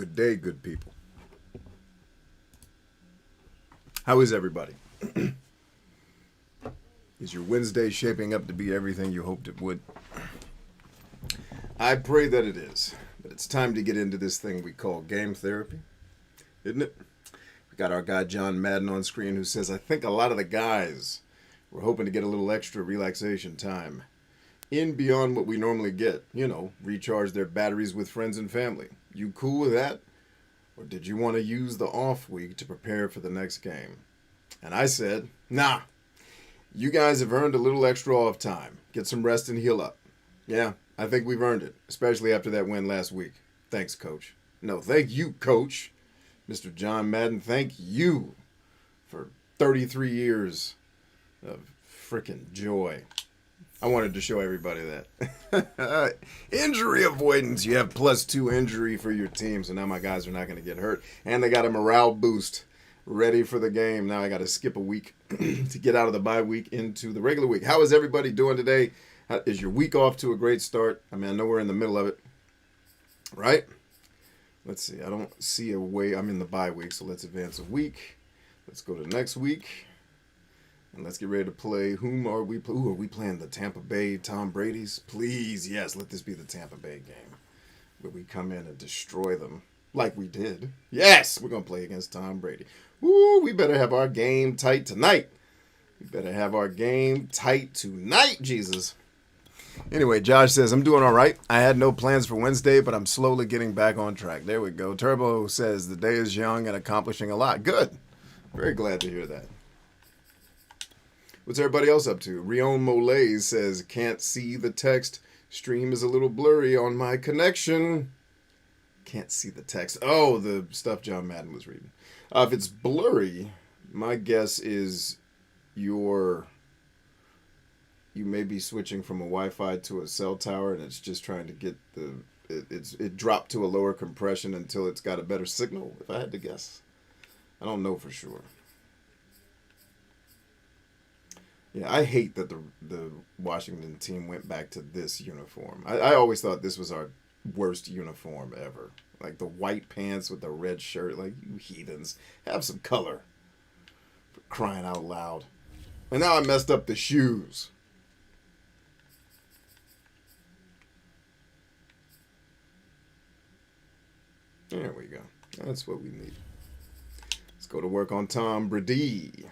Good day, good people. How is everybody? Is your Wednesday shaping up to be everything you hoped it would? I pray that it is. But it's time to get into this thing we call game therapy, isn't it? We got our guy John Madden on screen who says, I think a lot of the guys were hoping to get a little extra relaxation time in beyond what we normally get. You know, recharge their batteries with friends and family. You cool with that? Or did you want to use the off week to prepare for the next game? And I said, nah. You guys have earned a little extra off time. Get some rest and heal up. Yeah, I think we've earned it, especially after that win last week. Thanks, Coach. No, thank you, Coach. Mr. John Madden, thank you for 33 years of freaking joy. I wanted to show everybody that. Injury avoidance. You have +2 injury for your team, so now my guys are not going to get hurt. And they got a morale boost ready for the game. Now I got to skip a week to get out of the bye week into the regular week. How is everybody doing today? Is your week off to a great start? I mean, I know we're in the middle of it, right? Let's see. I don't see a way. I'm in the bye week, so let's advance a week. Let's go to next week. And let's get ready to play. Whom are we playing? Are we playing the Tampa Bay Tom Brady's? Please, yes, let this be the Tampa Bay game where we come in and destroy them like we did. Yes, we're going to play against Tom Brady. Woo, we better have our game tight tonight. We better have our game tight tonight, Jesus. Anyway, Josh says, I'm doing all right. I had no plans for Wednesday, but I'm slowly getting back on track. There we go. Turbo says, the day is young and accomplishing a lot. Good. Very glad to hear that. What's everybody else up to? Rion Molay says, can't see the text. Stream is a little blurry on my connection. Can't see the text. Oh, the stuff John Madden was reading. If it's blurry, my guess is you may be switching from a Wi-Fi to a cell tower, and it's just trying to get it dropped to a lower compression until it's got a better signal, if I had to guess. I don't know for sure. Yeah, I hate that the Washington team went back to this uniform. I always thought this was our worst uniform ever. Like the white pants with the red shirt. Like, you heathens. Have some color. For crying out loud. And now I messed up the shoes. There we go. That's what we need. Let's go to work on Tom Brady.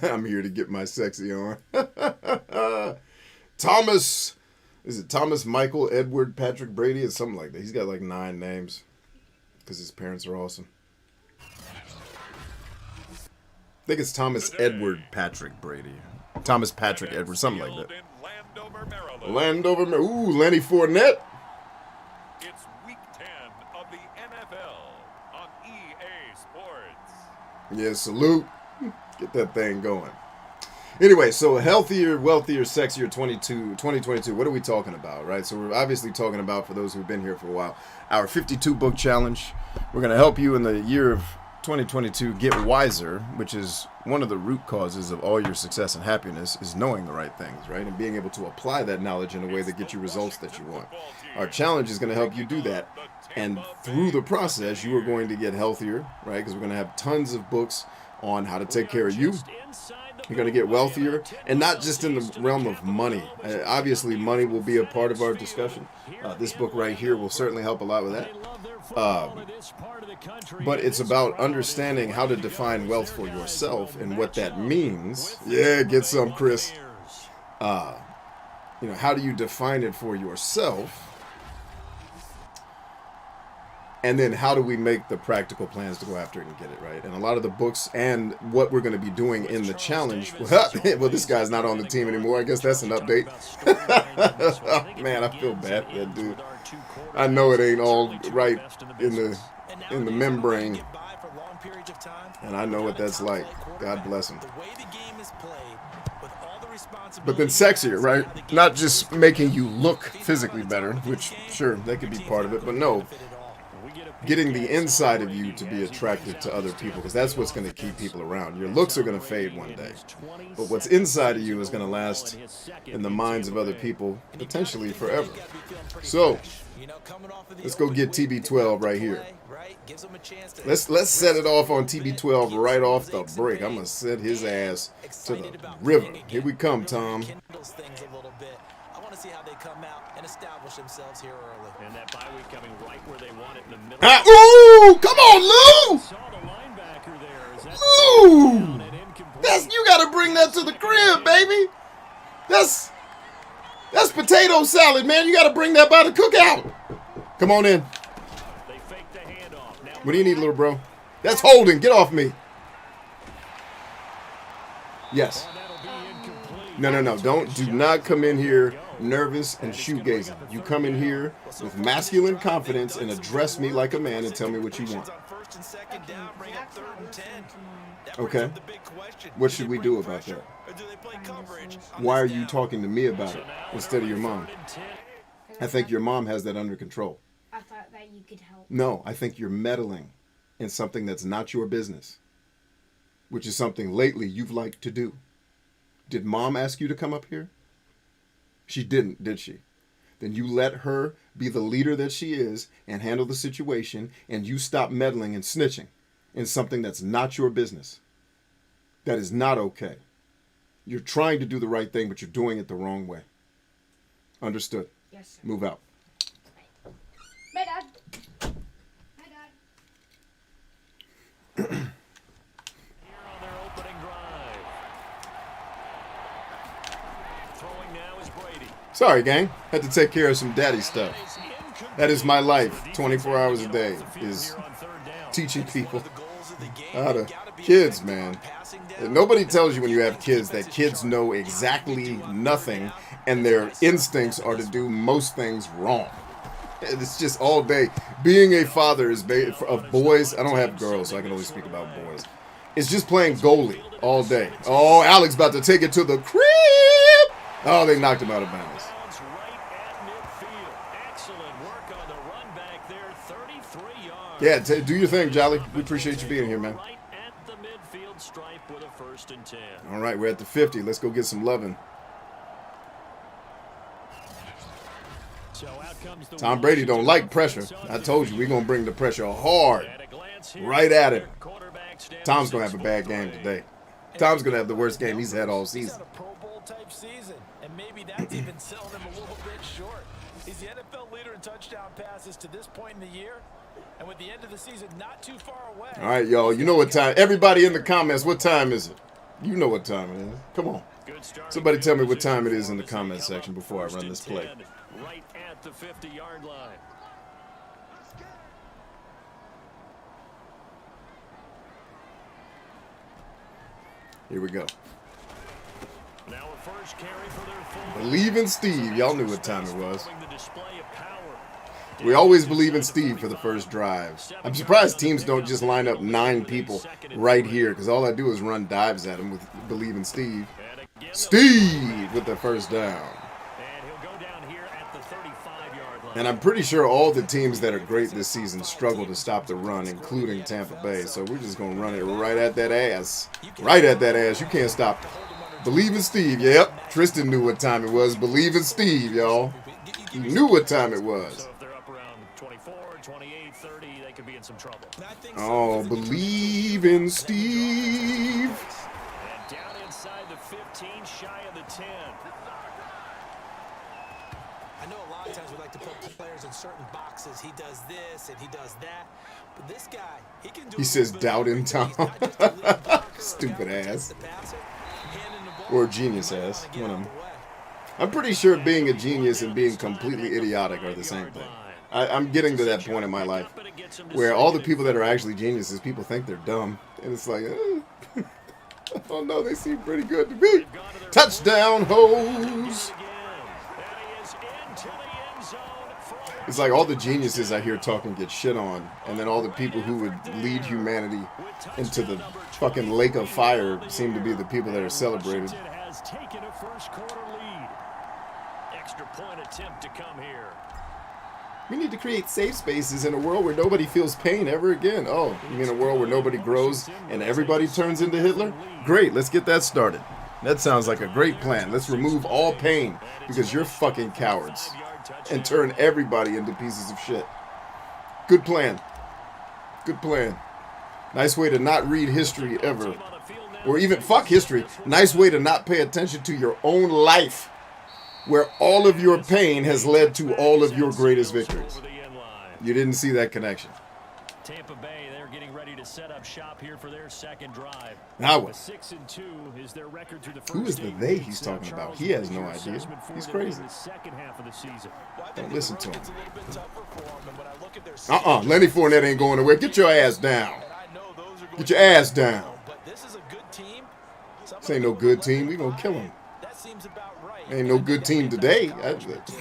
I'm here to get my sexy on. Thomas. Is it Thomas Michael Edward Patrick Brady? It's something like that. He's got like 9 names because his parents are awesome. I think it's Thomas Edward Patrick Brady. Thomas Patrick Edward, something like that. Landover, Maryland. Ooh, Lenny Fournette. It's week 10 of the NFL on EA Sports. Yeah, salute. Get that thing going. Anyway, so Healthier, Wealthier, Sexier 2022. What are we talking about, right? So we're obviously talking about, for those who've been here for a while, our 52 book challenge. We're going to help you in the year of 2022 get wiser, which is one of the root causes of all your success and happiness, is knowing the right things, right? And being able to apply that knowledge in a way that gets you results that you want. Our challenge is going to help you do that. And through the process, you are going to get healthier, right? Because we're going to have tons of books on how to take care of you. You're going to get wealthier, and not just in the realm of money. Obviously, money will be a part of our discussion. This book right here will certainly help a lot with that. But it's about understanding how to define wealth for yourself and what that means. Yeah, get some, Chris. How do you define it for yourself? And then how do we make the practical plans to go after it and get it, right? And a lot of the books and what we're going to be doing in the challenge. Well, this guy's not on the team anymore. I guess that's an update. Oh, man, I feel bad for that dude. I know it ain't all right in the membrane. And I know what that's like. God bless him. But then sexier, right? Not just making you look physically better, which, sure, that could be part of it. But no. getting the inside of you to be attractive to other people, because that's what's going to keep people around. Your looks are going to fade one day, but what's inside of you is going to last in the minds of other people potentially forever. So let's go get TB12 right here. Let's set it off on TB12 right off the break. I'm gonna set his ass to the river. Here we come, Tom. I want to see how they come out and establish themselves here early. And that bye week coming right where they want it in the middle. Ooh, come on, Lou! Saw the linebacker there. Is that Lou! You gotta bring that to the crib, baby. That's potato salad, man. You gotta bring that by the cookout. Come on in. They faked the handoff. Now What do you need, little bro? That's holding. Get off me. Yes. No. Do not come in here nervous and shoegazing. You come in here with masculine confidence and address me like a man and tell me what you want. Okay. What should we do about that? Why are you talking to me about it instead of your mom? I think your mom has that under control. I thought that you could help. No, I think you're meddling in something that's not your business, which is something lately you've liked to do. Did mom ask you to come up here? She didn't, did she? Then you let her be the leader that she is and handle the situation, and you stop meddling and snitching in something that's not your business. That is not okay. You're trying to do the right thing, but you're doing it the wrong way. Understood? Yes, sir. Move out. My dad. My dad. here on their opening drive. Throwing now is Brady. Sorry, gang. Had to take care of some daddy stuff. That is my life, 24 hours a day, is teaching people how to... Kids, man. Nobody tells you when you have kids that kids know exactly nothing and their instincts are to do most things wrong. It's just all day. Being a father is of boys. I don't have girls, so I can only speak about boys. It's just playing goalie all day. Oh, Alex about to take it to the crib. Oh, they knocked him out of bounds. Yeah, do your thing, Jolly. We appreciate you being here, man. All right, we're at the 50. Let's go get some loving. Tom Brady don't like pressure. I told you, we're going to bring the pressure hard. Right at it. Tom's going to have a bad game today. Tom's going to have the worst game he's had all season. And maybe that's even selling him a little bit short. He's the NFL leader in touchdown passes to this point in the year. And with the end of the season not too far away. All right, y'all. You know what time. Everybody in the comments, what time is it? You know what time it is. Come on. Somebody tell me what time it is in the comment section before I run this play. Right at the 50-yard line. Here we go. Now a first carry for their full. Believe in Steve. Y'all knew what time it was. We always believe in Steve for the first drive. I'm surprised teams don't just line up 9 people right here, because all I do is run dives at him with Believe in Steve. Steve with the first down. And I'm pretty sure all the teams that are great this season struggle to stop the run, including Tampa Bay. So we're just going to run it right at that ass. Right at that ass. You can't stop it. Believe in Steve. Yep. Tristan knew what time it was. Believe in Steve, y'all. He knew what time it was. 24, 28, 30, they could be in some trouble. Oh, believe in Steve. And down inside the 15, shy of the 10. I know a lot of times we like to put players in certain boxes. He does this and he does that. But this guy, he can do. He says doubt in Tom. Stupid ass. Or genius ass. One of them. I'm pretty sure being a genius and being completely idiotic are the same thing. I'm getting to that point in my life where all the people that are actually geniuses, people think they're dumb. And it's like, oh no, they seem pretty good to me. Touchdown, hoes. It's like all the geniuses I hear talking get shit on. And then all the people who would lead humanity into the fucking lake of fire seem to be the people that are celebrated. Taken a first quarter lead. Extra point attempt to come here. We need to create safe spaces in a world where nobody feels pain ever again. Oh, you mean a world where nobody grows and everybody turns into Hitler? Great, let's get that started. That sounds like a great plan. Let's remove all pain because you're fucking cowards and turn everybody into pieces of shit. Good plan. Good plan. Nice way to not read history ever. Or even fuck history. Nice way to not pay attention to your own life, where all of your pain has led to all of your greatest victories. You didn't see that connection. Tampa Bay, they're getting ready to set up shop here for their second drive. Now what? 6-2 is their record through the first Who is the 8 they weeks. he's Now, talking about? Charles, He has what no is your idea. assessment for He's them crazy. in the second half of the season? Don't listen to him. It's a little bit tougher for 'em, and when I look at their Lenny Fournette ain't going nowhere. Get your ass down. and I know those are going Get your ass down. But this is a good team. Some This ain't of no them good are team. We left gonna behind. kill him. That seems about right. Ain't no I think good that team makes today. that accomplishment.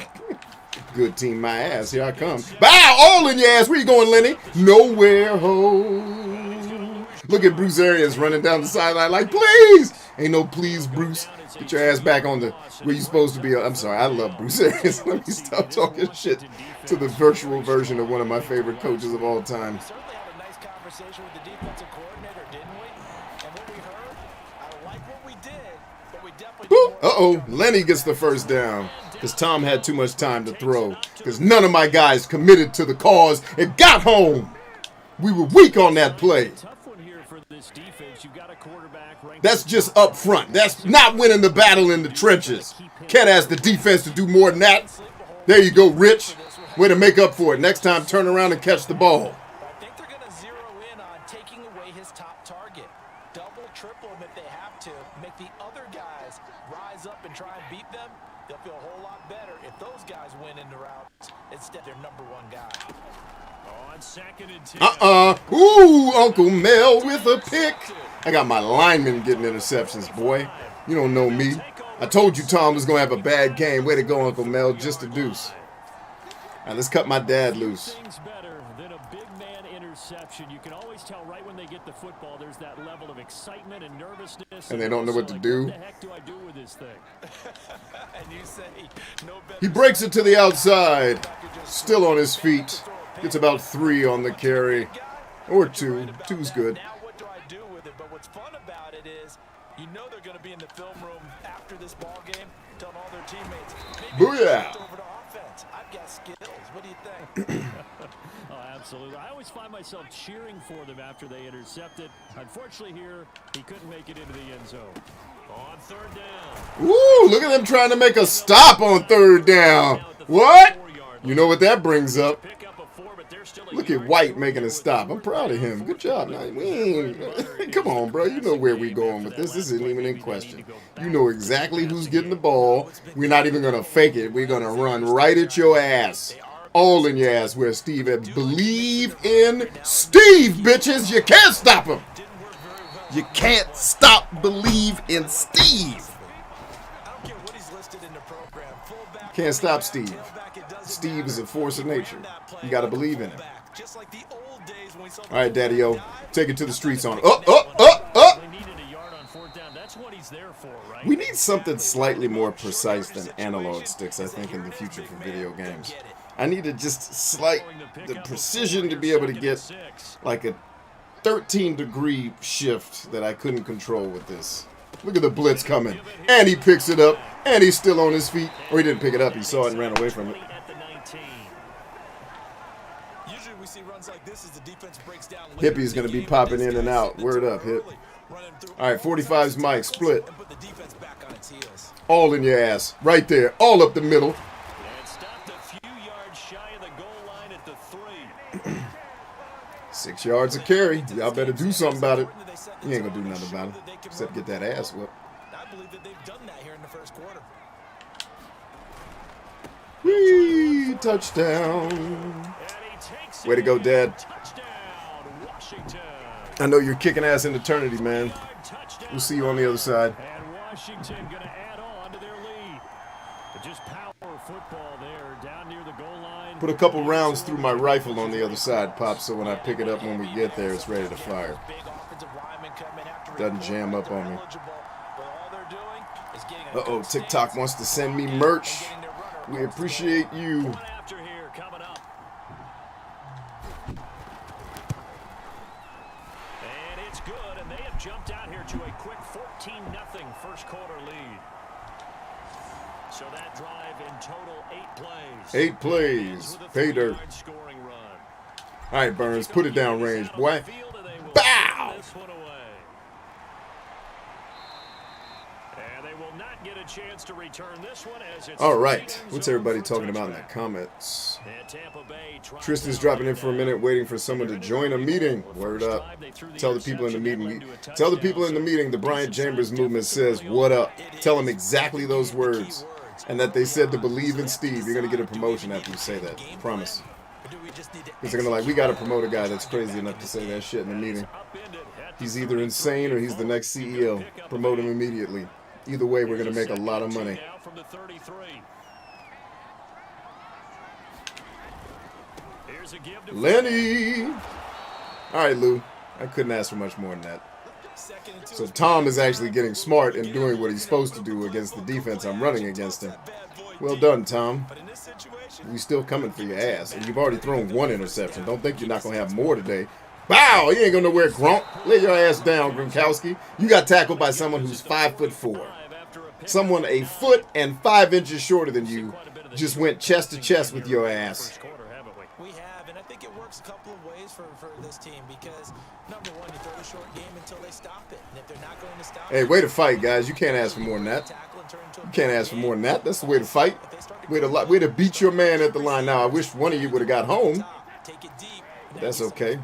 Good team, my ass. Here I come. Bow! All in your ass. Where you going, Lenny? Nowhere, ho. Look at Bruce Arians running down the sideline like, please. Ain't no please, Bruce. Get your ass back on the where you supposed to be. I'm sorry. I love Bruce Arians. Let me stop talking shit to the virtual version of one of my favorite coaches of all time. We certainly had a nice conversation with the defensive coordinator, didn't we? And what we heard, I like what we did, but we definitely Boop. did more. Uh-oh. Lenny gets the first down because Tom had too much time to throw because none of my guys committed to the cause and got home. We were weak on that play. Tough one here for this defense. You've got a quarterback ranked That's just up front. That's not winning the battle in the trenches. Can't ask the defense to do more than that. There you go, Rich. Way to make up for it. Next time, turn around and catch the ball. I think they're going to zero in on taking away his top target. Double, triple him if they have to. Make the other guys rise up and try and beat them. They'll feel a whole lot better if those guys win in the routes instead their number one guy. on 2nd and 10. Ooh, Uncle Mel with a pick. I got my linemen getting interceptions, boy. You don't know me. I told you Tom was going to have a bad game. Way to go, Uncle Mel. Just a deuce. All right, let's cut my dad loose. Things better than a big man interception. You can always tell right when they get the football, there's that level of excitement and nervousness. And they don't know what to Like, do. What the heck do I do with this thing? And you say, no better He breaks it to the outside. Still on his feet. Gets about 3 on the carry. Or 2. 2's good. Now what do I do with it? But what's fun about it is, you know they're going to be in the film room after this ball game, telling all their teammates, maybe Booyah! shift over to offense. I've got skills. What do you think? Oh, absolutely. I always find myself cheering for them after they intercepted. Unfortunately here, he couldn't make it into the end zone. On 3rd down. Ooh, look at them trying to make a stop on 3rd down. What? You know what that brings up? Pick up a 4, but they're still a Look at yard White short making a with stop. I'm proud of him. Good job. Now, come on, bro. You know where we're going with this. This isn't even in question. You know exactly who's getting the ball. We're not even going to fake it. We're going to run right at your ass. All in your ass where Steve is. Believe in Steve, bitches. You can't stop him. You can't stop believe in Steve. I don't care what he's listed in the program. Fullback, Can't stop Steve. tailback, it doesn't Steve matter. is a force of He ran nature. that play You got to like a believe in him. fullback, just like the old days when we saw the All right, Daddy-O. fullback Take it to the streets on it. They needed a yard on 4th down. That's what he's there for, right? We need something slightly more precise than analog sticks, I think, in the future for video games. I needed just the precision to be able to get like a 13-degree shift that I couldn't control with this. Look at the blitz coming. And he picks it up. And he's still on his feet. Or he didn't pick it up. He saw it and ran away from it. At the 19. Usually we see runs like this as the defense breaks down. Hippie's going to be popping in and out. Word up, Hip. All right, 45's Mike. Split. And put the defense back on its heels. All in your ass. Right there. All up the middle. And stopped a few yards shy of the goal line at the 3. 6 yards of carry. Y'all better do something about it. You ain't going to do nothing about it. Except get that ass whipped. I believe that they've done that here in the first quarter. Whee! Touchdown. And he takes Way to go, Dad. Touchdown, Washington. I know you're kicking ass in eternity, man. Touchdown. We'll see you on the other side. And Washington going to add on to their lead. But just power football there down near the goal line. Put a couple rounds through my rifle on the other side, Pop, so when I pick it up when we get there, it's ready to fire. Big offensive lineman coming after a Doesn't jam up on me. eligible, but all they're doing is getting a Uh-oh, good TikTok stance wants to send me and merch. getting their runner We off the appreciate you. One after here coming up. jumped out here to a quick 14-0 first quarter lead. So that drive in total 8 plays. 8 plays. Pay dirt. All right, Burns, put it down range, boy. Bow! And they will not get a chance to return this one as it's all right, what's everybody talking about in the comments? Tristan's dropping in for a minute, waiting for someone to join a meeting. Word up. Tell the people in the meeting. Tell the people in the meeting the Bryant Chambers movement says, what up? Tell them exactly those words. And that they said to believe in Steve. You're going to get a promotion after you say that. Promise. Because they're going to like, we got to promote a guy that's crazy enough to say that shit in the meeting. He's either insane or he's the next CEO. Promote him immediately. Either way, we're going to make a lot of money. Lenny! All right, Lou. I couldn't ask for much more than that. So Tom is actually getting smart and doing what he's supposed to do against the defense I'm running against him. Well done, Tom. We still coming for your ass. And you've already thrown 1 interception. Don't think you're not going to have more today. Bow! You ain't going to nowhere, Gronk. Lay your ass down, Gronkowski. You got tackled by someone who's 5'4". Someone a foot and 5 inches shorter than you just went chest to chest with your ass. We have, and I think it works a couple of ways for this team because, number one, you throw the short game until they stop it. And if they're not going to stop hey, way to fight, guys. You can't ask for more than that. You can't ask for more than that. That's the way to fight. Way to beat your man at the line. Now, I wish one of you would have got home. But that's okay.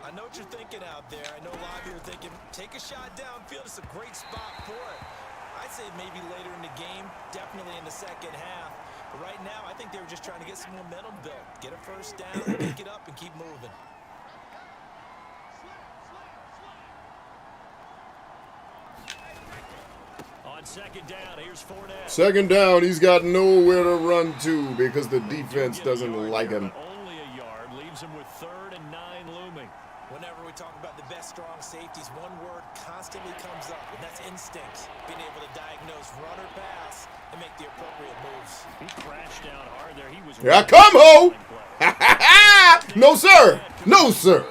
I know what you're thinking out there. I know a lot of you are thinking, take a shot downfield. It's a great spot for it. I'd say maybe later in the game, definitely in the second half. But right now, I think they were just trying to get some momentum built. Get a first down, pick it up, and keep moving. On second down, here's Fournette. Second down, he's got nowhere to run to because the defense doesn't like him. Only a yard leaves him with 3rd and 9 looming. Whenever we talk about the best strong safeties, one word constantly comes up, and that's instincts. Being able to diagnose run or pass and make the appropriate moves. He crashed down hard there. He was Here I come, ho! No, sir. No, sir.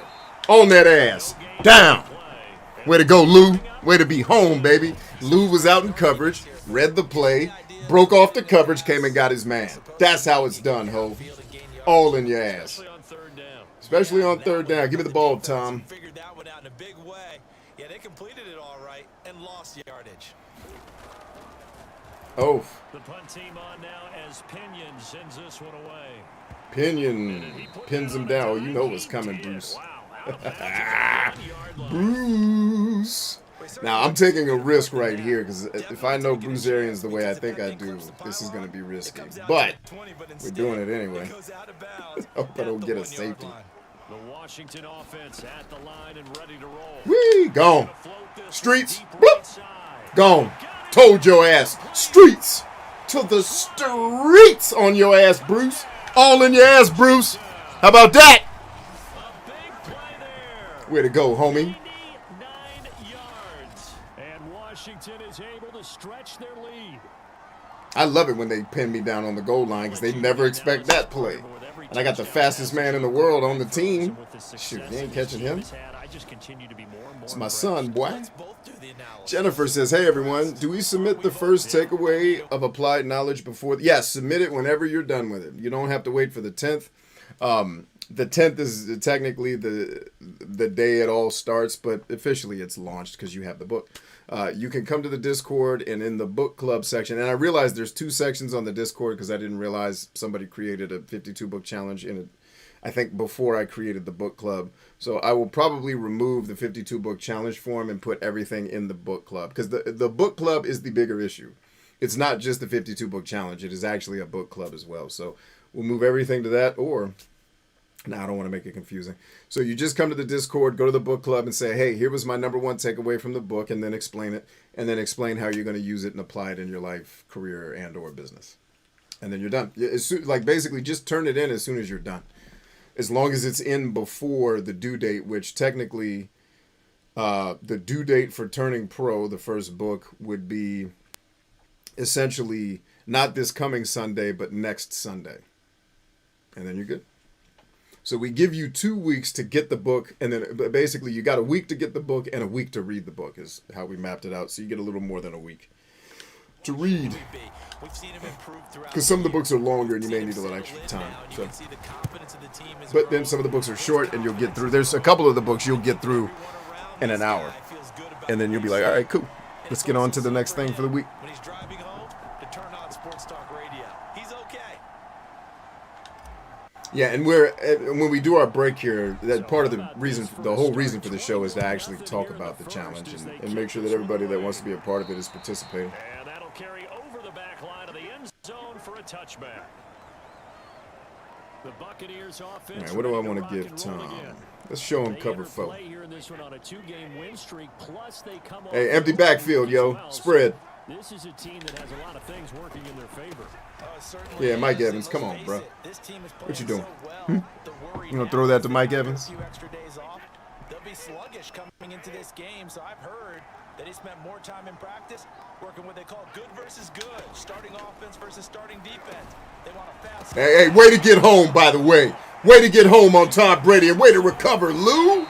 On that ass. Down. Way to go, Lou. Way to be home, baby. Lou was out in coverage, read the play, broke off the coverage, came and got his man. That's how it's done, ho. All in your ass. Especially on 3rd down. Give me the ball, Tom. Figured that one out in a big way. Yeah, they completed it all right and lost yardage. Oh. The punt team on now as Pinion sends this one away. Pinion pins him down. Oh, you know what's coming, Bruce. Bruce. Now, I'm taking a risk right here because if I know Bruce Arians the way I think I do, this is going to be risky. But we're doing it anyway. Hope I don't get a safety. The Washington offense at the line and ready to roll. Whee! Gone. Streets. Boop. Gone. Told your ass. Streets. To the streets on your ass, Bruce. All in your ass, Bruce. How about that? A big play there. Way to go, homie. 99 yards. And Washington is able to stretch their lead. I love it when they pin me down on the goal line because they never expect that play. And I got the fastest man in the world on the team. Shoot, you ain't catching him. It's my son, boy. Jennifer says, hey, everyone, do we submit the first takeaway of applied knowledge before? Yes, submit it whenever you're done with it. You don't have to wait for the 10th. The 10th is technically the day it all starts, but officially it's launched because you have the book. You can come to the Discord and in the book club section, and I realized there's 2 sections on the Discord because I didn't realize somebody created a 52 book challenge in it, I think before I created the book club. So I will probably remove the 52 book challenge form and put everything in the book club because the book club is the bigger issue. It's not just the 52 book challenge. It is actually a book club as well. So we'll move everything to that, or no, I don't want to make it confusing. So you just come to the Discord, go to the book club and say, hey, here was my number 1 takeaway from the book, and then explain it, and then explain how you're going to use it and apply it in your life, career, and or business. And then you're done. Like basically just turn it in as soon as you're done. As long as it's in before the due date, which technically the due date for turning pro, the first book, would be essentially not this coming Sunday, but next Sunday. And then you're good. So we give you 2 weeks to get the book, and then basically you got a week to get the book and a week to read the book is how we mapped it out. So you get a little more than a week to read. Because some of the books are longer and you may need a little extra time. So. But then some of the books are short and you'll get through. There's a couple of the books you'll get through in an hour. And then you'll be like, all right, cool. Let's get on to the next thing for the week. When he's driving home, to turn on Sports Talk Radio. He's okay. Yeah, and when we do our break here, that part of the reason, the whole reason for the show is to actually talk about the challenge and make sure that everybody that wants to be a part of it is participating. And that'll carry over the back line of the end zone for a touchback. The Buccaneers offense. All right, what do I want to give Tom? Let's show him cover foe. Hey, empty backfield, yo. Spread. This is a team that has a lot of things working in their favor. Yeah, Mike Evans, come on, bro. What you doing? You gonna throw that to Mike Evans? They'll be sluggish coming into this game, so I've heard that he spent more time in practice working what they call good versus good, starting offense versus starting defense. They want a fast. Hey, way to get home, by the way. Way to get home on Tom Brady, and way to recover, Lou.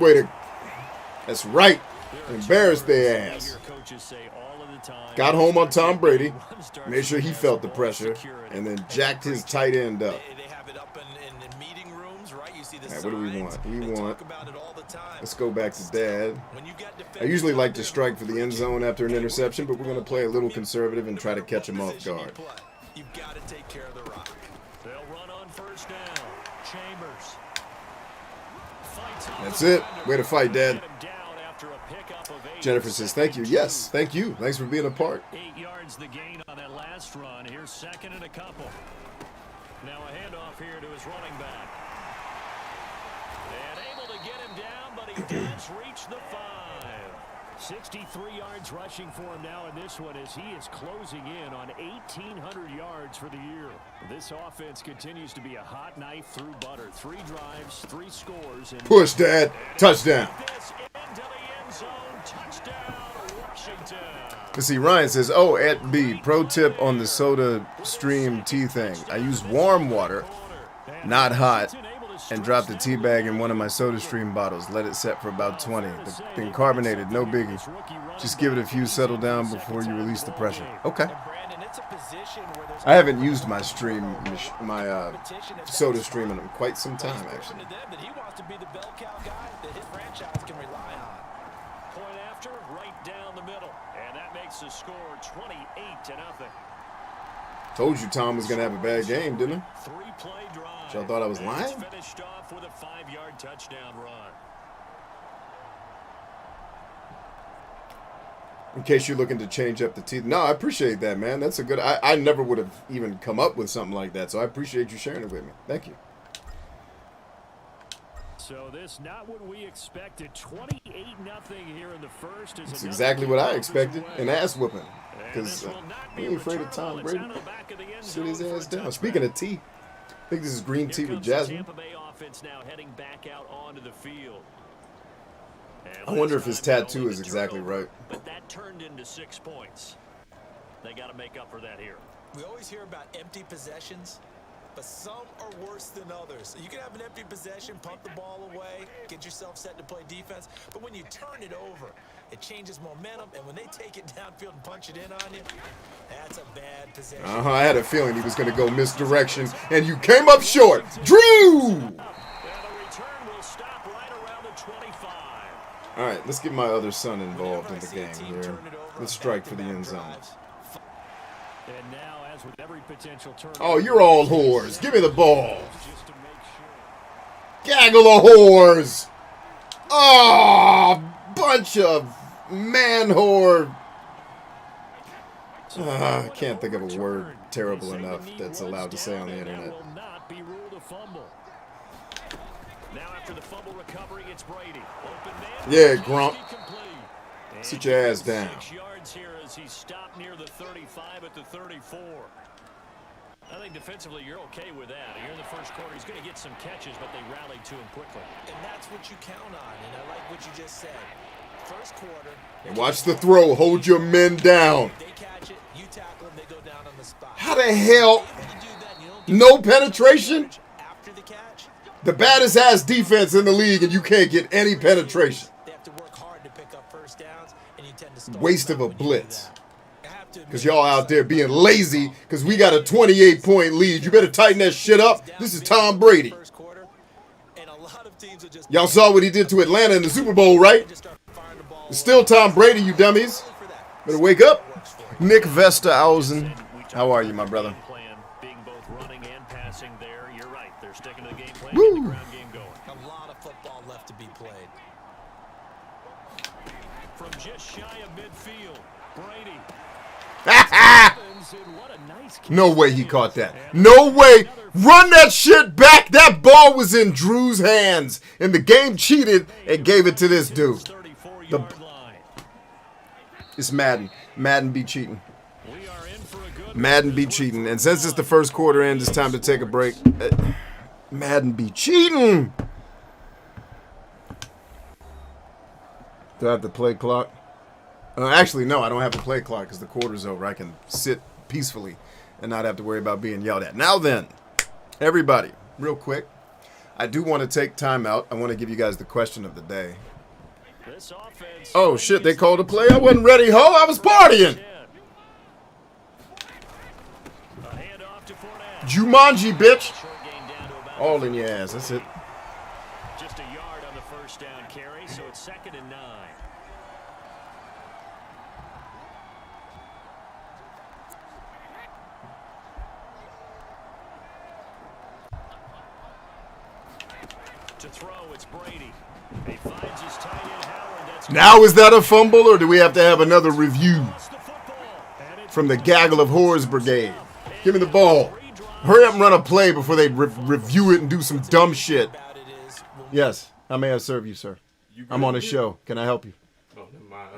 Way to. That's right. Embarrassed their ass. Got home on Tom Brady, made sure he felt the pressure, and then jacked his tight end up. All right, what do we want? Let's go back to Dad. I usually like to strike for the end zone after an interception, but we're going to play a little conservative and try to catch him off guard. You've got to take care of the rock. They'll run on first down. Chambers. That's it. Way to fight, Dad. Jennifer says, thank you. Yes, thank you. Thanks for being a part. 8 yards the gain on that last run. Here's second and a couple. Now a handoff here to his running back. And able to get him down, but he does reach the 5. 63 yards rushing for him now in this one as he is closing in on 1,800 yards for the year. This offense continues to be a hot knife through butter. 3 drives, 3 scores. And push, Dad. Touchdown. Let's see, Ryan says, oh, at B, pro tip on the soda stream tea thing. I use warm water, not hot, and drop the tea bag in one of my soda stream bottles. Let it set for about 20. Then carbonated, no biggie. Just give it a few, settle down before you release the pressure. Okay. I haven't used my stream, my soda stream in quite some time, actually. Point after, right down the middle. And that makes the score 28-0. Told you Tom was going to have a bad game, didn't I? 3-play drive. Y'all thought I was lying? Finished off with a 5-yard touchdown run. In case you're looking to change up the teeth. No, I appreciate that, man. That's a good... I never would have even come up with something like that, so I appreciate you sharing it with me. Thank you. So this not what we expected. 28-0 here in the first. That's exactly what I expected. An ass whooping. Because he ain't afraid of Tom Brady. Sit his ass down. Speaking of tea, I think this is green tea with jasmine. Tampa Bay offense now heading back out onto the field. I wonder if his tattoo is exactly right. But that turned into 6 points. They got to make up for that here. We always hear about empty possessions, but some are worse than others. You can have an empty possession, pump the ball away, get yourself set to play defense, but when you turn it over, it changes momentum, and when they take it downfield and punch it in on you, that's a bad possession. I had a feeling he was going to go misdirection, and you came up short. Drew! All right, let's get my other son involved in the game here. Let's strike for the end zone. And now, as with every potential turn. Oh, you're all whores. Give me the ball. Gaggle of whores. Oh, bunch of man whore. I can't think of a word terrible enough that's allowed to say on the internet. Now after the fumble recovery, it's Brady. Yeah, Grump. Sit your ass down. 6 yards here as he stopped near the 35 at the 34. I think defensively you're okay with that. Here in the first quarter, he's going to get some catches, but they rallied to him quickly. And that's what you count on, and I like what you just said. First quarter. And watch the throw. Hold your men down. They catch it, you tackle them, they go down on the spot. How the hell? When you do that, you don't No penetration? After the catch, The baddest ass defense in the league, and you can't get any penetration. they have to work hard to pick up first downs, and you tend to stall Waste them of a out when you do blitz. that. I have to admit, Because y'all out there being lazy because we got a 28-point lead. You better tighten that shit up. This is Tom Brady. First quarter, and a lot of teams are just Y'all saw what he did to Atlanta in the Super Bowl, right? just start firing the ball It's still Tom Brady, you dummies. for that. Better wake up. Nick Vesterhausen. How are you, my brother? Plan being both running and passing there. You're right. They're sticking to the game plan. Woo. Get the ground game going. A lot of football left to be played. From just shy of midfield, Brady. What a nice No way he caught that. No way. Run that shit back. That ball was in Drew's hands. And the game cheated and gave it to this dude. 34-yard line. It's Madden. Madden be cheating. We are in for a good Madden be cheating. And since it's the first quarter end, it's time to take a break. Madden be cheating. Do I have to play clock? Actually, no, I don't have to play clock because the quarter's over. I can sit peacefully and not have to worry about being yelled at. Now then, everybody, real quick, I do want to take time out. I want to give you guys the question of the day. This offense. Oh, shit, they called a play? I wasn't ready, ho. I was partying. A handoff to Fournette. Jumanji, bitch. Short gain down to about All in your ass. That's it. just a yard on the first down carry, so it's 2nd and 9. To throw, it's Brady. He finds his tight end Howard. That's Now, is that a fumble, or do we have to have another review lost the football. And it's from the Gaggle of Horrors Brigade? Give me the ball. Hurry up and run a play before they review it and do some dumb shit. About it is, when Yes, how may I serve you, sir? You I'm good on a in here? show. Can I help you? Oh, never mind.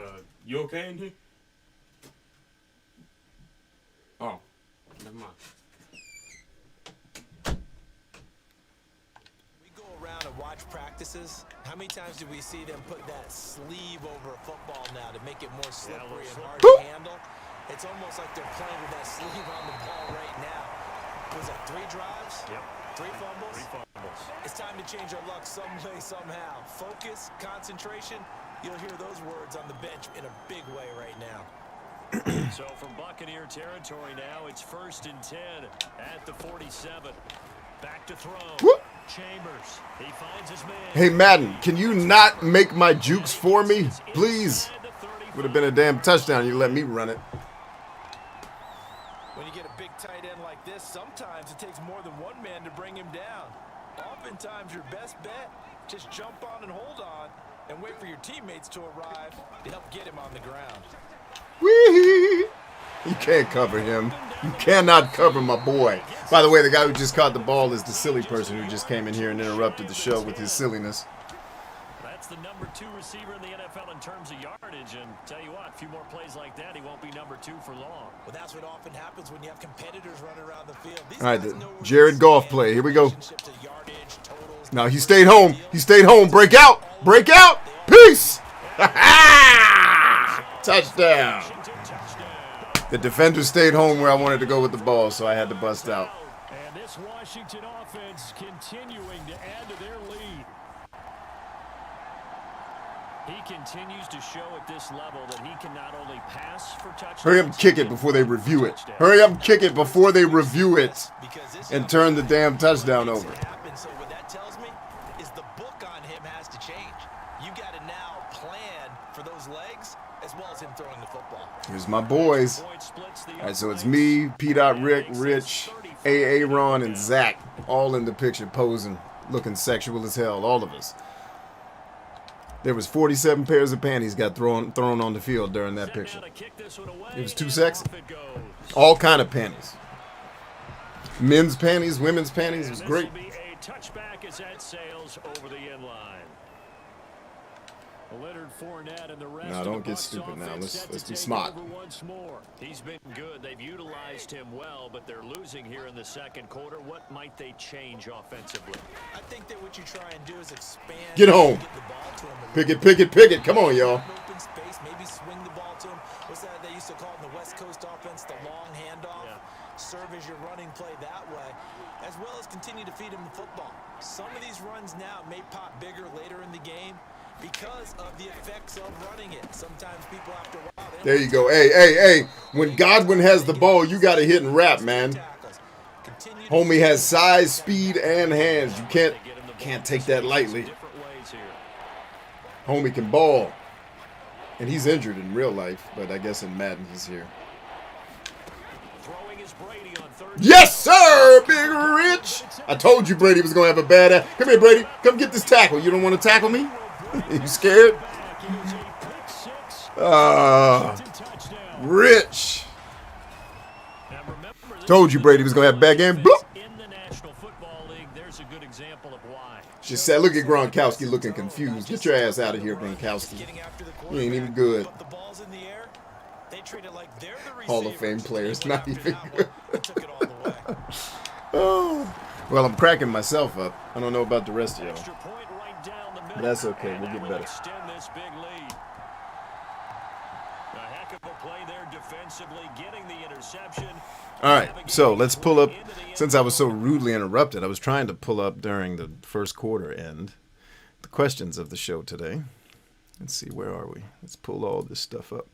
You okay in here? Oh, never mind. we go around and watch practices, how many times do we see them put that sleeve over a football now to make it more slippery and hard to handle? It's almost like they're playing with that sleeve on the ball right now. Was it 3 drives? Yep. 3 fumbles? 3 fumbles. It's time to change our luck some way, somehow. Focus, concentration. You'll hear those words on the bench in a big way right now. So from Buccaneer territory now, it's 1st and 10 at the 47. Back to throw. Whoop. Chambers. He finds his man. Hey, Madden, can you not make my jukes for me? Please. Inside the 35. Would have been a damn touchdown. You let me run it. When you get a big tight end like this, sometimes it takes more than one man to bring him down. Oftentimes, your best bet, just jump on and hold on and wait for your teammates to arrive to help get him on the ground. Whee! You can't cover him. You cannot cover my boy. By the way, the guy who just caught the ball is the silly person who just came in here and interrupted the show with his silliness. That's the number 2 receiver in the NFL in terms of yardage. And tell you what, a few more plays like that, he won't be number 2 for long. Well, that's what often happens when you have competitors running around the field. These All right, guys the know where Jared they Goff stand play. in Here we go. relationship to yardage, totals. Now, he stayed home. He stayed home. Break out. Break out. Peace. Touchdown. Touchdown. The defender stayed home where I wanted to go with the ball, so I had to bust out. And this Washington offense continuing to add to their lead. He continues to show at this level that he can not only pass for touchdowns. Hurry up and kick it before they review it. Hurry up and kick it before they review it Because this and turn the damn touchdown over. happen. So what that tells me is the book on him has to change. You got to now plan for those legs as well as him throwing the football. Here's my boys. Point splits the All right, so it's me, P. Rick, Rich, A. Ron, and Zach, all in the picture posing, looking sexual as hell, all of us. There was 47 pairs of panties got thrown on the field during that picture. It was too sexy. All kind of panties. Men's panties, women's panties. It was great. This will be a touchback as that sails over the end line. Leonard Fournette and the rest No, of don't the get Bucs stupid now. offense Let's set be to take smart. over once more. He's been good. They've utilized him well, but they're losing here in the 2nd quarter. What might they change offensively? I think that what you try and do is expand. Get home. Get the ball to him a Pick little it, pick it, pick it. Come on, y'all. Open space, maybe swing the ball to him. What's that they used to call in the West Coast offense, the long handoff? Yeah. serve as your running play that way, as well as continue to feed him the football. Some of these runs now may pop bigger later in the game because of the effects of running it. Sometimes people after a while... There you go. Hey. When Godwin has the ball, you got to hit and rap, man. Homie has size, speed, and hands. You can't take that lightly. Homie can ball. And he's injured in real life, but I guess in Madden he's here. Yes, sir, Big Rich. I told you Brady was going to have a bad ass. Come here, Brady. Come get this tackle. You don't want to tackle me? You scared? Rich. Told you Brady was going to have a bad game. Bloop. She said, look at Gronkowski looking confused. Get your ass out of here, Gronkowski. You ain't even good. Hall of Fame players, not even good. Oh. Well, I'm cracking myself up. I don't know about the rest of y'all. But that's okay. We'll get better. All right, so let's pull up. Since I was so rudely interrupted, I was trying to pull up during the first quarter end the questions of the show today. Let's see, where are we? Let's pull all this stuff up.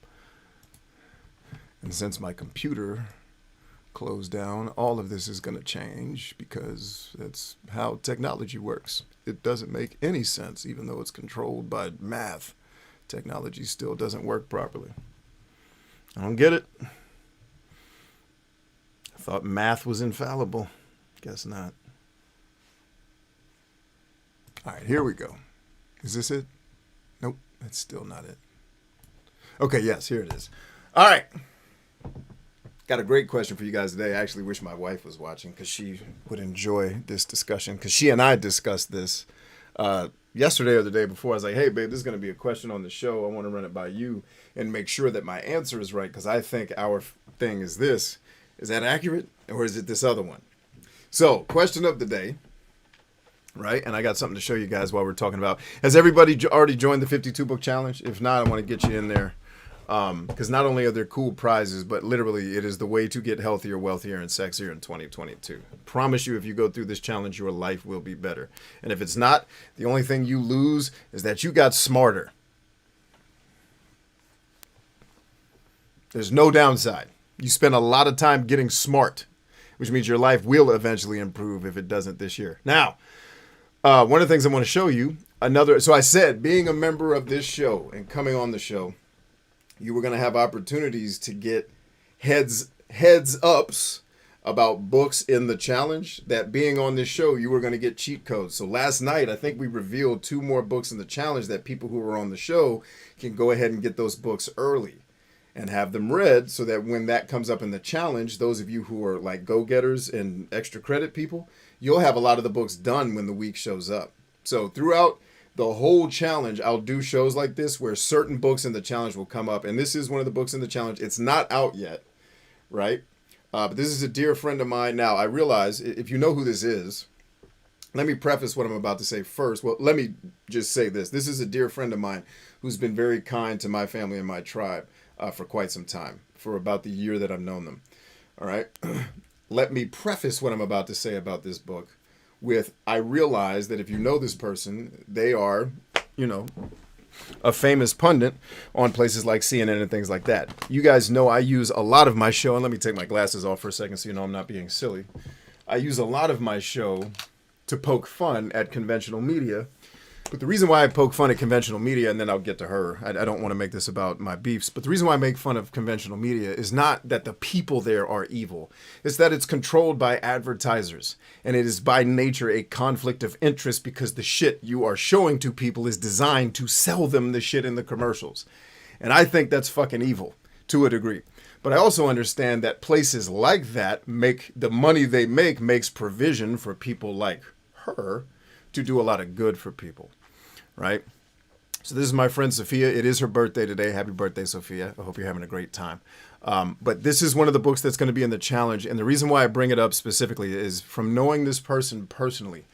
And since my computer closed down, all of this is going to change because that's how technology works. It doesn't make any sense, even though it's controlled by math. Technology still doesn't work properly. I don't get it. I thought math was infallible. Guess not. All right, here we go. Is this it? Nope, that's still not it. Okay, yes, here it is. All right. Got a great question for you guys today. I actually wish my wife was watching because she would enjoy this discussion because she and I discussed this yesterday or the day before. I was like, hey, babe, this is going to be a question on the show. I want to run it by you and make sure that my answer is right because I think our thing is this. Is that accurate or is it this other one? So, question of the day, right? And I got something to show you guys while we're talking about. Has everybody already joined the 52 book challenge? If not, I want to get you in there. Because not only are there cool prizes, but literally it is the way to get healthier, wealthier, and sexier in 2022. I promise you, if you go through this challenge, your life will be better. And if it's not, the only thing you lose is that you got smarter. There's no downside. You spend a lot of time getting smart, which means your life will eventually improve if it doesn't this year. Now, one of the things I want to show you, so I said, being a member of this show and coming on the show, you were going to have opportunities to get heads ups about books in the challenge. That being on this show, you were going to get cheat codes. So last night, I think we revealed 2 more books in the challenge that people who are on the show can go ahead and get those books early and have them read so that when that comes up in the challenge, those of you who are like go-getters and extra credit people, you'll have a lot of the books done when the week shows up. So throughout the whole challenge, I'll do shows like this where certain books in the challenge will come up. And this is one of the books in the challenge. It's not out yet, right? But this is a dear friend of mine. Now, I realize if you know who this is, let me preface what I'm about to say first. Well, let me just say this. This is a dear friend of mine who's been very kind to my family and my tribe for quite some time, for about the year that I've known them. All right? Let me preface what I'm about to say about this book with, I realize that if you know this person, they are, a famous pundit on places like CNN and things like that. You guys know I use a lot of my show, and let me take my glasses off for a second so you know I'm not being silly. I use a lot of my show to poke fun at conventional media. But the reason why I poke fun at conventional media, and then I'll get to her, I don't want to make this about my beefs, but the reason why I make fun of conventional media is not that the people there are evil. It's that it's controlled by advertisers. And it is by nature a conflict of interest because the shit you are showing to people is designed to sell them the shit in the commercials. And I think that's fucking evil to a degree. But I also understand that places like that make the money they make makes provision for people like her to do a lot of good for people. Right? So this is my friend Sophia. It is her birthday today. Happy birthday, Sophia. I hope you're having a great time. But this is one of the books that's going to be in the challenge. And the reason why I bring it up specifically is from knowing this person personally.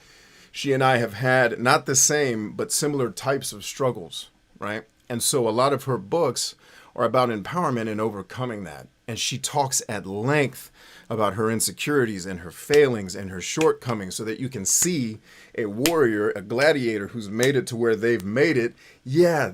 She and I have had not the same, but similar types of struggles. Right? And so a lot of her books are about empowerment and overcoming that. And she talks at length about her insecurities and her failings and her shortcomings so that you can see a warrior, a gladiator who's made it to where they've made it. Yeah,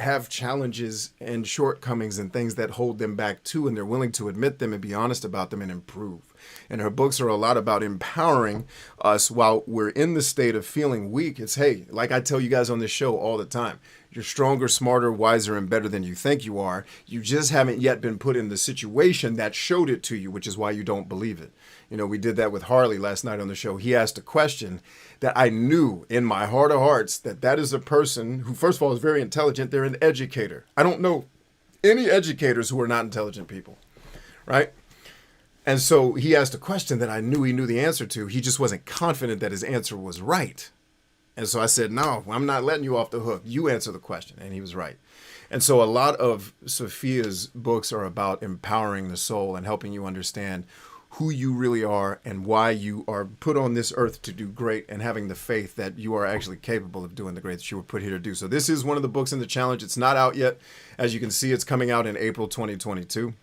have challenges and shortcomings and things that hold them back too, and they're willing to admit them and be honest about them and improve. And her books are a lot about empowering us while we're in the state of feeling weak. It's, hey, like I tell you guys on this show all the time, you're stronger, smarter, wiser, and better than you think you are. You just haven't yet been put in the situation that showed it to you, which is why you don't believe it. You know, we did that with Harley last night on the show. He asked a question that I knew in my heart of hearts that is a person who, first of all, is very intelligent. They're an educator. I don't know any educators who are not intelligent people, right? And so he asked a question that I knew he knew the answer to. He just wasn't confident that his answer was right. And so I said, no, I'm not letting you off the hook. You answer the question. And he was right. And so a lot of Sophia's books are about empowering the soul and helping you understand who you really are and why you are put on this earth to do great, and having the faith that you are actually capable of doing the great that you were put here to do. So this is one of the books in the challenge. It's not out yet. As you can see, it's coming out in April 2022.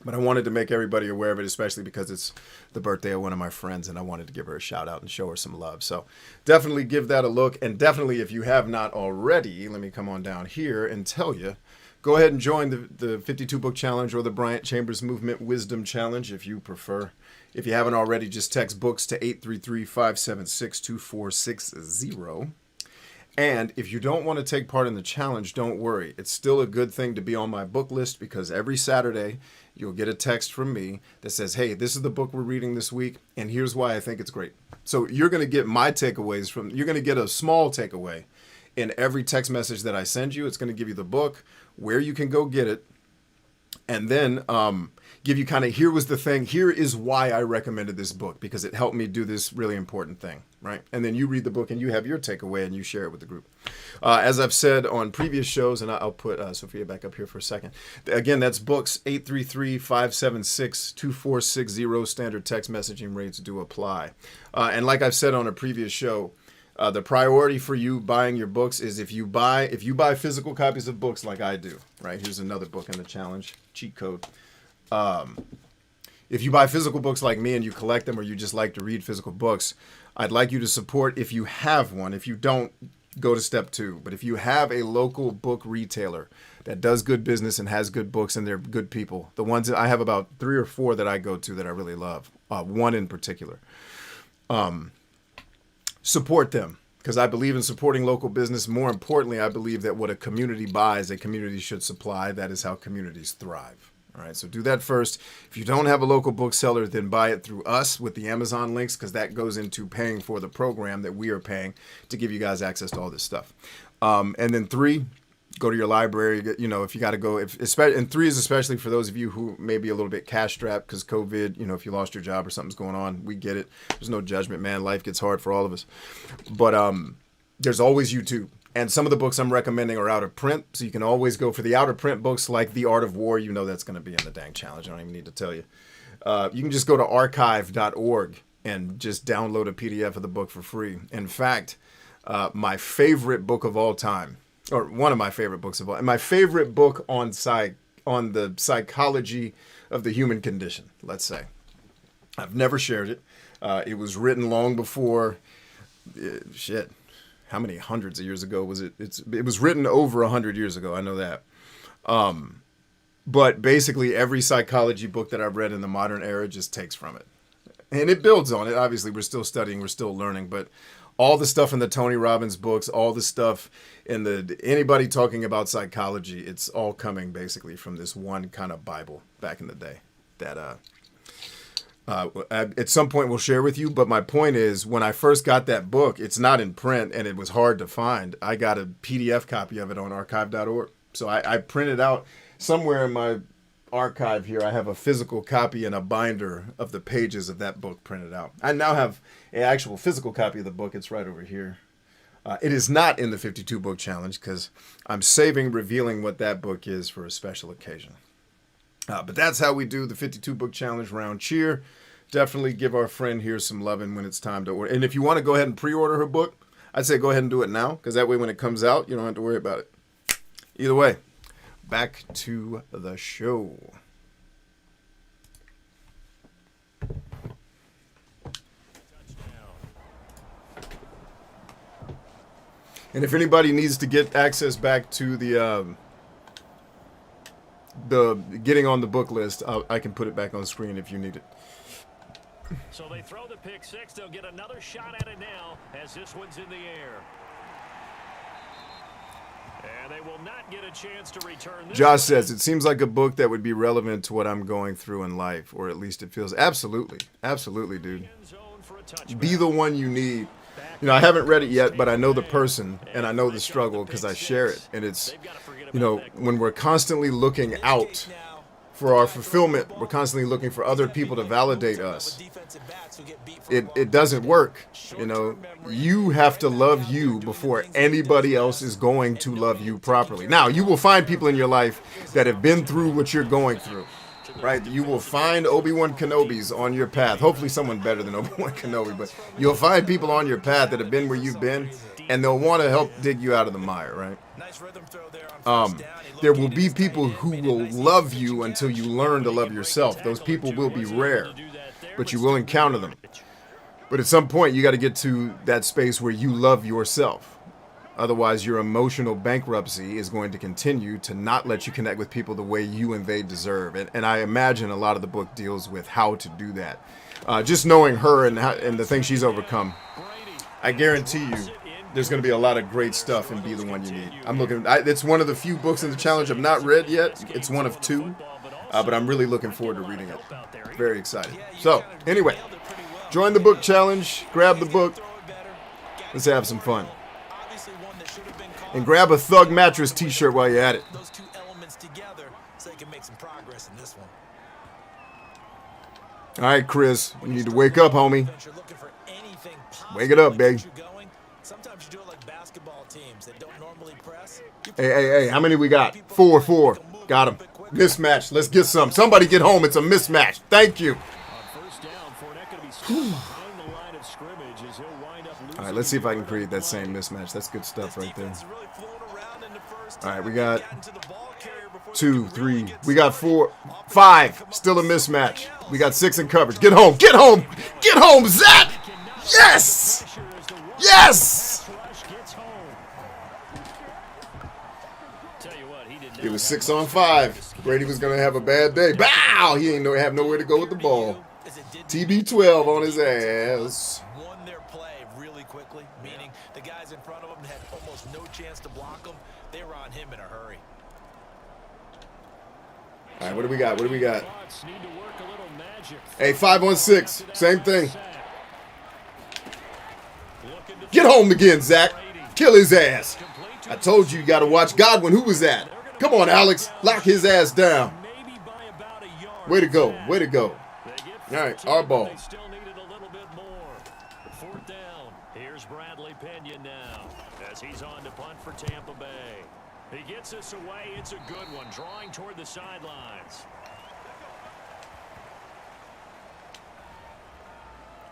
But I wanted to make everybody aware of it, especially because it's the birthday of one of my friends, and I wanted to give her a shout out and show her some love. So definitely give that a look. And definitely, if you have not already, let me come on down here and tell you, go ahead and join the 52 book challenge or the Bryant Chambers Movement Wisdom Challenge if you prefer. If you haven't already, just text books to 833-576-2460. And if you don't want to take part in the challenge, don't worry. It's still a good thing to be on my book list, because every Saturday you'll get a text from me that says, hey, this is the book we're reading this week, and here's why I think it's great. So you're going to get my takeaways you're going to get a small takeaway in every text message that I send you. It's going to give you the book, where you can go get it, and then give you kind of, here was the thing, here is why I recommended this book, because it helped me do this really important thing, right? And then you read the book and you have your takeaway and you share it with the group. As I've said on previous shows, and I'll put Sophia back up here for a second. Again, that's books, 833-576-2460, standard text messaging rates do apply. And like I've said on a previous show, the priority for you buying your books is if you buy physical copies of books like I do, right? Here's another book in the challenge, cheat code. If you buy physical books like me and you collect them, or you just like to read physical books, I'd like you to support if you have one. If you don't, go to step 2. But if you have a local book retailer that does good business and has good books and they're good people, the ones that I have about 3 or 4 that I go to that I really love, one in particular, support them, because I believe in supporting local business. More importantly, I believe that what a community buys, a community should supply. That is how communities thrive. All right, so do that first. If you don't have a local bookseller, then buy it through us with the Amazon links, because that goes into paying for the program that we are paying to give you guys access to all this stuff. And then 3, go to your library. You know, if you got to go, and 3 is especially for those of you who may be a little bit cash strapped because COVID, you know, if you lost your job or something's going on, we get it. There's no judgment, man. Life gets hard for all of us. But there's always YouTube. And some of the books I'm recommending are out of print, so you can always go for the out of print books like The Art of War. You know that's going to be in the dang challenge. I don't even need to tell you. You can just go to archive.org and just download a PDF of the book for free. In fact, my favorite book of all time, or one of my favorite books of all, and my favorite book on the psychology of the human condition, let's say. I've never shared it. It was written long before, how many hundreds of years ago was it? It was written over 100 years ago. I know that. But basically every psychology book that I've read in the modern era just takes from it. And it builds on it. Obviously, we're still studying, we're still learning, but all the stuff in the Tony Robbins books, all the stuff in anybody talking about psychology, it's all coming basically from this one kind of Bible back in the day that at some point we'll share with you. But my point is, when I first got that book, it's not in print and it was hard to find. I got a PDF copy of it on archive.org. So I printed out somewhere in my archive here. I have a physical copy and a binder of the pages of that book printed out. I now have an actual physical copy of the book. It's right over here. It is not in the 52 book challenge because I'm saving revealing what that book is for a special occasion. But that's how we do the 52 book challenge round cheer. Definitely give our friend here some loving when it's time to order. And if you want to go ahead and pre-order her book, I'd say go ahead and do it now, because that way when it comes out, you don't have to worry about it. Either way, back to the show. And if anybody needs to get access back to the getting on the book list, I can put it back on the screen if you need it. So they throw the pick six. They'll get another shot at it now as this one's in the air. And they will not get a chance to return this. Josh says, it seems like a book that would be relevant to what I'm going through in life, or at least it feels. Absolutely. Absolutely, dude. Be the one you need. You know, I haven't read it yet, but I know the person and I know the struggle because I share it. And it's, you know, when we're constantly looking out for our fulfillment, we're constantly looking for other people to validate us. It doesn't work. You know, you have to love you before anybody else is going to love you properly. Now, you will find people in your life that have been through what you're going through. Right, you will find Obi-Wan Kenobis on your path. Hopefully someone better than Obi-Wan Kenobi, but you'll find people on your path that have been where you've been, and they'll want to help dig you out of the mire, right? There will be people who will love you until you learn to love yourself. Those people will be rare, but you will encounter them. But at some point, you got to get to that space where you love yourself. Otherwise, your emotional bankruptcy is going to continue to not let you connect with people the way you and they deserve. And I imagine a lot of the book deals with how to do that. Just knowing her and the things she's overcome, I guarantee you there's going to be a lot of great stuff in Be the One You Need. It's one of the few books in the challenge I've not read yet. It's one of two, but I'm really looking forward to reading it. Very excited. So, anyway, join the book challenge. Grab the book. Let's have some fun. And grab a Thug Mattress t-shirt while you're at it. Those two elements together so they can make some progress in this one. All right, Chris, you need to wake up, homie. Wake it up, baby. Sometimes you do it like basketball teams that don't normally press. Hey, how many we got? 4. Got him. Mismatch. Let's get some. Somebody get home. It's a mismatch. Thank you. All right, let's see if I can create that same mismatch. That's good stuff right there. All right, we got 2, 3. We got 4, 5. Still a mismatch. We got 6 in coverage. Get home. Get home. Get home, Zach. Yes. Yes. It was 6 on 5. Brady was going to have a bad day. Bow. He ain't have nowhere to go with the ball. TB12 on his ass. Won their play really quickly, meaning the guys in front of him had almost no chance to block him. They were on him in a hurry. All right, what do we got? Hey, 5 on 6. Same thing. Get home again, Zach. Kill his ass. I told you got to watch Godwin. Who was that? Come on, Alex. Lock his ass down. Way to go. Way to go. All right, our ball. Fourth down. Here's Bradley Pena now as he's on to punt for Tampa Bay. He gets this away. It's a good one, drawing toward the sidelines.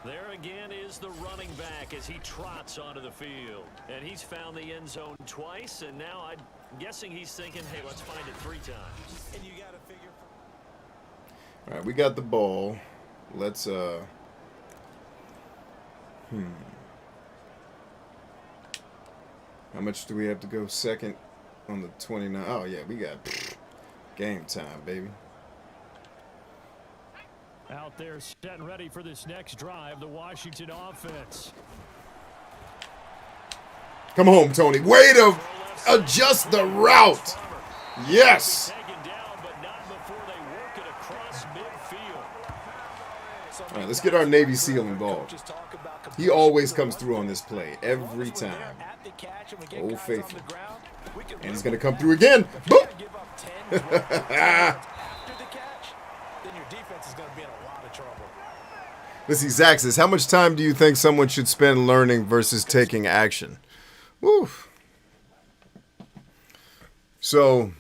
There again is the running back as he trots onto the field. And he's found the end zone twice, and now I'm guessing he's thinking, hey, let's find it 3 times. And you got to figure. All right, we got the ball. Let's, How much do we have to go? Second on the 29. Oh, yeah, we got game time, baby. Out there set and ready for this next drive, the Washington offense. Come home, Tony. Way to adjust the route. Yes. All right, let's get our Navy SEAL involved. He always comes through on this play, every time. Old faithful. And he's going to come through again. Boop. Let's see, Zach says, how much time do you think someone should spend learning versus taking action? Woo. So,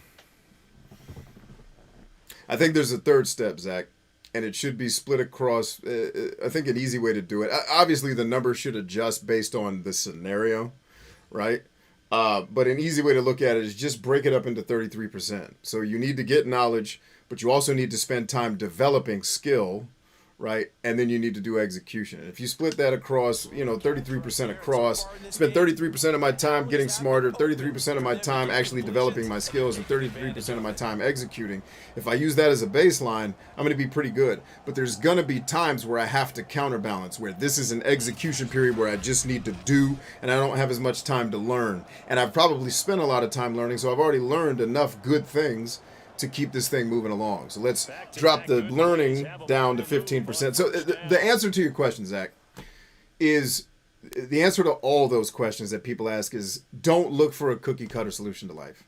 I think there's a third step, Zach. And it should be split across, I think an easy way to do it. Obviously, the number should adjust based on the scenario, right? But an easy way to look at it is just break it up into 33%. So you need to get knowledge, but you also need to spend time developing skill, right? And then you need to do execution. And if you split that across, 33% across, spend 33% of my time getting smarter, 33% of my time actually developing my skills, and 33% of my time executing. If I use that as a baseline, I'm going to be pretty good. But there's going to be times where I have to counterbalance, where this is an execution period where I just need to do, and I don't have as much time to learn. And I've probably spent a lot of time learning, so I've already learned enough good things to keep this thing moving along. So let's drop the learning down to 15%. So the answer to your question, Zach, is the answer to all those questions that people ask is don't look for a cookie cutter solution to life.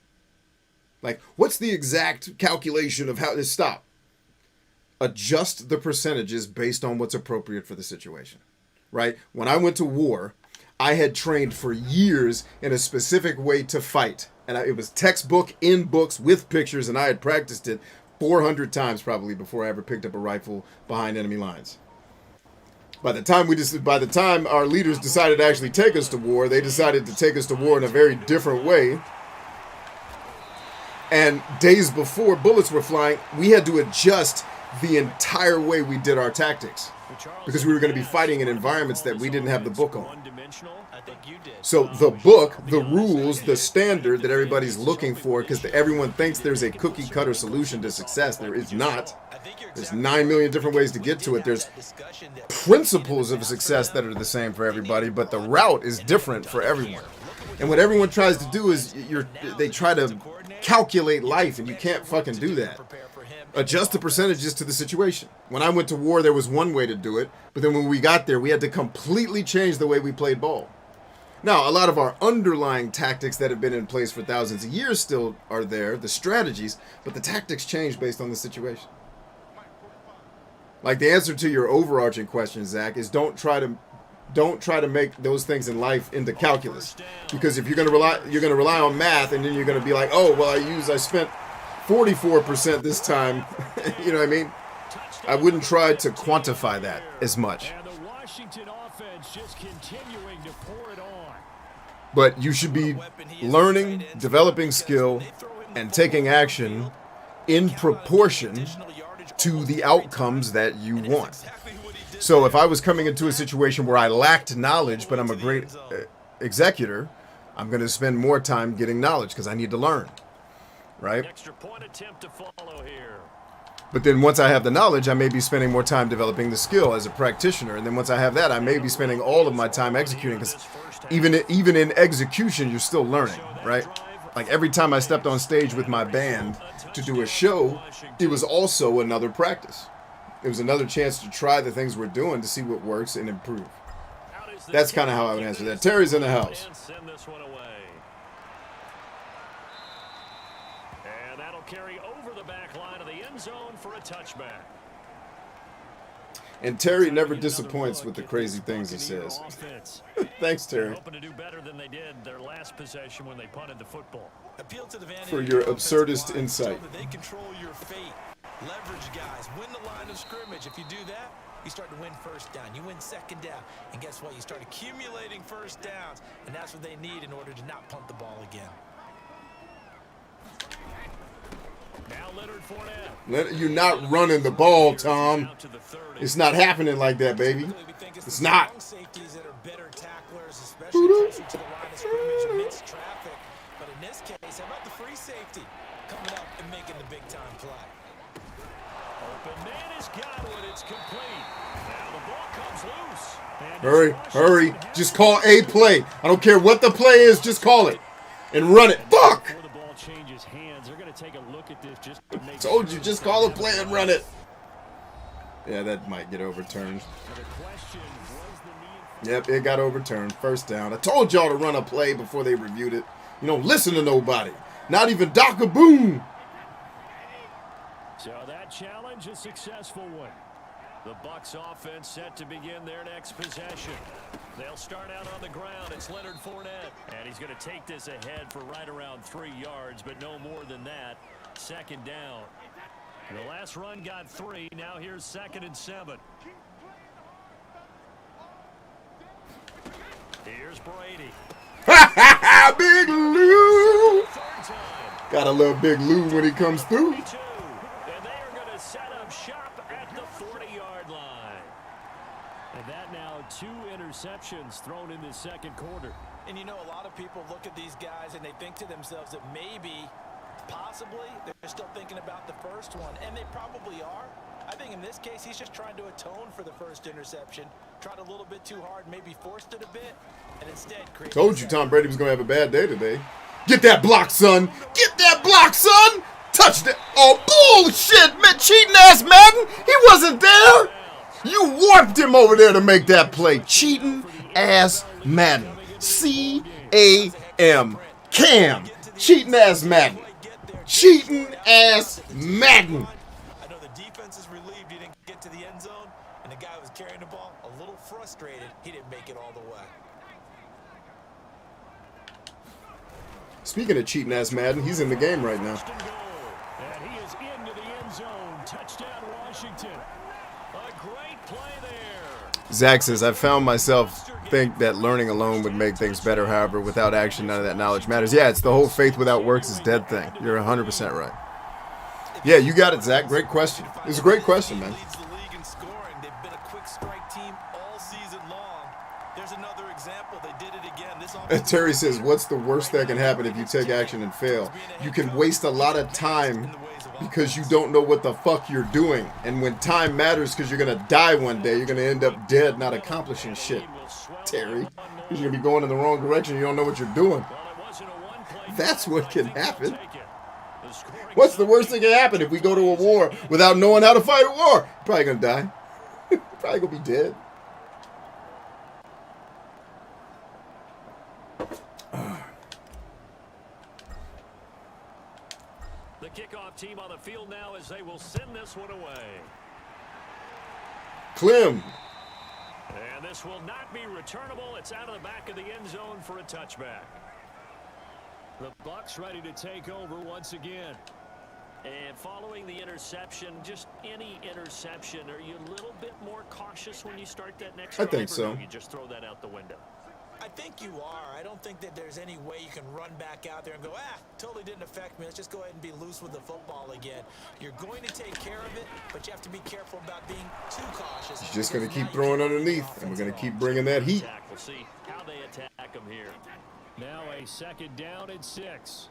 Like, what's the exact calculation of how to stop? Adjust the percentages based on what's appropriate for the situation, right? When I went to war, I had trained for years in a specific way to fight. And it was textbook in books with pictures, and I had practiced it 400 times probably before I ever picked up a rifle behind enemy lines. By the time our leaders decided to actually take us to war, they decided to take us to war in a very different way. And days before bullets were flying, we had to adjust the entire way we did our tactics because we were going to be fighting in environments that we didn't have the book on. So the book, the rules, the standard that everybody's looking for, because everyone thinks there's a cookie cutter solution to success. There is not. There's 9 million different ways to get to it. There's principles of success that are the same for everybody, but the route is different for everyone. And what everyone tries to do is they try to calculate life, and you can't fucking do that. Adjust the percentages to the situation. When I went to war, there was one way to do it, but then when we got there, we had to completely change the way we played ball. Now, a lot of our underlying tactics that have been in place for thousands of years still are there, the strategies, but the tactics change based on the situation. Like, the answer to your overarching question, Zach, is don't try to make those things in life into calculus, because if you're going to rely on math, and then you're going to be like, oh well, I spent 44% this time. You know what I mean? I wouldn't try to quantify that as much. And the Washington offense just continuing to pour it on. But you should be learning, developing skill, and taking action in proportion to the outcomes that you want. So if I was coming into a situation where I lacked knowledge, but I'm a great executor, I'm going to spend more time getting knowledge because I need to learn, right? Extra point attempt to follow here. But then once I have the knowledge, I may be spending more time developing the skill as a practitioner. And then once I have that, I may be spending all of my time executing, because even in execution, you're still learning, right? Like, every time I stepped on stage with my band to do a show, it was also another practice. It was another chance to try the things we're doing to see what works and improve. That's kind of how I would answer that. Terry's in the house. And that'll carry over the back line of the end zone for a touchback. And Terry never disappoints with the crazy things he says. Thanks, Terry, Hoping to do better than they did their last possession when they punted the football. for your absurdist insight. They control your fate. Leverage guys. Win the line of scrimmage. If you do that, you start to win first down. You win second down. And guess what? You start accumulating first downs. And that's what they need in order to not punt the ball again. Now Leonard Fournette. You're not running the ball, Tom. It's not happening like that, baby. It's not. Safeties that are better tacklers, especially closer to the line of scrimmage amidst traffic. But in this case, how about the free safety coming up and making the big-time play? Open man has got it. It's complete. Now the ball comes loose. And Hurry. Just call a play. I don't care what the play is. Just call it. And run it. Fuck! before the ball changes hands, they're going to take a look at this just to make Told sure you, just that call a they're play and run it. Yeah, that might get overturned. The question was the knee. Yep, it got overturned. First down. I told y'all to run a play before they reviewed it. You don't listen to nobody. Not even Dr. Boone. So that challenge, a successful one. The Bucs offense set to begin their next possession. They'll start out on the ground. It's Leonard Fournette. And he's going to take this ahead for right around 3 yards, but no more than that. Second down. The last run got 3. Now here's 2nd and 7. Here's Brady. Big Lou. Third time. Gotta love Big Lou when he comes through. 42. And they are going to set up shop at the 40-yard line. And that now 2 interceptions thrown in the second quarter. And you know, a lot of people look at these guys and they think to themselves that maybe, possibly, they're still thinking about the first one. And they probably are. I think in this case, he's just trying to atone for the first interception. Tried a little bit too hard, maybe forced it a bit, and instead created... Told you Tom Brady was going to have a bad day today. Get that block, son. Get that block, son. Touchdown. Oh, bullshit, man. Cheating ass Madden. He wasn't there. You warped him over there to make that play. Cheating ass Madden. C-A-M. Cam. Cheating ass Madden. Cheating ass Madden. I know the defense is relieved he didn't get to the end zone, and the guy who was carrying the ball, a little frustrated, he didn't make it all the way. Speaking of cheating ass Madden, he's in the game right now. And he is into the end zone. Touchdown, Washington. A great play there. Zach says, I found myself think that learning alone would make things better. However, without action, none of that knowledge matters. Yeah, it's the whole faith without works is dead thing. You're 100% right. Yeah, you got it, Zach. Great question. It's a great question, man. Leads the league in scoring. They've been a quick strike team all season long. There's another example. They did it again. This Terry says, what's the worst that can happen if you take action and fail? You can waste a lot of time because you don't know what the fuck you're doing. And when time matters because you're going to die one day, you're going to end up dead not accomplishing shit, Terry. Because you're going to be going in the wrong direction. You don't know what you're doing. That's what can happen. What's the worst that can happen if we go to a war without knowing how to fight a war? Probably going to die. Probably going to be dead. The kickoff team on the field now as they will send this one away. Clem. And this will not be returnable. It's out of the back of the end zone for a touchback. The Bucs ready to take over once again. And following the interception, just any interception, are you a little bit more cautious when you start that next drive? I think so. Or do you just throw that out the window? I think you are. I don't think that there's any way you can run back out there and go, totally didn't affect me. Let's just go ahead and be loose with the football again. You're going to take care of it, but you have to be careful about being too cautious. He's just going to keep throwing underneath, and we're going to keep bringing that heat. We'll see how they attack him here. Now a second down and 6.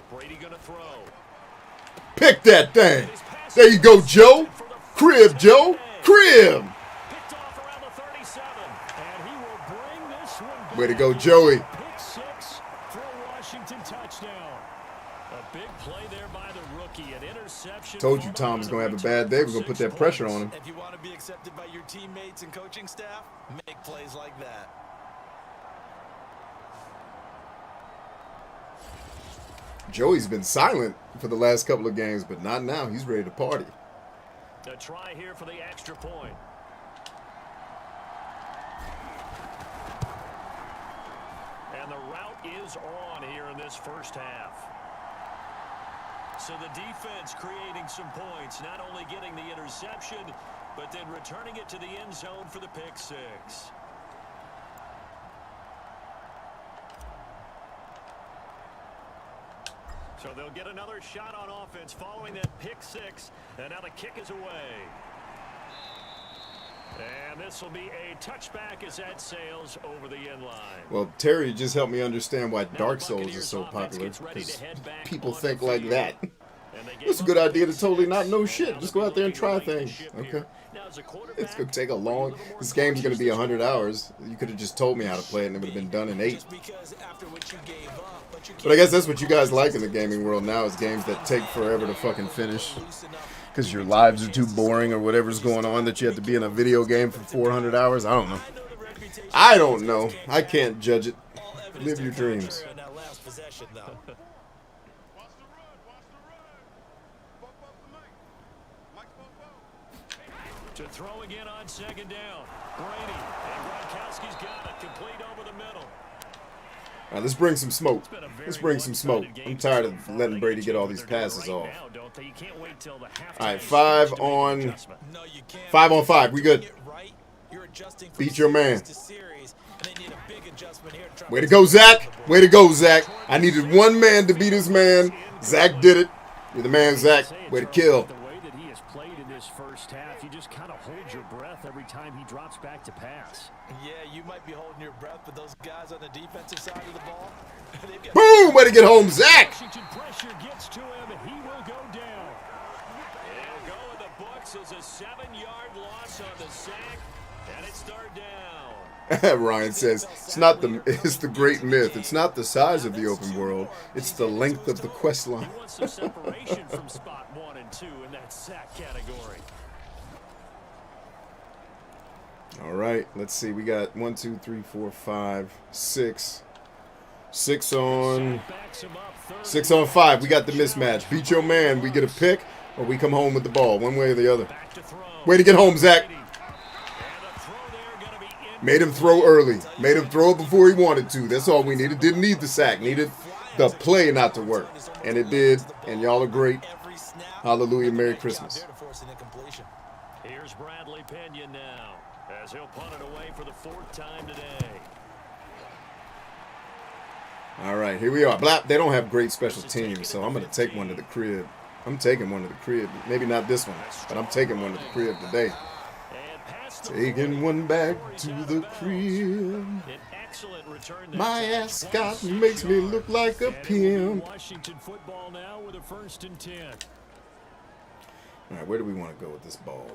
Brady going to throw. Pick that thing. There you go, Joe. Crib, Joe. Crib. Picked off around the 37, and he will bring this one back. Way to go, Joey. Pick 6 for a Washington touchdown. A big play there by the rookie. An interception. Told you Tom was going to have a bad day. We're going to put that pressure on him. If you want to be accepted by your teammates and coaching staff, make plays like that. Joey's been silent for the last couple of games, but not now. He's ready to party. A try here for the extra point. And the route is on here in this first half. So the defense creating some points, not only getting the interception, but then returning it to the end zone for the pick 6. So they'll get another shot on offense following that pick 6. And now the kick is away. And this will be a touchback as that sails over the end line. Well, Terry just helped me understand why Dark Souls is so popular, because people think like that. It's a good idea to totally not know shit. Just go out there and try things. Okay. It's going to take a long... This game's going to be 100 hours. You could have just told me how to play it and it would have been done in 8. But I guess that's what you guys like in the gaming world now, is games that take forever to fucking finish. Because your lives are too boring or whatever's going on that you have to be in a video game for 400 hours. I don't know. I don't know. I can't judge it. Live your dreams. To throw again on second down. Brady. And Gronkowski's got it. Complete over the middle. All right, let's bring some smoke. Let's bring some smoke. I'm tired of letting Brady get all these passes off. All right, 5 on 5. We good. Beat your man. Way to go, Zach. Way to go, Zach. I needed one man to beat his man. Zach did it. You're the man, Zach. Way to kill. The way that he has played in this first half, you just kind of hold your breath every time he drops back to pass. Yeah, you might be holding your breath, but those guys on the defensive side of the ball, Boom! Way to get home, Zach. Washington pressure gets to him, and he will go down. It'll go in the books as a 7-yard loss on the sack, and it's third down. Ryan says it's the great myth. It's not the size of the open world, it's the length of the quest line. He wants some separation from spot 1 and 2 in that sack category. All right, let's see. We got 1, 2, 3, 4, 5, 6. 6 on 5. We got the mismatch. Beat your man. We get a pick, or we come home with the ball, one way or the other. Way to get home, Zach. Made him throw early. Made him throw it before he wanted to. That's all we needed. Didn't need the sack. Needed the play not to work. And it did. And y'all are great. Hallelujah. Merry Christmas. Here's Bradley Pinion now, as he'll punt it away for the 4th time today. All right, here we are. They don't have great special teams, so I'm going to take one to the crib. I'm taking one to the crib. Maybe not this one, but I'm taking one to the crib today. Taking one back to the crib. My ascot makes me look like a pimp. Washington football now with a 1st and 10. All right, where do we want to go with this ball?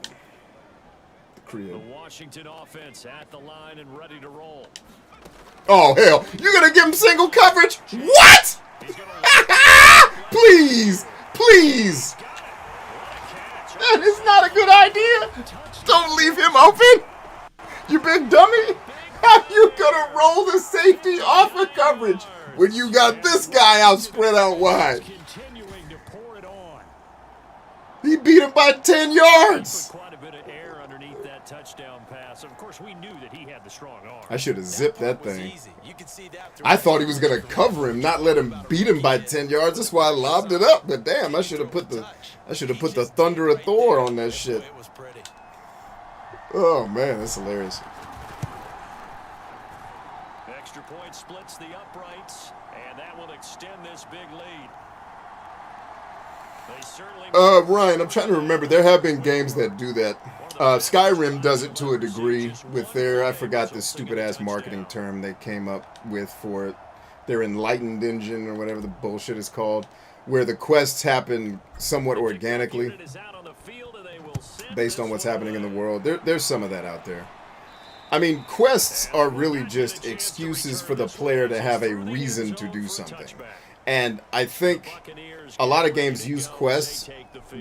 The crib. The Washington offense at the line and ready to roll. Oh, hell. You're going to give him single coverage? What? Please. Please. That is not a good idea. Don't leave him open. You big dummy. How you going to roll the safety off of coverage when you got this guy out spread out wide? Continuing to pour it on. He beat him by 10 yards. Quite a bit of air underneath that touchdown pass. Of course, we knew that he had the strong arm. I should have zipped that thing. I thought he was going to cover him, not let him beat him by 10 yards. That's why I lobbed it up. But damn, I should have put the Thunder of Thor on that shit. Oh man, that's hilarious. Extra point splits the uprights, and that will extend this big lead. They certainly Ryan, I'm trying to remember. There have been games that do that. Skyrim does it to a degree with I forgot this stupid-ass marketing term they came up with for it. Their Enlightened Engine or whatever the bullshit is called, where the quests happen somewhat organically based on what's happening in the world. There's some of that out there. I mean, quests are really just excuses for the player to have a reason to do something. And I think a lot of games use quests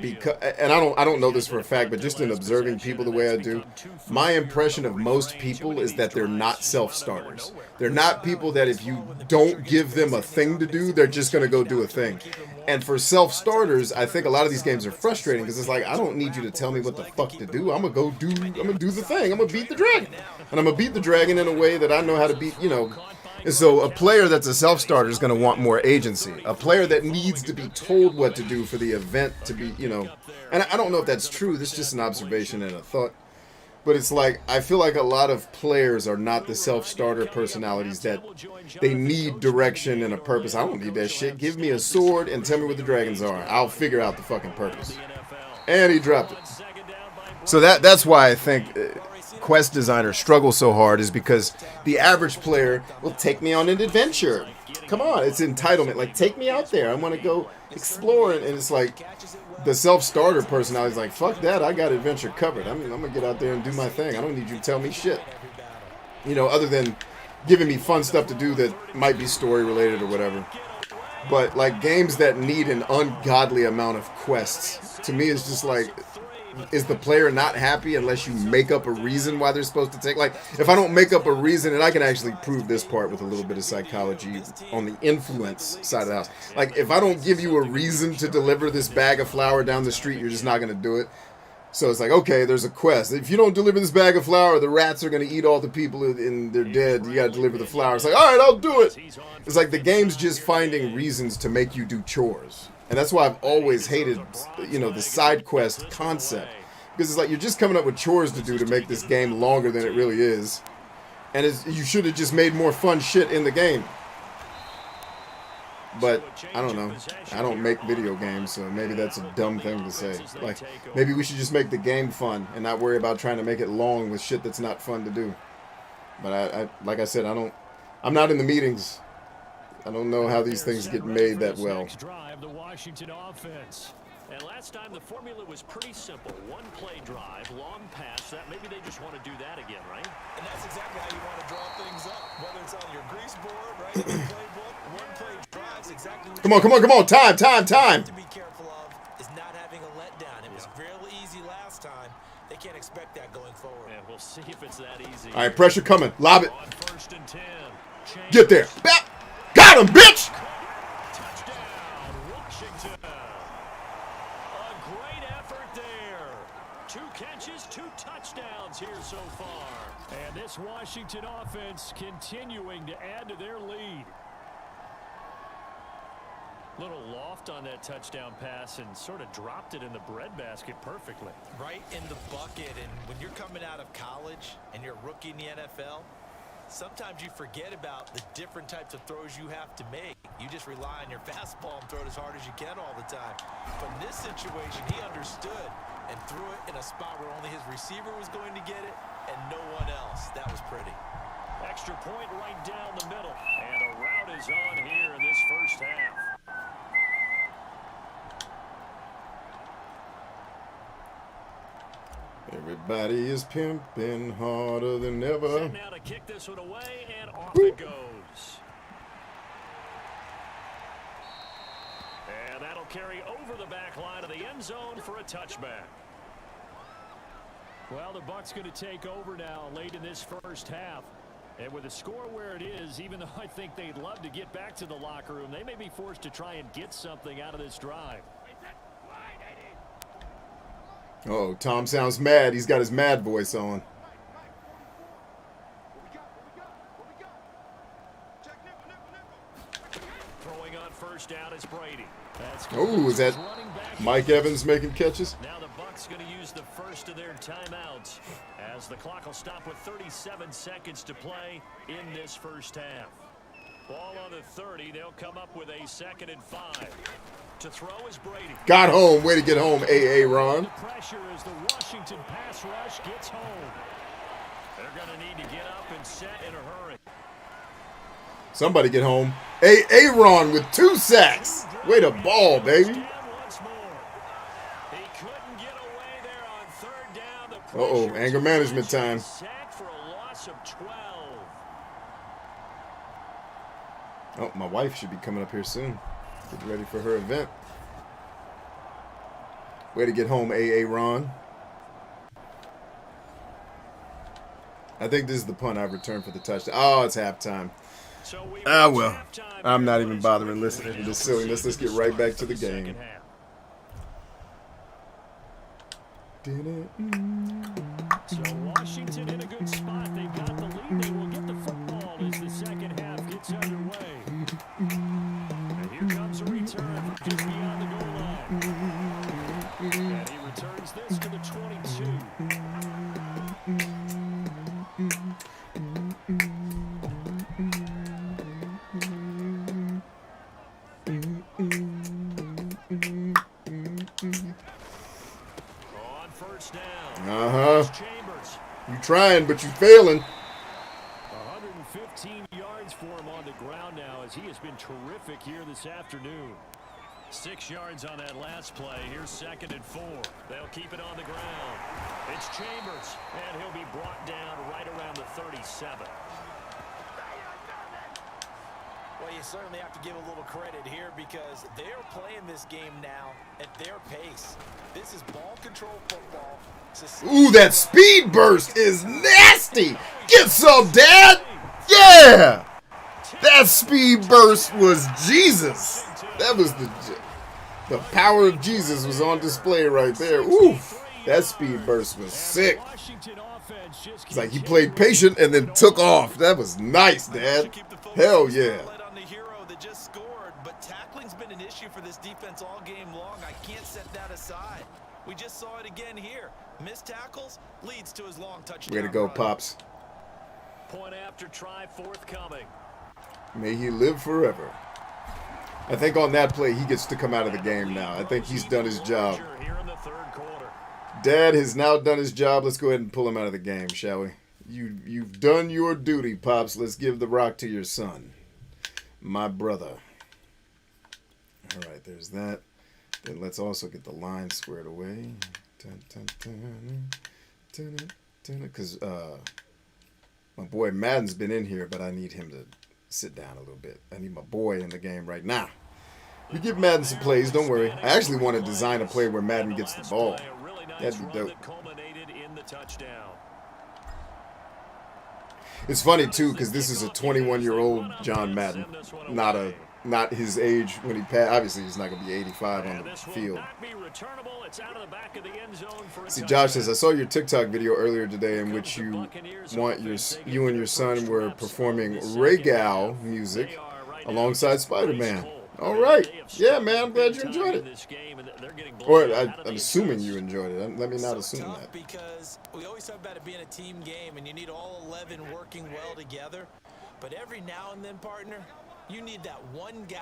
because, and I don't know this for a fact, but just in observing people the way I do, my impression of most people is that they're not self-starters. They're not people that if you don't give them a thing to do, they're just going to go do a thing. And for self-starters, I think a lot of these games are frustrating because it's like, I don't need you to tell me what the fuck to do. I'm going to do the thing. I'm going to beat the dragon. And I'm going to beat the dragon in a way that I know how to beat, And so a player that's a self-starter is going to want more agency. A player that needs to be told what to do for the event to be, And I don't know if that's true. This is just an observation and a thought. But it's like, I feel like a lot of players are not the self-starter personalities that they need direction and a purpose. I don't need that shit. Give me a sword and tell me what the dragons are. I'll figure out the fucking purpose. And he dropped it. So that's why I think quest designers struggle so hard, is because the average player will take me on an adventure. Come on, it's entitlement. Like, take me out there. I want to go explore. And it's like, the self-starter personality is like, fuck that, I got adventure covered. I'm going to get out there and do my thing. I don't need you to tell me shit. Other than giving me fun stuff to do that might be story-related or whatever. But, like, games that need an ungodly amount of quests, to me, is just like, is the player not happy unless you make up a reason why they're supposed to take? Like, if I don't make up a reason, and I can actually prove this part with a little bit of psychology on the influence side of the house. Like, if I don't give you a reason to deliver this bag of flour down the street, you're just not going to do it. So it's like, okay, there's a quest. If you don't deliver this bag of flour, the rats are going to eat all the people and they're dead. You got to deliver the flour. It's like, all right, I'll do it. It's like the game's just finding reasons to make you do chores. And that's why I've always hated, the side quest concept. Because it's like you're just coming up with chores to do to make this game longer than it really is. And you should have just made more fun shit in the game. But, I don't know. I don't make video games, so maybe that's a dumb thing to say. Like, maybe we should just make the game fun and not worry about trying to make it long with shit that's not fun to do. But like I said, I'm not in the meetings. I don't know how these things get made that well. Drive the Washington offense. And last time the formula was pretty simple. One play drive, long pass. That maybe they just want to do that again, right? And that's exactly how you want to draw things up. Whether it's on your grease board, right, in the playbook, one play drives exactly what Come on. Time. to be careful of is not having a letdown. It was real easy last time. They can't expect that going forward. And we'll see if it's that easy. All right, pressure coming. Lob it. On 1st and 10. Get there. Bap. Got him, bitch. Touchdown, Washington. A great effort there. 2 catches, 2 touchdowns here so far. And this Washington offense continuing to add to their lead. Little loft on that touchdown pass and sort of dropped it in the breadbasket perfectly. Right in the bucket. And when you're coming out of college and you're a rookie in the NFL, sometimes you forget about the different types of throws you have to make. You just rely on your fastball and throw it as hard as you can all the time. But in this situation, he understood and threw it in a spot where only his receiver was going to get it and no one else. That was pretty. Extra point right down the middle. And a route is on here in this first half. Everybody is pimping harder than ever. Set now to kick this one away, and off it goes. And that'll carry over the back line of the end zone for a touchback. Well, the Bucs going to take over now late in this first half. And with the score where it is, even though I think they'd love to get back to the locker room, they may be forced to try and get something out of this drive. Oh, Tom sounds mad. He's got his mad voice on. Throwing on 1st down is Brady. Oh, is that Mike Evans making catches? Now the Bucs going to use the first of their timeouts as the clock will stop with 37 seconds to play in this first half. Ball on the 30. They'll come up with a 2nd and 5. To throw is Brady. Got home. Way to get home, A.A. Ron. The pressure as the Washington pass rush gets home. They're going to need to get up and set in a hurry. Somebody get home. A.A. Ron with 2 sacks. Way to ball, baby. Once more. He couldn't get away there on 3rd down. The Uh-oh, pressure anger management time. sacked for a loss of 12. Oh, my wife should be coming up here soon. Get ready for her event. Way to get home, A.A. Ron. I think this is the punt I've returned for the touchdown. Oh, it's halftime. So we Ah, reach well. halftime I'm not here. even bothering listening to this silliness. Let's get right back to the game. So Washington in a good spot. They've got the lead. They will get the football as the second half gets underway. And here comes a return from just beyond the goal line. And he returns this to the 22. On 1st down. Uh-huh. Chambers. You trying, but you failing. 115 yards for him on the ground now as he has been terrific here this afternoon. 6 yards on that last play. Here's 2nd and 4. They'll keep it on the ground. It's Chambers, and he'll be brought down right around the 37. Well, you certainly have to give a little credit here because they're playing this game now at their pace. This is ball control football. Ooh, that speed burst is nasty. Get some, Dad. Yeah. That speed burst was Jesus. That was the power of Jesus was on display right there. Ooh. That speed burst was And sick. the Washington offense just It's like he played patient and then took off. That was nice, Dad. Hell yeah. On the hero that just scored, but tackling's been an issue for this defense all game long. I can't set that aside. We just saw it again here. Missed tackles leads to his long touchdown. Way to go, run. Pops. Point after try forthcoming. May he live forever. I think on that play, he gets to come out of the game now. I think he's done his job. Here in the third quarter. Dad has now done his job. Let's go ahead and pull him out of the game, shall we? You've done your duty, Pops. Let's give the rock to your son. My brother. All right, there's that. Then let's also get the line squared away. Because my boy Madden's been in here, but I need him to sit down a little bit. I need my boy in the game right now. We give Madden some plays, don't worry. I actually want to design a play where Madden gets the ball. That'd be dope. It's funny too, because this is a 21-year-old John Madden, not his age when he passed. Obviously, he's not going to be 85 on the field. See, Josh says, I saw your TikTok video earlier today in which you and your son were performing Regal music alongside Spider-Man. All right. Yeah, man, I'm glad you enjoyed it. Or I'm assuming you enjoyed it. Let me not assume that. Because we always talk about it being a team game and you need all 11 working well together. But every now and then, partner, you need that one guy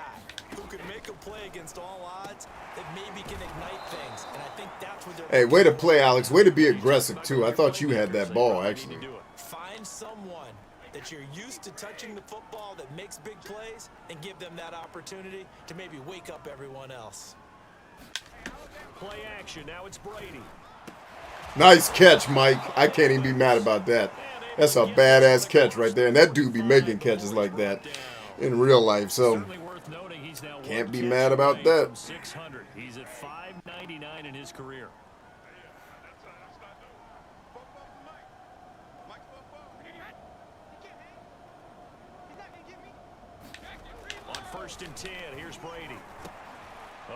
who can make a play against all odds that maybe can ignite things. And I think that's what they're... Hey, way to play, Alex. Way to be aggressive, too. I thought you had that ball, actually. Find someone that you're used to touching the football that makes big plays and give them that opportunity to maybe wake up everyone else. Play action. Now it's Brady. Nice catch, Mike. I can't even be mad about that. That's a badass catch right there. And that dude be making catches like that in real life, so can't be mad about that. 600. He's at 599 in his career. On 1st and 10, here's Brady.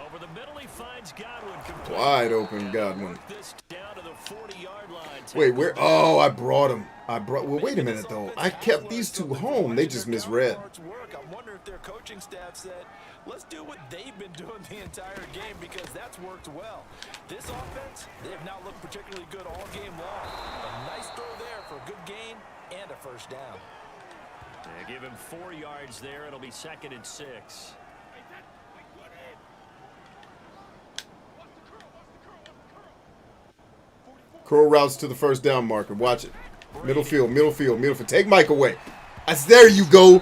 Over the middle, he finds Godwin. Wide open Godwin. This down to the 40-yard line. Wait, where? Oh, I brought him. Well, wait a minute, though. I kept these two home. They just misread. I wonder if their coaching staff said, let's do what they've been doing the entire game because that's worked well. This offense, they have not looked particularly good all game long. A nice throw there for a good gain and a first down. They give him 4 yards there. It'll be 2nd and 6. Curl routes to the first down marker. Watch it. Middle field. Take Mike away. There you go.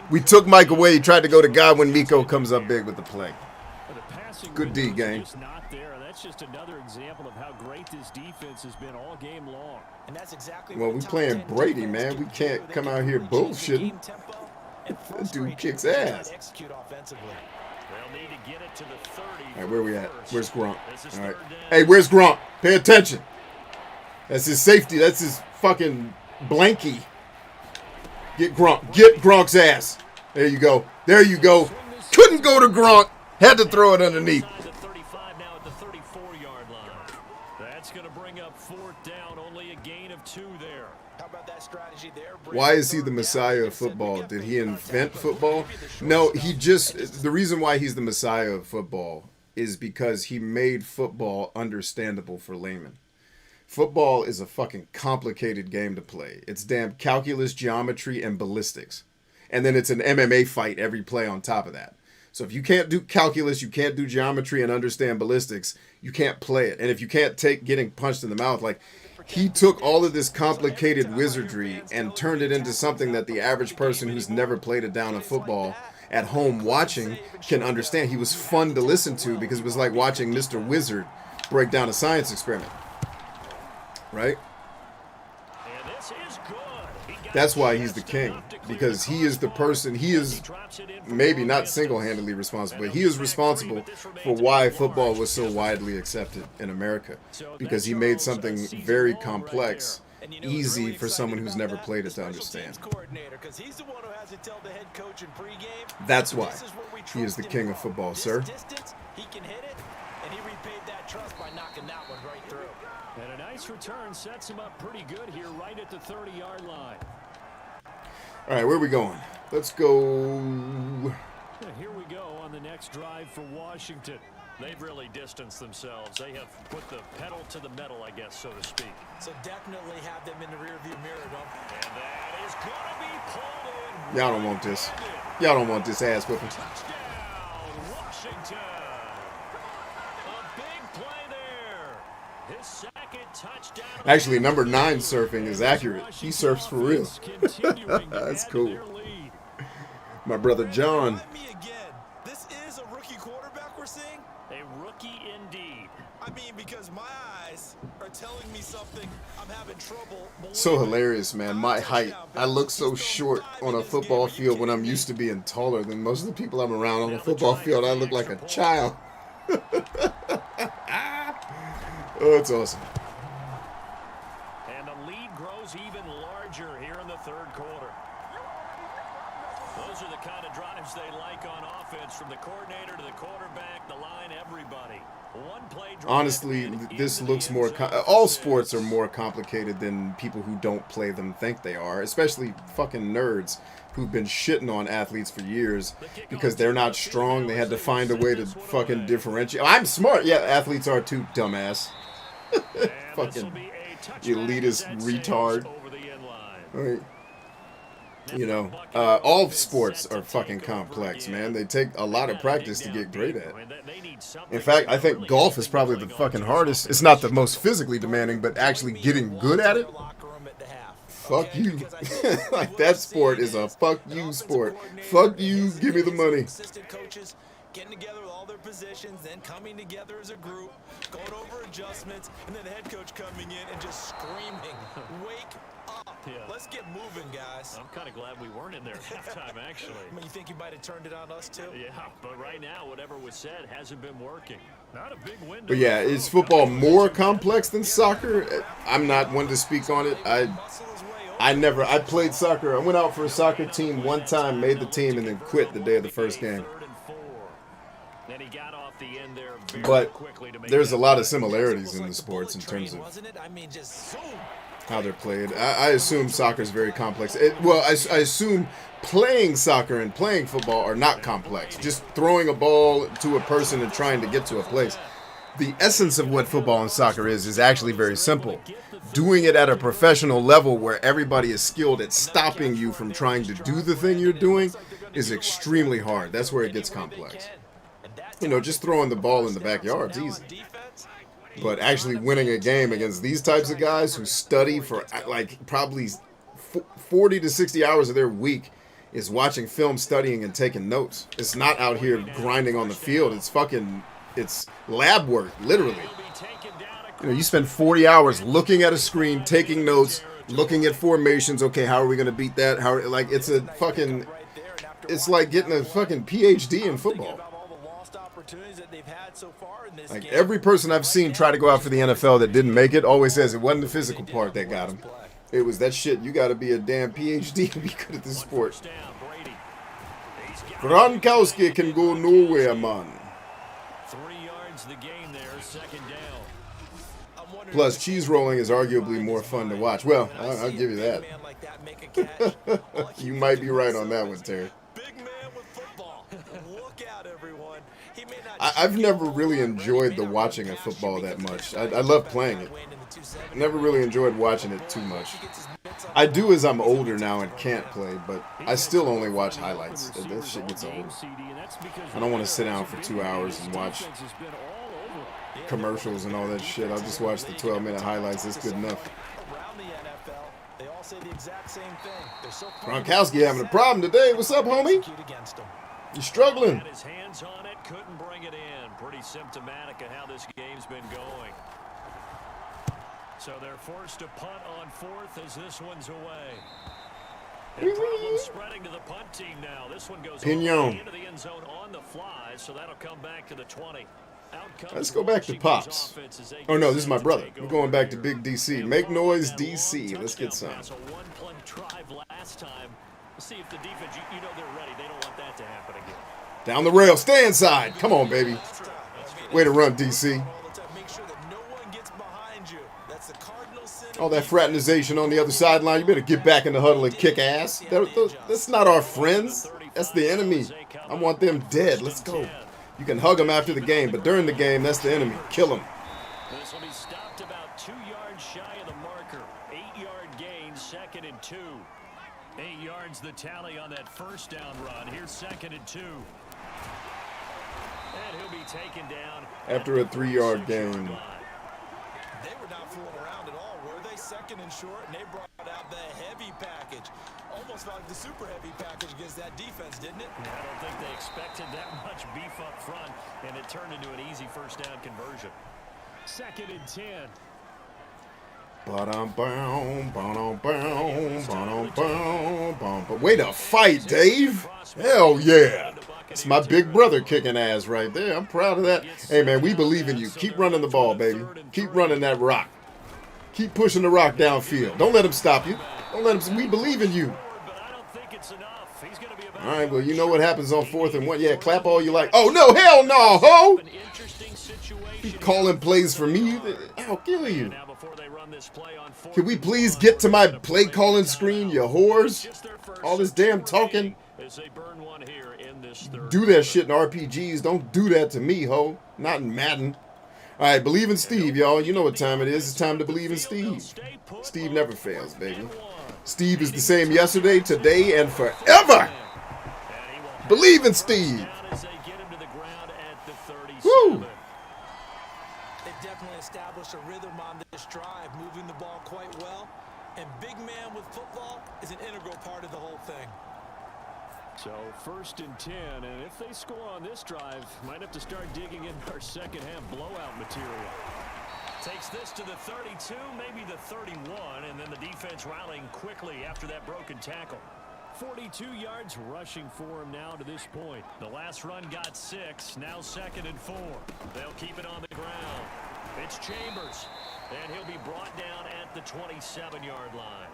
We took Mike away. He tried to go to Godwin. Miko comes up big with the play. Good D, gang. That's just another example of how great this defense has been all game long. And that's exactly well, we playing Brady, man. We can't come out here bullshitting. That dude kicks ass. They'll need to get it to the 30. All right, where we at? Where's Gronk? All right. Hey, where's Gronk? Pay attention. That's his safety. That's his fucking blankie. Get Gronk. Get Gronk's ass. There you go. There you go. Couldn't go to Gronk. Had to throw it underneath. The 35 now at the 34-yard line. That's going to bring up 4th down. Only a gain of 2 there. How about that strategy there? Why is he the messiah of football? Did he invent football? No, the reason why he's the messiah of football is because he made football understandable for laymen. Football is a fucking complicated game to play. It's damn calculus, geometry, and ballistics. And then it's an MMA fight every play on top of that. So if you can't do calculus, you can't do geometry and understand ballistics, you can't play it. And if you can't take getting punched in the mouth, like he took all of this complicated wizardry and turned it into something that the average person who's never played a down of football at home watching can understand. He was fun to listen to because it was like watching Mr. Wizard break down a science experiment. Right? That's why he's the king. Because he is the person, he is maybe not single-handedly responsible, but he is responsible for why football was so widely accepted in America. Because he made something very complex easy for someone who's never played it to understand. That's why he is the king of football, sir. He can hit it, and he repaid that trust by knocking that one right through. And a nice return sets him up pretty good here right at the 30-yard line. All right, where are we going? Let's go. Here we go on the next drive for Washington. They've really distanced themselves. They have put the pedal to the metal, I guess, so to speak. So definitely have them in the rearview mirror, though. And that is going to be pulled in. Y'all don't want this. Y'all don't want this ass whipping. Touchdown, Washington. A big play there. His second touchdown. Actually, number 9 surfing is accurate. He surfs for real. That's cool. My brother John. Me again. This is a rookie quarterback we're seeing. A rookie indeed. I mean, because my eyes are telling me something. I'm having trouble. So hilarious, man. My height. I look so short on a football field when I'm used to being taller than most of the people I'm around on a football field. I look like a child. Oh, it's awesome. And the lead grows even larger here in the third quarter. Those are the kind of drives they like on offense, from the coordinator to the quarterback, the line, everybody. One play drive. Honestly, this looks more... all sports are more complicated than people who don't play them think they are, especially fucking nerds who've been shitting on athletes for years because they're not strong. They had to find a way to fucking differentiate. I'm smart. Yeah, athletes are too, dumbass. Fucking elitist retard. Right. You know, all sports are fucking complex, man. They take a lot of practice to get great at. In fact, I think golf is probably the fucking hardest. It's not the most physically demanding, but actually getting good at it. Fuck you. Like, that sport is a fuck you sport. Fuck you, give me the money. Getting together with all their positions, then coming together as a group, going over adjustments, and then the head coach coming in and just screaming, "Wake up! Yeah. Let's get moving, guys." I'm kind of glad we weren't in there at halftime, actually. I mean, you think you might have turned it on us too? Yeah, but right now, whatever was said hasn't been working. Not a big window. But yeah, is football more complex than soccer? I'm not one to speak on it. I played soccer. I went out for a soccer team one time, made the team, and then quit the day of the first game. But there's a lot of similarities in the sports in terms of how they're played. I assume soccer is very complex. I assume playing soccer and playing football are not complex. Just throwing a ball to a person and trying to get to a place. The essence of what football and soccer is actually very simple. Doing it at a professional level where everybody is skilled at stopping you from trying to do the thing you're doing is extremely hard. That's where it gets complex. You know, just throwing the ball in the backyard's easy. But actually winning a game against these types of guys who study for like probably 40 to 60 hours of their week is watching film, studying, and taking notes. It's not out here grinding on the field. It's lab work, literally. You know, you spend 40 hours looking at a screen, taking notes, looking at formations. Okay, how are we going to beat that? It's like getting a fucking PhD in football. Like, every person I've seen try to go out for the NFL that didn't make it always says it wasn't the physical part that got him. It was that shit. You got to be a damn PhD to be good at this sport. Gronkowski can go nowhere, man. 3 yards the gain there, second down. Plus, cheese rolling is arguably more fun to watch. Well, I'll give you that. You might be right on that one, Terry. I've never really enjoyed the watching of football that much. I love playing it. I never really enjoyed watching it too much. I do as I'm older now and can't play, but I still only watch highlights. That shit gets old. I don't want to sit down for 2 hours and watch commercials and all that shit. I'll just watch the 12-minute highlights. That's good enough. Gronkowski having a problem today. What's up, homie? You struggling? Had his hands on it, couldn't bring it in. Pretty symptomatic of how this game's been going. So they're forced to punt on fourth as this one's away. And problem spreading to the punt team now. This one goes Pignon. into the end zone on the fly, so that'll come back to the 20. Let's go back to Pops. Oh, no, this is my brother. We're going back to Big DC. Make noise, DC. Let's get some. A one-play drive last time. See if the defense, you know they're ready. They don't want that to happen again. Down the rail. Stay inside. Come on, baby. Way to run, DC. Make sure that no one gets behind remind you, that's the cardinal sin. All that fraternization on the other sideline, you better get back in the huddle and kick ass. That's not our friends. That's the enemy. I want them dead. Let's go. You can hug them after the game, but during the game, that's the enemy. Kill them. This will be stopped about 2 yards shy of the marker. 8-yard gain, 2nd and 2. 8 yards the tally on that first down run. Here's 2nd and 2. And he'll be taken down After a 3-yard gain. They were not fooling around at all, were they? 2nd and short, and they brought out the heavy package. Almost like the super heavy package against that defense, didn't it? I don't think they expected that much beef up front, and it turned into an easy first down conversion. 2nd and 10. But way to fight, Dave. Hell yeah. It's my big brother kicking ass right there. I'm proud of that. Hey, man, we believe in you. Keep running the ball, baby. Keep running that rock. Keep pushing the rock downfield. Don't let him stop you. Don't let him. We believe in you. All right, well, you know what happens on 4th and 1. Yeah, clap all you like. Oh, no, hell no, ho. You calling plays for me? I'll kill you. Can we please get to my play calling screen, you whores? All this damn talking. Do that shit in RPGs. Don't do that to me, ho. Not in Madden. All right, believe in Steve, y'all. You know what time it is. It's time to believe in Steve. Steve never fails, baby. Steve is the same yesterday, today, and forever. Believe in Steve. Woo! They've definitely established a rhythm on this drive, moving the ball quite well. And big man with football is an integral part of the whole thing. So 1st and 10, and if they score on this drive, might have to start digging in our second half blowout material. Takes this to the 32, maybe the 31, and then the defense rallying quickly after that broken tackle. 42 yards rushing for him now to this point. The last run got 6, now 2nd and 4. They'll keep it on the ground. It's Chambers, and he'll be brought down at the 27-yard line.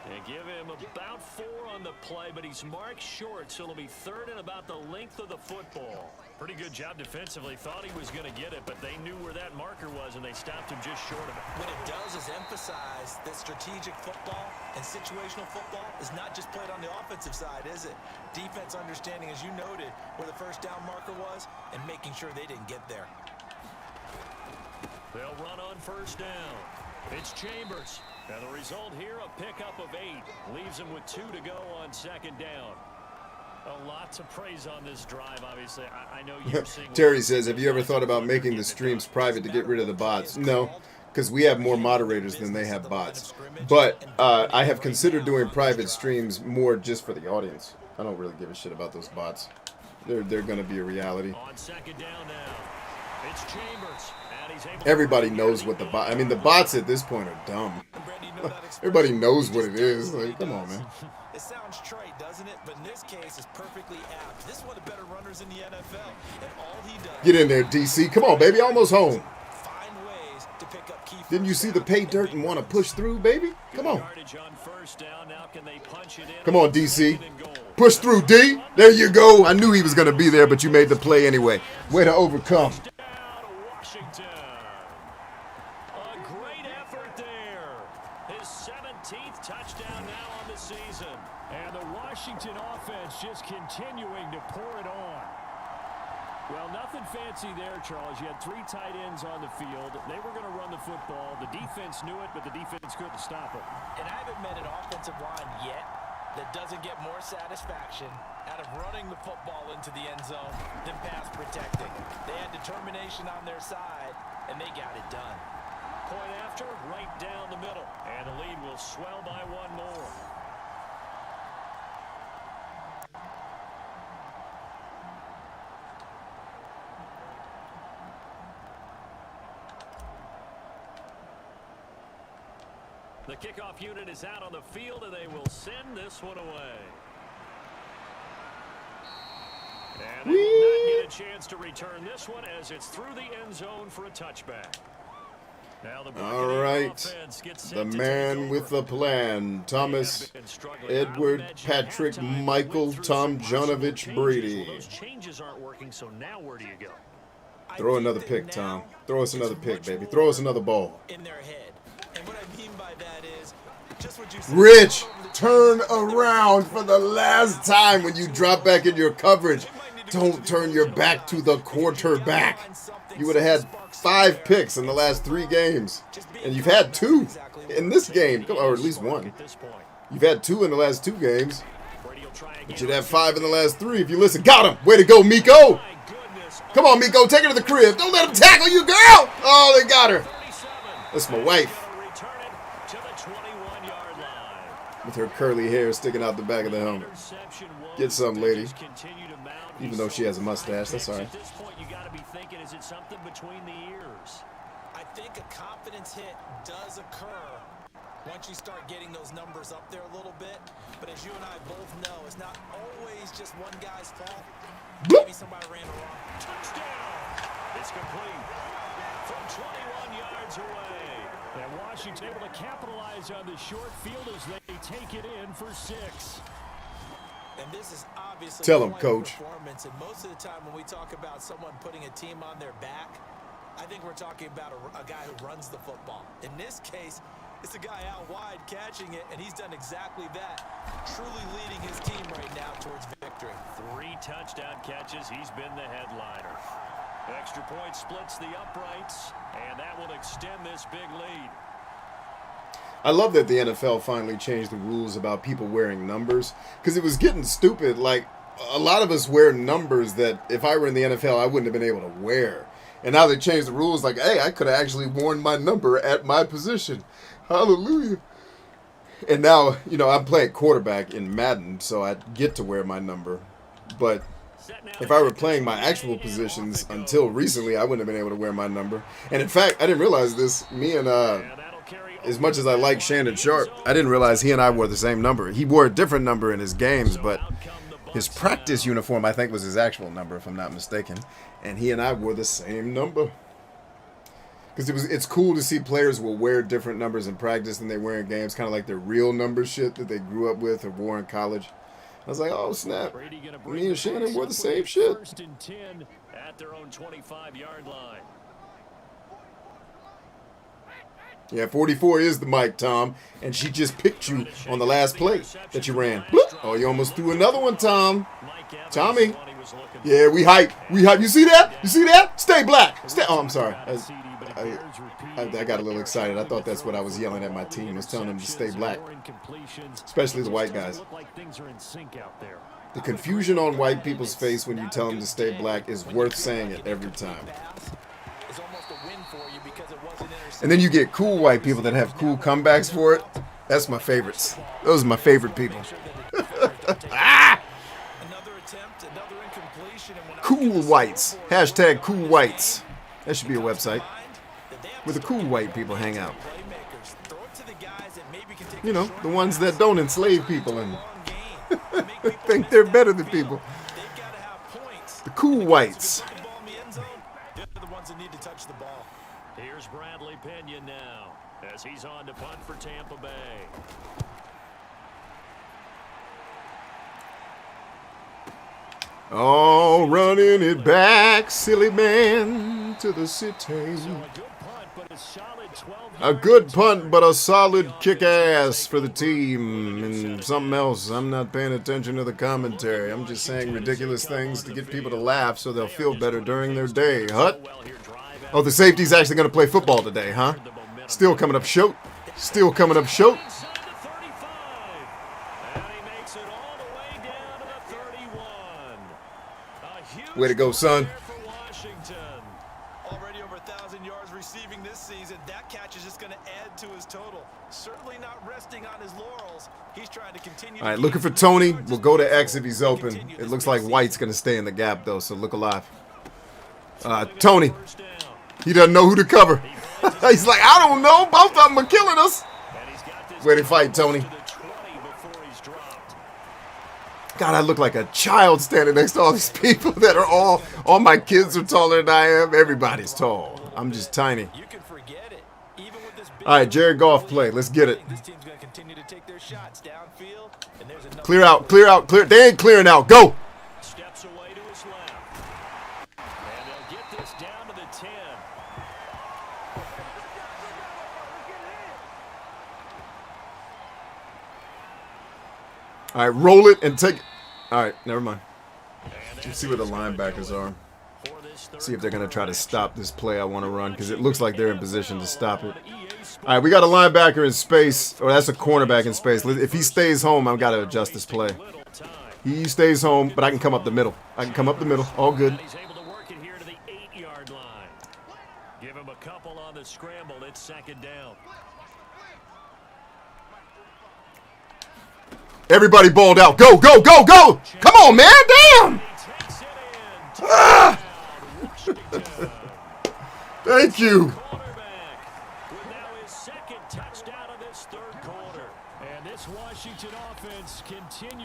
They give him about 4 on the play, but he's marked short, so it'll be 3rd and about the length of the football. Pretty good job defensively. Thought he was going to get it, but they knew where that marker was, and they stopped him just short of it. What it does is emphasize that strategic football and situational football is not just played on the offensive side, is it? Defense understanding, as you noted, where the first down marker was and making sure they didn't get there. They'll run on 1st down. It's Chambers. And the result here, a pickup of 8. Leaves him with 2 to go on 2nd down. A lot to praise on this drive, obviously. I know you're seeing... Terry says, have you ever thought about making the streams private to get rid of the bots? No, because we have more moderators than they have bots. But I have considered doing private streams more just for the audience. I don't really give a shit about those bots. They're going to be a reality. On 2nd down now. It's Chambers. Everybody knows what the bot... I mean, the bots at this point are dumb. Everybody knows what it is. Like, come on, man. It sounds trite, doesn't it? But in this case, it's perfectly apt. This is one of the better runners in the NFL. And all he does... Get in there, DC. Come on, baby. Almost home. Find ways to pick up key. Didn't you see the pay dirt and want to push through, baby? Come on. Come on, DC. Push through, D. There you go. I knew he was going to be there, but you made the play anyway. Way to overcome. Washington offense just continuing to pour it on. Well, nothing fancy there, Charles. You had 3 tight ends on the field. They were going to run the football. The defense knew it, but the defense couldn't stop it. And I haven't met an offensive line yet that doesn't get more satisfaction out of running the football into the end zone than pass protecting. They had determination on their side, and they got it done. Point after, right down the middle. And the lead will swell by 1 more. The kickoff unit is out on the field, and they will send this one away. And they will not get a chance to return this one as it's through the end zone for a touchback. Now the all right, the man with the plan, Thomas, Edward, Patrick, Michael, Tom Jonovich, Brady. Well, those changes aren't working, so now where do you go? Throw another pick, Tom. Throw us another pick, baby. Throw us another ball. In their head. And what I mean by that is just what you said. Rich, turn around for the last time when you drop back in your coverage. Don't turn your back to the quarterback. You would have had 5 picks in the last 3 games. And you've had 2 in this game, or at least 1. You've had 2 in the last 2 games. You should have 5 in the last 3 if you listen. Got him. Way to go, Miko. Come on, Miko. Take her to the crib. Don't let him tackle you, girl. Oh, they got her. That's my wife. With her curly hair sticking out the back of the helmet. Get some, lady. Even though she has a mustache, that's all right. At this point, you got to be thinking, is it something between the ears? I think a confidence hit does occur once you start getting those numbers up there a little bit. But as you and I both know, it's not always just one guy's fault. Maybe somebody ran wrong. Touchdown! It's complete from 21 yards away. And Washington able to capitalize on the short field as they take it in for 6. And this is obviously Tell him, quite a Coach. performance. And most of the time when we talk about someone putting a team on their back, I think we're talking about a guy who runs the football. In this case, it's a guy out wide catching it, and he's done exactly that, truly leading his team right now towards victory. 3 touchdown catches. He's been the headliner. Extra point splits the uprights, and that will extend this big lead. I love that the NFL finally changed the rules about people wearing numbers, because it was getting stupid. Like, a lot of us wear numbers that if I were in the NFL, I wouldn't have been able to wear. And now they changed the rules like, hey, I could have actually worn my number at my position. Hallelujah. And now, you know, I'm playing quarterback in Madden, so I get to wear my number. But if I were playing my actual positions until recently, I wouldn't have been able to wear my number. And in fact, I didn't realize this. Me and, as much as I like Shannon Sharp, I didn't realize he and I wore the same number. He wore a different number in his games, but his practice uniform, I think, was his actual number, if I'm not mistaken. And he and I wore the same number. Because it's cool to see players will wear different numbers in practice than they wear in games, kind of like their real number shit that they grew up with or wore in college. I was like, oh, snap. Me and Shannon wore the same shit. 1st and 10 at their own 25-yard line. Yeah, 44 is the mic, Tom. And she just picked you on the last play that you ran. Bloop. Oh, you almost threw another one, Tom. Tommy. Yeah, we hype. We hype. You see that? You see that? Stay black. Stay. Oh, I'm sorry. I got a little excited. I thought that's what I was yelling at my team, was telling them to stay black. Especially the white guys. The confusion on white people's face when you tell them to stay black is worth saying it every time. And then you get cool white people that have cool comebacks for it. That's my favorites. Those are my favorite people. Ah! Cool whites. Hashtag cool whites. That should be a website where the cool white people hang out. You know, the ones that don't enslave people and think they're better than people. The cool whites. Here's Bradley Pinion now as he's on to punt for Tampa Bay. Oh, running it back, silly man, to the city. A good punt, but a solid kick-ass for the team. And something else, I'm not paying attention to the commentary. I'm just saying ridiculous things to get people to laugh so they'll feel better during their day. Hut? Oh, the safety's actually going to play football today, huh? Still coming up short. Still coming up short. Way to go, son. Already over 1,000 yards receiving this season. That catch is just going to add to his total. Certainly not resting on his laurels. He's trying to continue. All right, looking for Tony. We'll go to X if he's open. It looks like White's going to stay in the gap, though, so look alive. Tony. He doesn't know who to cover. He's like, I don't know. Both of them are killing us. Way to fight, Tony. God, I look like a child standing next to all these people that are all my kids are taller than I am. Everybody's tall. I'm just tiny. All right, Jared Goff play. Let's get it. Clear out, clear out, clear. They ain't clearing out. Go. Steps away to his left. And they'll get this down to All right, roll it and take. All right, never mind. Let's see where the linebackers are. See if they're going to try to stop this play I want to run, because it looks like they're in position to stop it. All right, we got a linebacker in space, or that's a cornerback in space. If he stays home, I've got to adjust this play. He stays home, but I can come up the middle. I can come up the middle. All good. He's able to work it here to the 8-yard line. Give him a couple on the scramble. It's second down. Everybody balled out. Go, go, go, go! Come on, man! Damn! Ah! Thank you.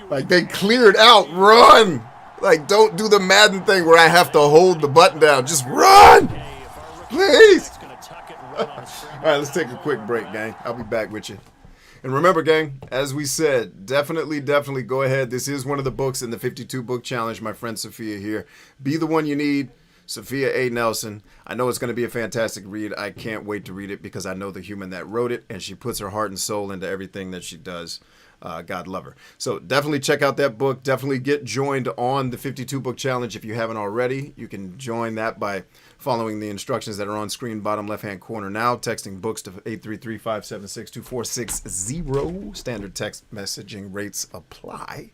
Like, they cleared out. Run! Like, don't do the Madden thing where I have to hold the button down. Just run! Please! All right, let's take a quick break, gang. I'll be back with you. And remember, gang, as we said, definitely go ahead. This is one of the books in the 52 book challenge. My friend Sophia here. Be the one you need. Sophia A. Nelson. I know it's going to be a fantastic read. I can't wait to read it because I know the human that wrote it, and she puts her heart and soul into everything that she does. God love her. So definitely check out that book. Definitely get joined on the 52 book challenge if you haven't already. You can join that by following the instructions that are on screen, bottom left-hand corner now. Texting books to 833-576-2460. Standard text messaging rates apply.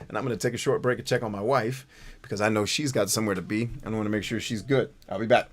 And I'm going to take a short break and check on my wife because I know she's got somewhere to be. I want to make sure she's good. I'll be back.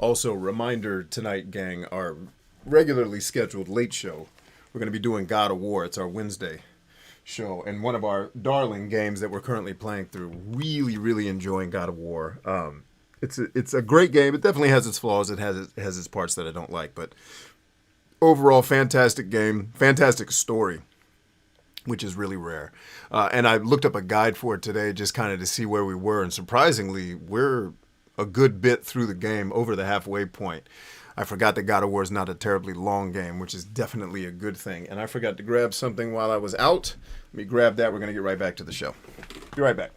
Also, reminder tonight, gang, our regularly scheduled late show. We're going to be doing God of War. It's our Wednesday show. And one of our darling games that we're currently playing through. Really, really enjoying God of War. It's a great game. It definitely has its flaws. It has its parts that I don't like. But overall, fantastic game. Fantastic story, which is really rare. And I looked up a guide for it today just kind of to see where we were. And surprisingly, we're a good bit through the game, over the halfway point. I forgot that God of War is not a terribly long game, which is definitely a good thing. And I forgot to grab something while I was out. Let me grab that. We're going to get right back to the show. Be right back.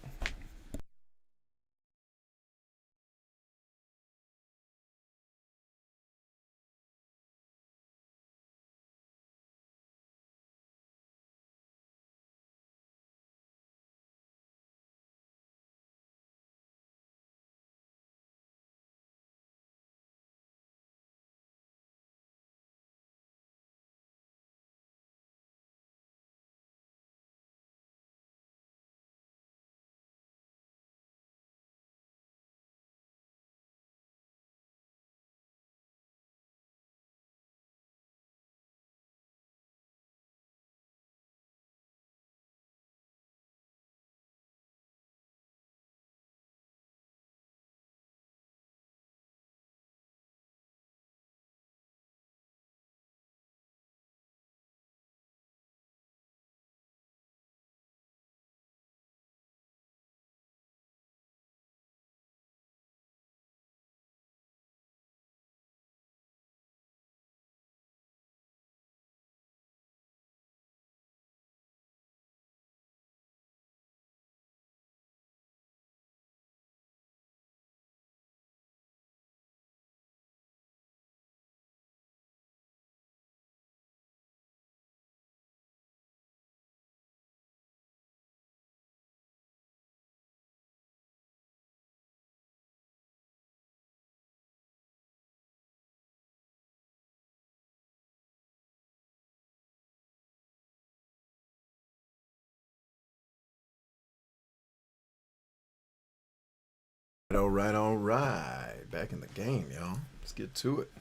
All right. Back in the game, y'all. Let's get to it.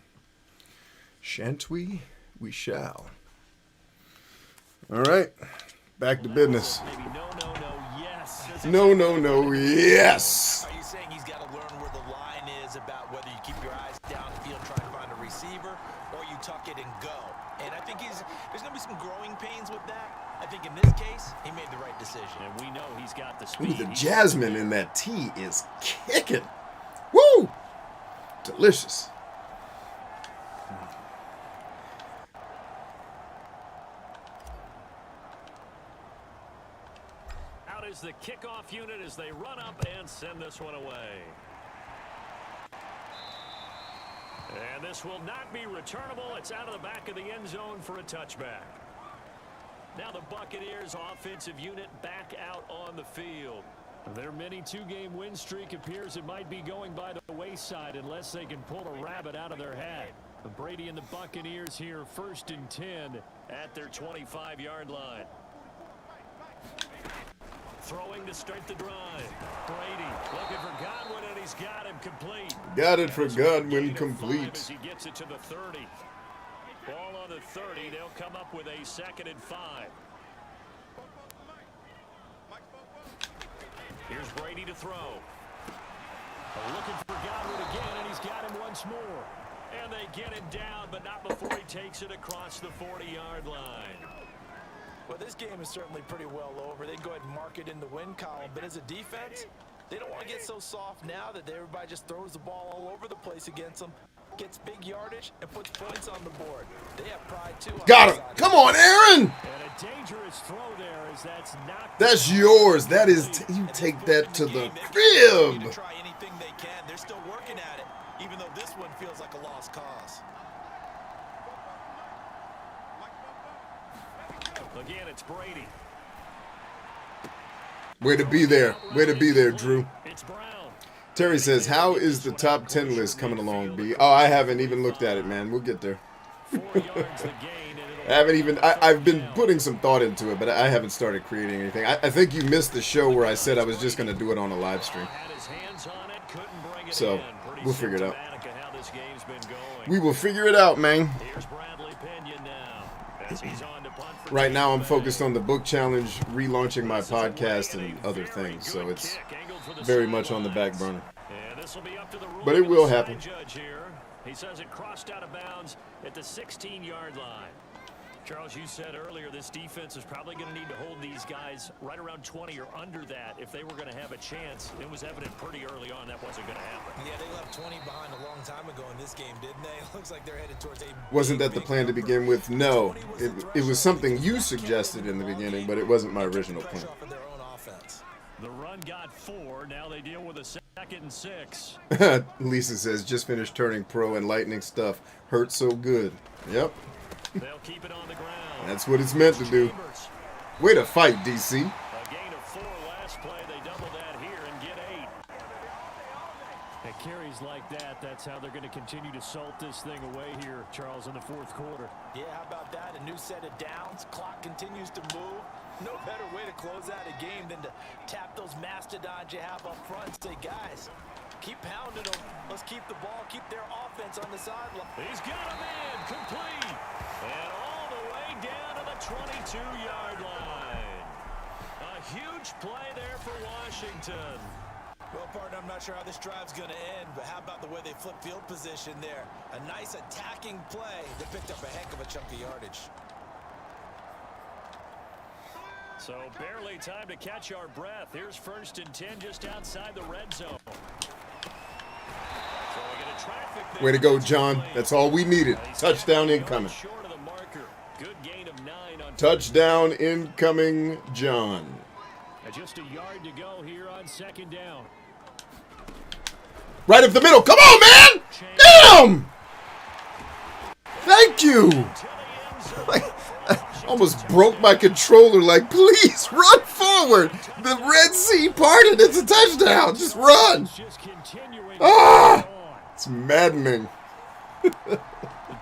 Shan't we? We shall. All right. Back to business. No, yes. Are you saying he's got to learn where the line is about whether you keep your eyes downfield trying to find a receiver or you tuck it and go? And I think there's going to be some growing pains with that. I think in this case, he made the right decision. And we know he's got the speed. Ooh, the jasmine in that tea is kicking. Woo! Delicious. Out is the kickoff unit as they run up and send this one away. And this will not be returnable. It's out of the back of the end zone for a touchback. Now the Buccaneers offensive unit back out on the field. Their mini two-game win streak appears it might be going by the wayside unless they can pull a rabbit out of their hat. Brady and the Buccaneers here 1st and 10 at their 25-yard line. Throwing to start the drive. Brady looking for Godwin, and he's got him complete. Got it for Godwin, complete. As he gets it to the 30. Ball on the 30. They'll come up with a 2nd and 5. Here's Brady to throw. Looking for Godwin again, and he's got him once more. And they get him down, but not before he takes it across the 40-yard line. Well, this game is certainly pretty well over. They go ahead and mark it in the win column. But as a defense, they don't want to get so soft now that everybody just throws the ball all over the place against them, gets big yardage, and puts points on the board. They have pride, too. Got him. Come on, Aaron. And a dangerous throw there as that's knocked. That's yours. That is, you take that to the crib. Try anything they can. They're still working at it, even though this one feels like a lost cause. Again, it's Brady. Way to be there. Way to be there, Drew. It's Brown. Terry says, how is the top 10 list coming along, B? Oh, I haven't even looked at it, man. We'll get there. 4 yards the gain, and I haven't even, I've been putting some thought into it, but I haven't started creating anything. I think you missed the show where I said I was just going to do it on a live stream. Had his hands on it, but couldn't bring it So, in. Pretty we'll figure it out. symptomatic of how this game's been going. We will figure it out, man. Here's Bradley Pinion now. As he's on to punt for Right now, I'm Tampa Bay. focused on the book challenge, relaunching my podcast, and other things. So it's very much on the back burner. And this will be up to the But it will ruling happen. judge here. He says it crossed out of bounds at the 16-yard line. Charles, you said earlier this defense is probably going to need to hold these guys right around 20 or under that if they were going to have a chance. It was evident pretty early on that wasn't going to happen. Yeah, they left 20 behind a long time ago in this game, didn't they? Looks like they're headed towards a Wasn't that the big plan to number. begin with? No. 20 was It the was threshold. something you They suggested in the can't beginning, elongate but it wasn't my the original pressure plan. off of their own offense. The run got 4. Now they deal with a 2nd and 6. Lisa says, just finished turning pro and lightning stuff. Hurt so good. Yep. They'll keep it on the ground. That's what it's meant to do. Chambers. Way to fight, DC. A gain of 4 last play. They double that here and get 8. At carries like that, that's how they're going to continue to salt this thing away here, Charles, in the fourth quarter. Yeah, how about that? A new set of downs. Clock continues to move. No better way to close out a game than to tap those mastodons you have up front and say, guys, keep pounding them. Let's keep the ball, keep their offense on the sideline. He's got a man complete. And all the way down to the 22-yard line. A huge play there for Washington. Well, partner, I'm not sure how this drive's going to end, but how about the way they flip field position there? A nice attacking play that picked up a heck of a chunk of yardage. So barely time to catch our breath. Here's 1st and 10 just outside the red zone. So we get a traffic there. Way to go, John. That's all we needed. Touchdown incoming. Short of the marker. Good gain of 9 on Touchdown incoming, John. Just a yard to go here on 2nd down. Right up the middle. Come on, man! Damn! Thank you! Like, I almost broke my controller. Like, please, run forward. The Red Sea parted. It's a touchdown. Just run. Just continuing. Ah! It's maddening.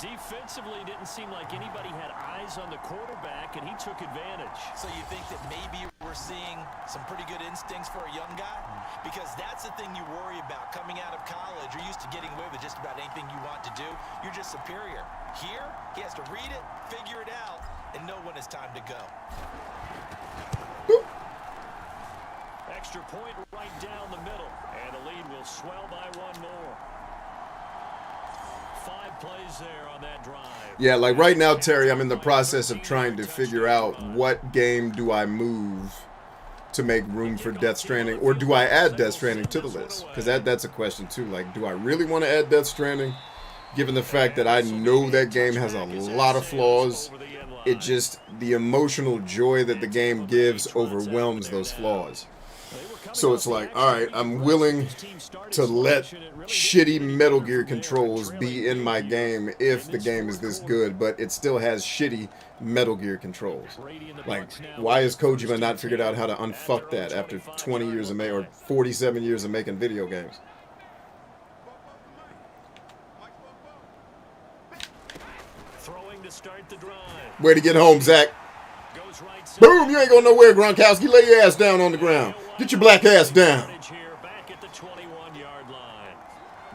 Defensively, didn't seem like anybody had eyes on the quarterback, and he took advantage. So you think that maybe we're seeing some pretty good instincts for a young guy? Because that's the thing you worry about coming out of college. You're used to getting away with just about anything you want to do. You're just superior. Here, he has to read it, figure it out, and know when it's time to go. Extra point right down the middle, and the lead will swell by 1 more. 5 plays there on that drive. Yeah, like right now, Terry, I'm in the process of trying to figure out what game do I move to make room for Death Stranding, or do I add Death Stranding to the list? Because that's a question too. Like, do I really want to add Death Stranding, given the fact that I know that game has a lot of flaws? It just, the emotional joy that the game gives overwhelms those flaws. So it's like, all right, I'm willing to let shitty Metal Gear controls be in my game if the game is this good, but it still has shitty Metal Gear controls. Like, why has Kojima not figured out how to unfuck that after 20 years of or 47 years of making video games? Throwing to start the drive. Way to get home, Zach. Goes right side. Boom, you ain't going nowhere, Gronkowski. Lay your ass down on the ground. Get your black ass down. Here, back at the 21-yard line.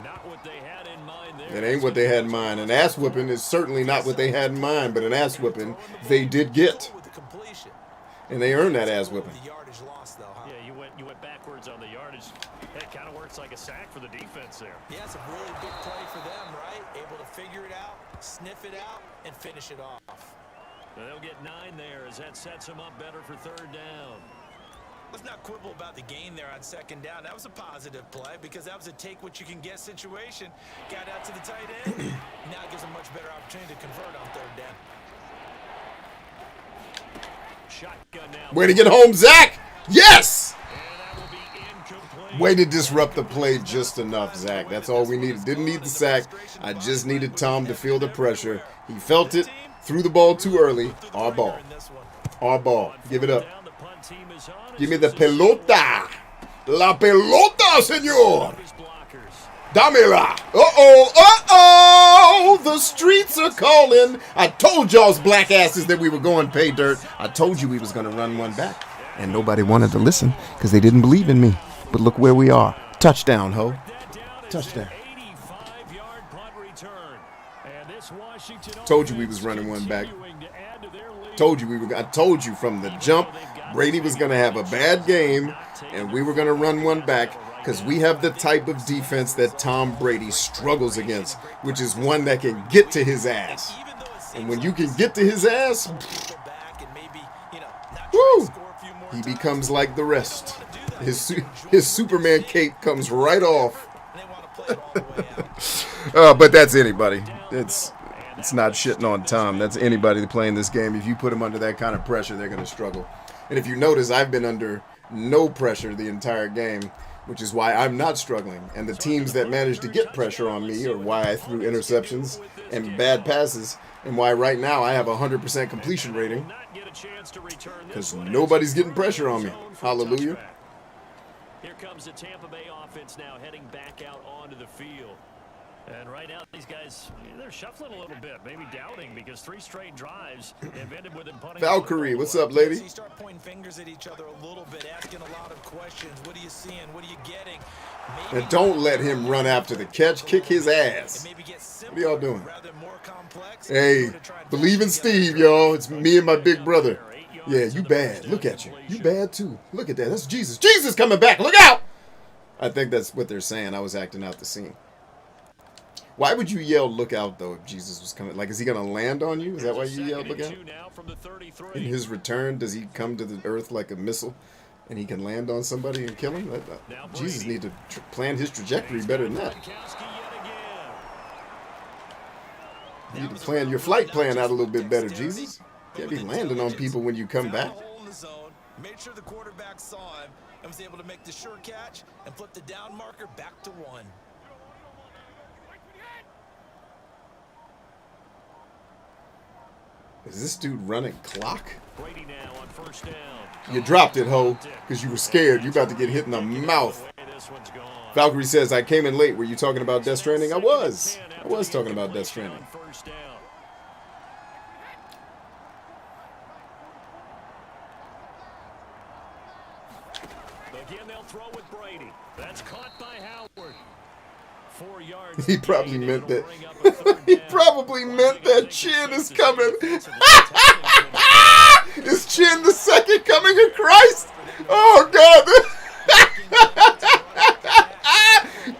Not what they had in mind there. That ain't what they had in mind. An ass whipping is certainly not what they had in mind, but an ass whipping they did get. With the completion. And they earned that ass whipping. The yardage lost, though, huh? Yeah, you went backwards on the yardage. That kind of works like a sack for the defense there. Yeah, it's a really big play for them, right? Able to figure it out, sniff it out, and finish it off. And they'll get 9 there as that sets them up better for 3rd down. Let's not quibble about the gain there on 2nd down. That was a positive play because that was a take-what-you-can-get situation. Got out to the tight end. Now it gives them much better opportunity to convert on 3rd down. Shotgun now. Way to get home, Zach. Yes. And that will be incomplete. Way to disrupt the play just enough, Zach. That's all we needed. Didn't need the sack. I just needed Tom to feel the pressure. He felt it. Threw the ball too early. Our ball. Our ball. Give it up. The punt team is on. Give me the pelota. La pelota, senor. His blockers. Damela. Uh-oh. Uh-oh. The streets are calling. I told y'all's black asses that we were going pay dirt. I told you we was going to run one back. And nobody wanted to listen because they didn't believe in me. But look where we are. Touchdown, ho. That down is Touchdown. an 85-yard punt return. And this Washington Told you we offense was running one back. continuing to add to their lead. Told you we were. I told you from the jump, Brady was going to have a bad game, and we were going to run one back because we have the type of defense that Tom Brady struggles against, which is one that can get to his ass. And when you can get to his ass, woo, he becomes like the rest. His Superman cape comes right off. But that's anybody. It's not shitting on Tom. That's anybody playing this game. If you put them under that kind of pressure, they're going to struggle. And if you notice, I've been under no pressure the entire game, which is why I'm not struggling. And the teams that managed to get pressure on me are why I threw interceptions and bad passes, and why right now I have a 100% completion rating, because nobody's getting pressure on me. Hallelujah. Here comes the Tampa Bay offense now heading back out onto the field. And right now, these guys, they're shuffling a little bit, maybe doubting, because 3 straight drives have ended with them punting. Valkyrie, what's up, lady? You start pointing fingers at each other a little bit, asking a lot of questions. What are you seeing? What are you getting? Maybe And don't let him run after the catch. Kick his ass. What are y'all doing? Hey, believe in Steve, y'all. It's me and my big brother. Yeah, you bad. Look at you. You bad, too. Look at that. That's Jesus. Jesus coming back. Look out! I think that's what they're saying. I was acting out the scene. Why would you yell, look out, though, if Jesus was coming? Like, is he going to land on you? Is that why you yelled, look out? In his return, does he come to the earth like a missile, and he can land on somebody and kill him? Jesus need to plan his trajectory better than that. You need to plan your flight plan out a little bit better, Jesus. You can't be landing on people when you come back. Made sure the quarterback saw him and was able to make the sure catch and flip the down marker back to 1. Is this dude running clock? Brady now on first down. You dropped it, ho, because you were scared. You about to get hit in the mouth. Valkyrie says, I came in late. Were you talking about Death Stranding? I was. I was talking about Death Stranding. Again, they'll throw with Brady. That's caught by Howard. 4 yards. He probably meant that. He probably meant that Chin is coming. Is Chin the second coming of Christ? Oh, God.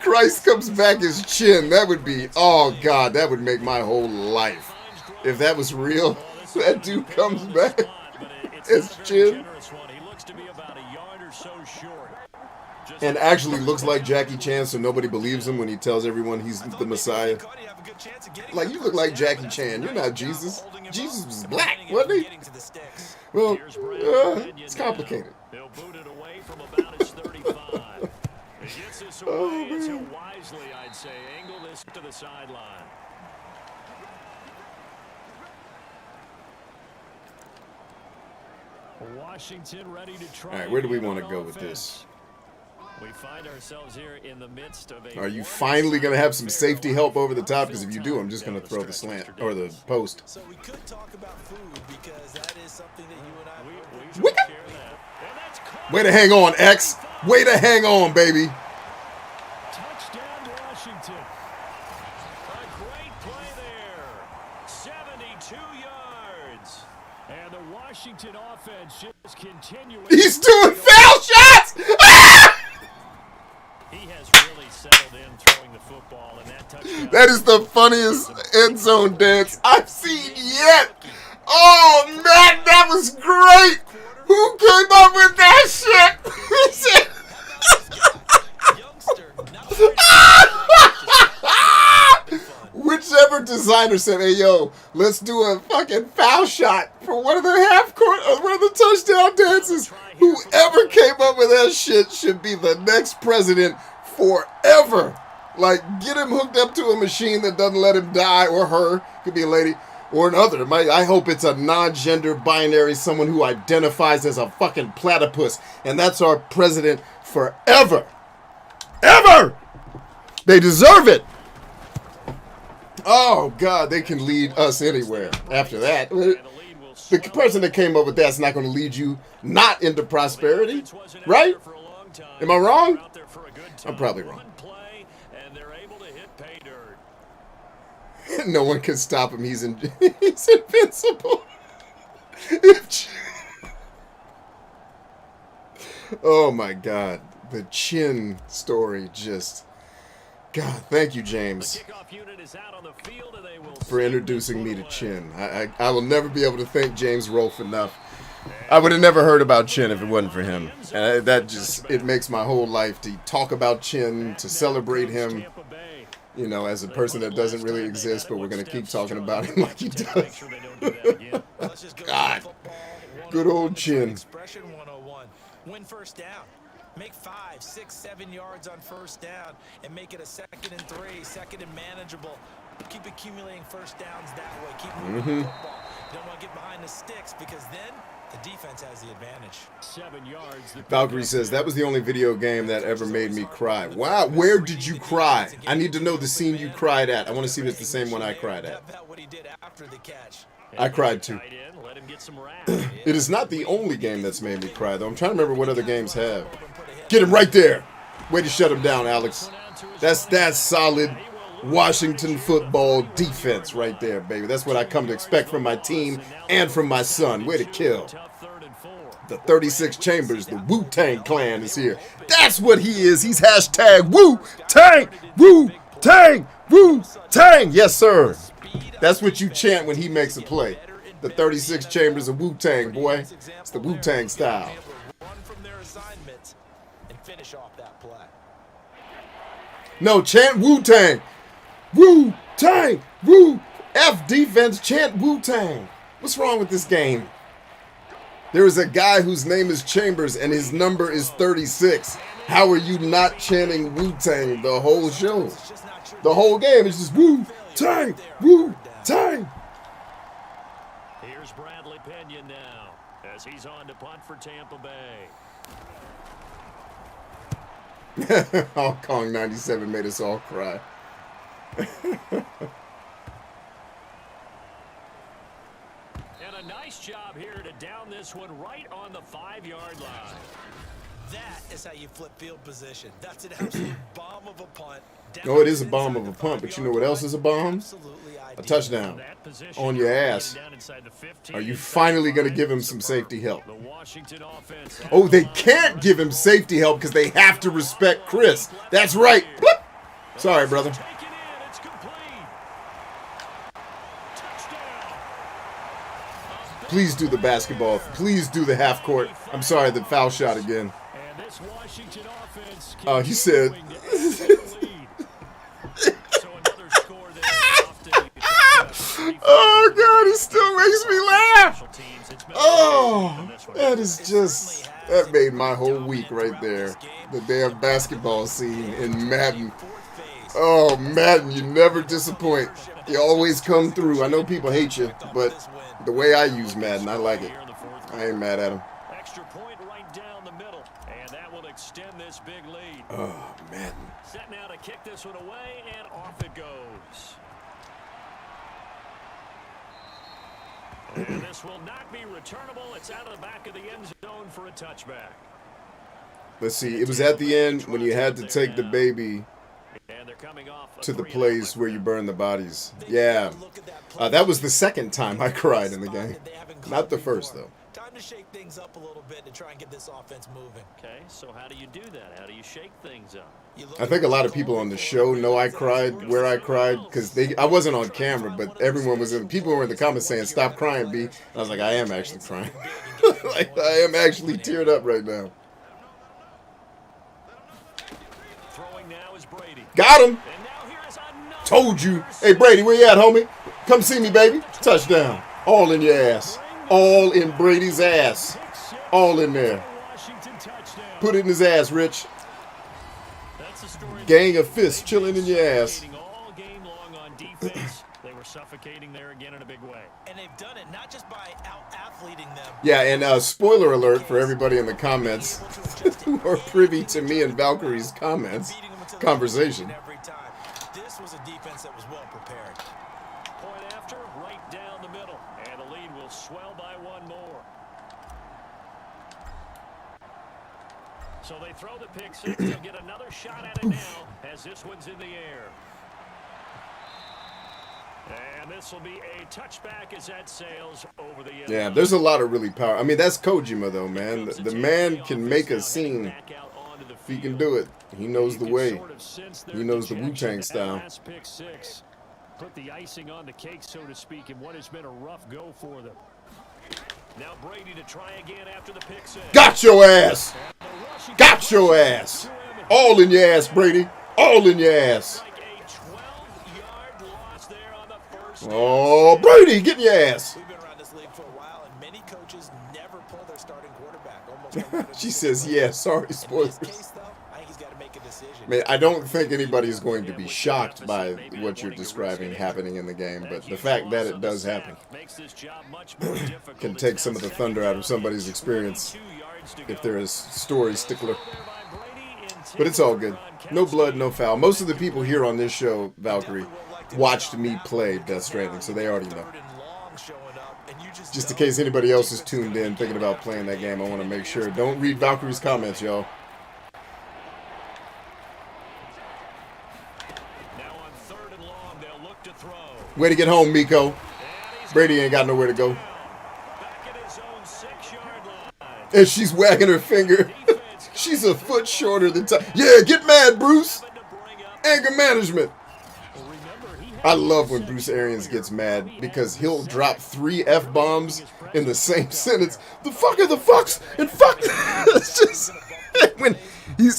Christ comes back as Chin. That would be, oh, God, that would make my whole life. If that was real, that dude comes back as Chin. And actually looks like Jackie Chan, so nobody believes him when he tells everyone he's the Messiah. Like, you look like Jackie Chan. You're not Jesus. Jesus was black, wasn't he? Well, it's complicated. They'll boot it away from about his 35. He gets this away, so wisely, I'd say. Angle this to the sideline. Washington ready to try. All right, where do we want to go with this? We find ourselves here in the midst of a. Are you finally going to have some safety help over the top? Because if you do, I'm just going to throw the slant or the post. So we could talk about food because that is something that you and I. Wicked. Way to hang on, X. Way to hang on, baby. Touchdown, Washington. A great play there. 72 yards. And the Washington offense just continuing. He's doing foul shots. He has really settled in throwing the football, and that touchdown. That is the funniest end zone dance I've seen yet. Oh, man, that was great. Who came up with that shit? Whichever designer said, hey, yo, let's do a fucking foul shot for one of the half-court, one of the touchdown dances. Whoever came up with that shit should be the next president forever. Like, get him hooked up to a machine that doesn't let him die, or her, could be a lady, or another. I hope it's a non-gender binary, someone who identifies as a fucking platypus, and that's our president forever. Ever! They deserve it. Oh, God, they can lead us anywhere after that. The person that came up with that's not going to lead you not into prosperity, right? time. Am I wrong? They're out there for a good time. I'm probably wrong. One play, and they're able to hit pay dirt. No one can stop him. He's invincible. Oh my God. The chin story just... God, thank you, James, for introducing me to Chin. I will never be able to thank James Rolfe enough. I would have never heard about Chin if it wasn't for him. That just, it makes my whole life to talk about Chin, to celebrate him, you know, as a person that doesn't really exist, but we're going to keep talking about him like he does. God, good old Chin. Expression 101. Win first down. Make 5, 6, 7 yards on first down and make it a 2nd and 3, 2nd and manageable. Keep accumulating first downs that way. Keep moving the football. You don't want to get behind the sticks because then the defense has the advantage. 7 yards. Valkyrie says, that was the only video game that ever made me cry. Wow, where did you cry? I need to know the scene you cried at. I want to see if it's the same one I cried at. What he did after the catch. I cried too. It is not the only game that's made me cry, though. I'm trying to remember what other games have. Get him right there. Way to shut him down, Alex. That's solid Washington football defense right there, baby. That's what I come to expect from my team and from my son. Way to kill. The 36 Chambers, the Wu-Tang Clan is here. That's what he is. He's hashtag Wu-Tang, Wu-Tang, Wu-Tang. Yes, sir. That's what you chant when he makes a play. The 36 Chambers of Wu-Tang, boy. It's the Wu-Tang style. No, chant Wu-Tang. Wu-Tang. Wu. F defense, chant Wu-Tang. What's wrong with this game? There is a guy whose name is Chambers and his number is 36. How are you not chanting Wu-Tang the whole show? The whole game is just Wu-Tang. Wu-Tang. Here's Bradley Pena now as he's on to punt for Tampa Bay. Hong Kong 97 made us all cry. And a nice job here to down this one right on the 5-yard line. That is how you flip field position. That's an absolute bomb of a punt. No, it is a bomb of a punt, but you know what else is a bomb? A touchdown on your ass. Are you finally going to give him some safety help? Oh, they can't give him safety help because they have to respect Chris. That's right. Bloop. Sorry, brother. Please do the basketball. Please do the half court. I'm sorry, the foul shot again. He said... Oh, God, it still makes me laugh. Oh, that is just... That made my whole week right there. The damn basketball scene in Madden. Oh, Madden, you never disappoint. You always come through. I know people hate you, but the way I use Madden, I like it. I ain't mad at him. Extra point right down the middle, and that will extend this big lead. Oh, Madden. Set now to kick this one away, and off it goes. And this will not be returnable. It's out of the back of the end zone for a touchback. Let's see. It was at the end when you had to take the baby to the place where you burn the bodies. Yeah. That was the second time I cried in the game. Not the first, though. Time to shake things up a little bit to try and get this offense moving. Okay, so how do you do that? How do you shake things up? I think a lot of people on the show know I cried where I cried because I wasn't on camera, but everyone was in. People were in the comments saying, "Stop crying, B." And I was like, I am actually crying. Like, I am actually teared up right now. Got him. Told you. Hey, Brady, where you at, homie? Come see me, baby. Touchdown. All in your ass. All in Brady's ass. All in there. Put it in his ass, Rich. Gang of fists chilling in your ass. All game long on defense. They were suffocating there again in a big way. And they've done it not just by out-athleting them. Yeah, and spoiler alert for everybody in the comments who are privy to me and Valkyrie's conversation. This was a defense that was well prepared. Point after, right down the middle. And the lead will swell by one more. So they throw the pick six. They'll get another shot at it now as this one's in the air. And this will be a touchback as that sails over the end. Yeah, there's a lot of really power. I mean, that's Kojima, though, man. The man can make a scene. If he can do it, he knows the way. He knows the Wu-Tang style. Put the icing on the cake, so to speak, in what has been a rough go for them. Now Brady to try again after the pick six. Got your ass! Got your ass! All in your ass, Brady. All in your ass. Oh, Brady, get in your ass. We've been around this league for a while, and many coaches never pull their starting quarterback. She says, yeah, sorry, spoilers. In his case, though, I think he's got to make a decision. Man, I don't think anybody's going to be shocked by what you're describing happening in the game, but the fact that it does happen can take some of the thunder out of somebody's experience if they're a story stickler. But it's all good. No blood, no foul. Most of the people here on this show, Valkyrie, watched me play Death Stranding, so they already know. Just in case anybody else is tuned in thinking about playing that game, I want to make sure. Don't read Valkyrie's comments, y'all. Way to get home, Miko. Brady ain't got nowhere to go. And she's wagging her finger. She's a foot shorter than Ty. Yeah, get mad, Bruce. Anger management. I love when Bruce Arians gets mad because he'll drop 3 F-bombs in the same sentence. The fuck are the fucks and fuck. It's just when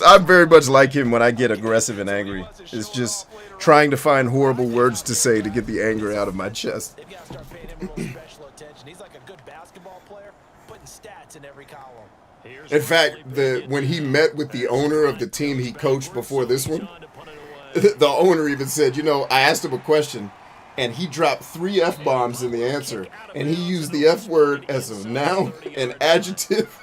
I'm very much like him when I get aggressive and angry. It's just trying to find horrible words to say to get the anger out of my chest. In fact, when he met with the owner of the team he coached before this one, the owner even said, you know, I asked him a question, and he dropped 3 F-bombs in the answer, and he used the F word as a noun, an adjective,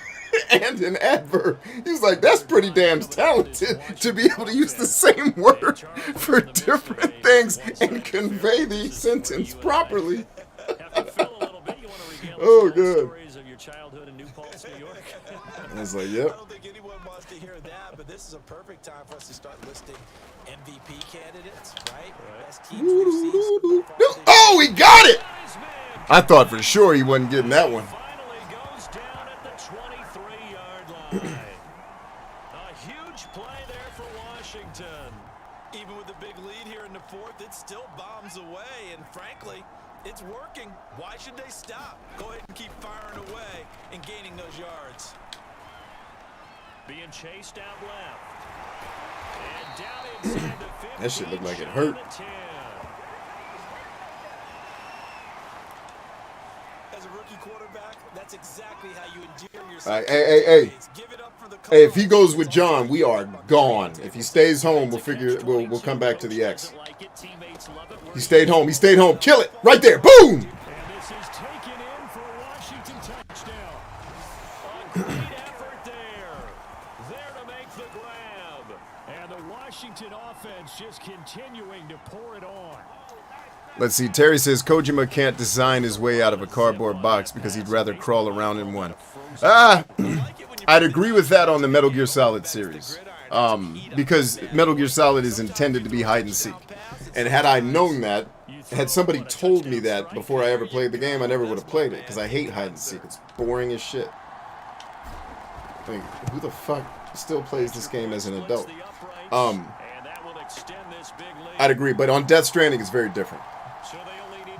and an adverb. He was like, that's pretty damn talented to be able to use the same word for different things and convey the sentence properly. Oh, good. I was like, yep. I don't think anyone wants to hear that, but this is a perfect time for us to start listing MVP candidates, right? Best teams we've seen. Oh, he got it! I thought for sure he wasn't getting that one. Finally goes down at the 23-yard line. A huge play there for Washington. Even with the big lead here in the fourth, it still bombs away, and frankly, it's working. Why should they stop? Go ahead and keep firing away and gaining those yards. Being chased out left. And down inside the 50. That shit looked like it hurt. As a rookie quarterback, that's exactly how you endear yourself. Hey. Give it up for the Hey, if he goes with John, we are gone. If he stays home, we'll come back to the X. He stayed home. Kill it. Right there. Boom! And this is taken in for a Washington touchdown. A great effort there. There to make the grab. And the Washington offense just continuing to pour it on. Let's see. Terry says Kojima can't design his way out of a cardboard box because he'd rather crawl around in one. I'd agree with that on the Metal Gear Solid series. Because Metal Gear Solid is intended to be hide and seek. And had I known that, had somebody told me that before I ever played the game, I never would have played it. Because I hate hide and seek. It's boring as shit. I mean, who the fuck still plays this game as an adult? I'd agree, but on Death Stranding, it's very different.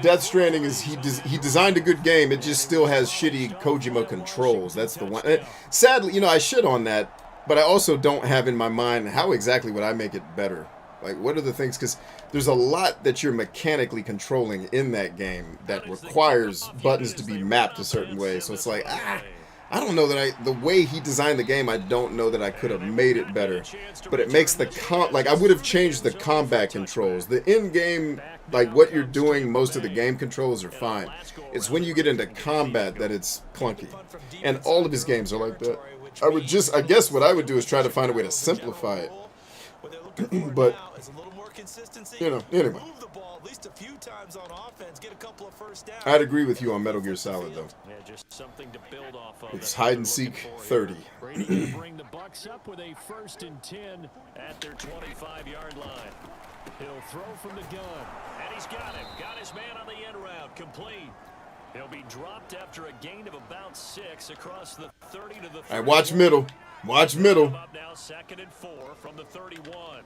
Death Stranding is he designed a good game. It just still has shitty Kojima controls. That's the one. Sadly, you know, I shit on that, but I also don't have in my mind how exactly would I make it better. Like, what are the things? Because there's a lot that you're mechanically controlling in that game that requires buttons to be mapped a certain way. So it's like, I don't know that the way he designed the game, I don't know that I could have made it better. But it makes like I would have changed the combat controls. The in-game, like what you're doing, most of the game controls are fine. It's when you get into combat that it's clunky. And all of his games are like that. I guess what I would do is try to find a way to simplify it. But consistency. You know, anyway. Move the ball at least a few times on offense. Get a couple of first downs. I'd agree with you on Metal Gear Solid, though. Yeah, just something to build off of. It's That's hide what and they're seek looking for 30. here. Brady going to bring the Bucks up with a 1st and 10 at their 25-yard line. He'll throw from the gun, and he's got him. Got his man on the end route, complete. He'll be dropped after a gain of about 6 across the 30 to the 30. All right, watch middle. Watch middle. Up now, 2nd and 4 from the 31.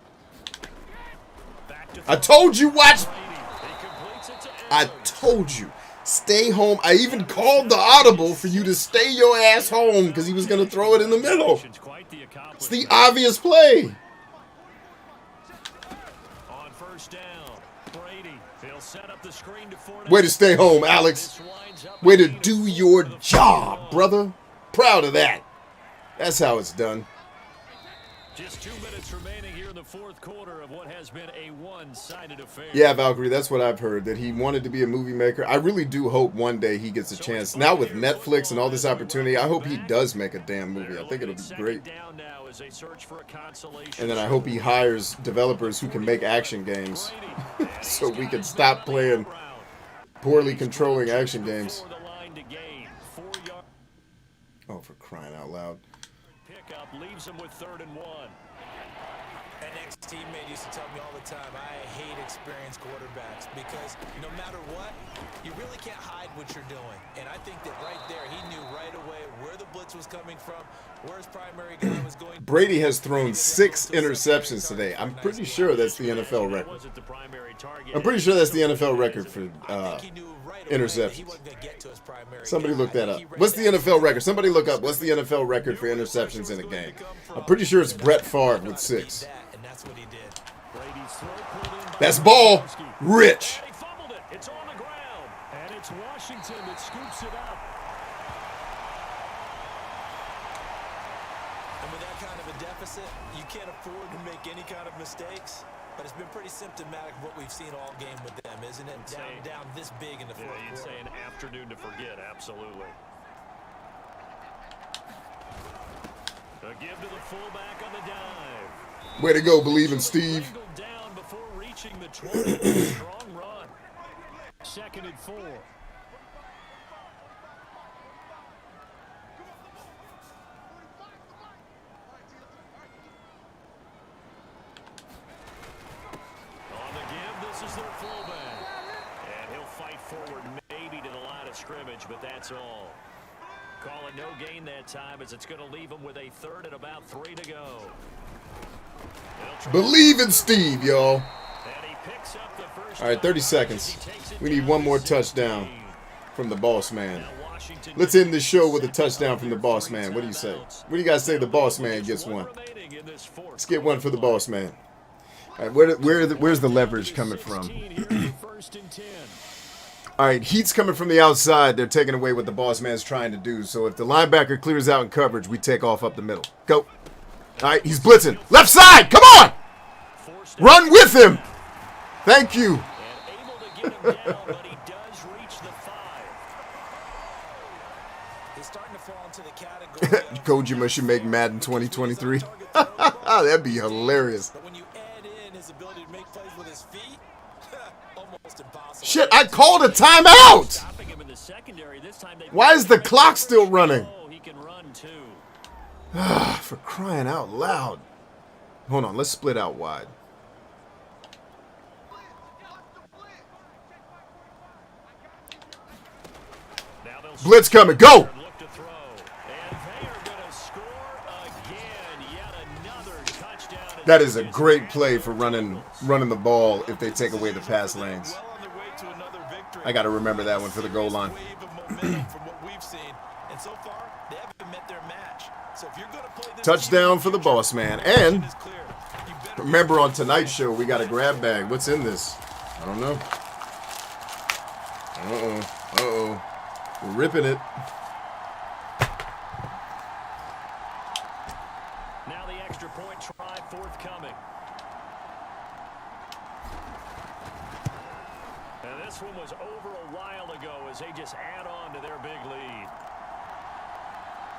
Back to I told you, watch. Brady. He completes it to I Evans. told you. Stay home. I even called the audible for you to stay your ass home because he was going to throw it in the middle. Quite the It's the obvious play. On 1st down, Brady. He'll set up the screen to 4. Way to stay home, Alex. Way to do your job, brother. Proud of that. That's how it's done. Just 2 minutes remaining here in the 4th quarter of what has been a one-sided affair. Yeah, Valkyrie, that's what I've heard, that he wanted to be a movie maker. I really do hope one day he gets a chance. Now with Netflix and all this opportunity, I hope he does make a damn movie. I think it'll be great. And then I hope he hires developers who can make action games so we can stop playing poorly controlling action games. Oh, for crying out loud. Pickup leaves him with 3rd and 1. An ex-teammate used to tell me all the time, I hate experienced quarterbacks because no matter what, you really can't hide what you're doing. And I think that right there, he knew right away where the blitz was coming from, where his primary guy was going. Brady has thrown 6 interceptions today. I'm pretty sure that's the NFL record. Wasn't the primary target. I'm pretty sure that's the NFL record for interceptions. Somebody look that up. What's the NFL record? Somebody look up what's the NFL record for interceptions in a game. I'm pretty sure it's Brett Favre with 6. And that's what he did. Brady's throw pulled in by That's ball. Rich. They fumbled it. It's on the ground. And it's Washington that scoops it up. And with that kind of a deficit, you can't afford to make any kind of mistakes. But it's been pretty symptomatic of what we've seen all game with them, isn't it? Down this big in the 4th quarter. You'd say an afternoon to forget. Absolutely. A give to the fullback on the dive. Way to go, believe in Steve. Wriggled down before reaching the 20. Strong run. 2nd and 4. On the give, this is their fullback. And he'll fight forward maybe to the line of scrimmage, but that's all. Call it no gain that time as it's going to leave him with a 3rd and about 3 to go. Believe in Steve, y'all. And he picks up the first. All right, 30 seconds. We need one more touchdown from the boss man. Now Washington Let's end this show with a touchdown from the boss man. What do you say? What do you guys say the boss man gets one? remaining in this 4th. Let's get one for the boss man. All right, where's the leverage coming from? 16 here, 1st and 10. All right, heat's coming from the outside. They're taking away what the boss man's trying to do. So if the linebacker clears out in coverage, we take off up the middle. Go. All right, he's blitzing. Left side, come on! Run with him! Thank you. And able to get him down, but he does reach the 5. He's starting to fall into the category of Kojima should make Madden 2023. That'd be hilarious. But when you add in his ability to make plays with his feet, almost impossible. Shit, I called a timeout! Stopping him in the secondary. This time they Why is the clock still running? Oh, he can run too. For crying out loud. Hold on, let's split out wide. Now they'll Blitz coming, go! look to throw. And they are going to score again. Yet another touchdown. That is a great play for running the ball if they take away the pass lanes. Well on their way to another victory. I got to remember that one for the goal line. Wave of momentum from what we've seen. And so far, they haven't met their match. So if you're going to play this Touchdown for the boss man. And is clear. You better remember on tonight's show, we got a grab bag. What's in this? I don't know. Uh-oh. Uh-oh. We're ripping it. Now the extra point try forthcoming. And this one was over a while ago as they just add on to their big lead.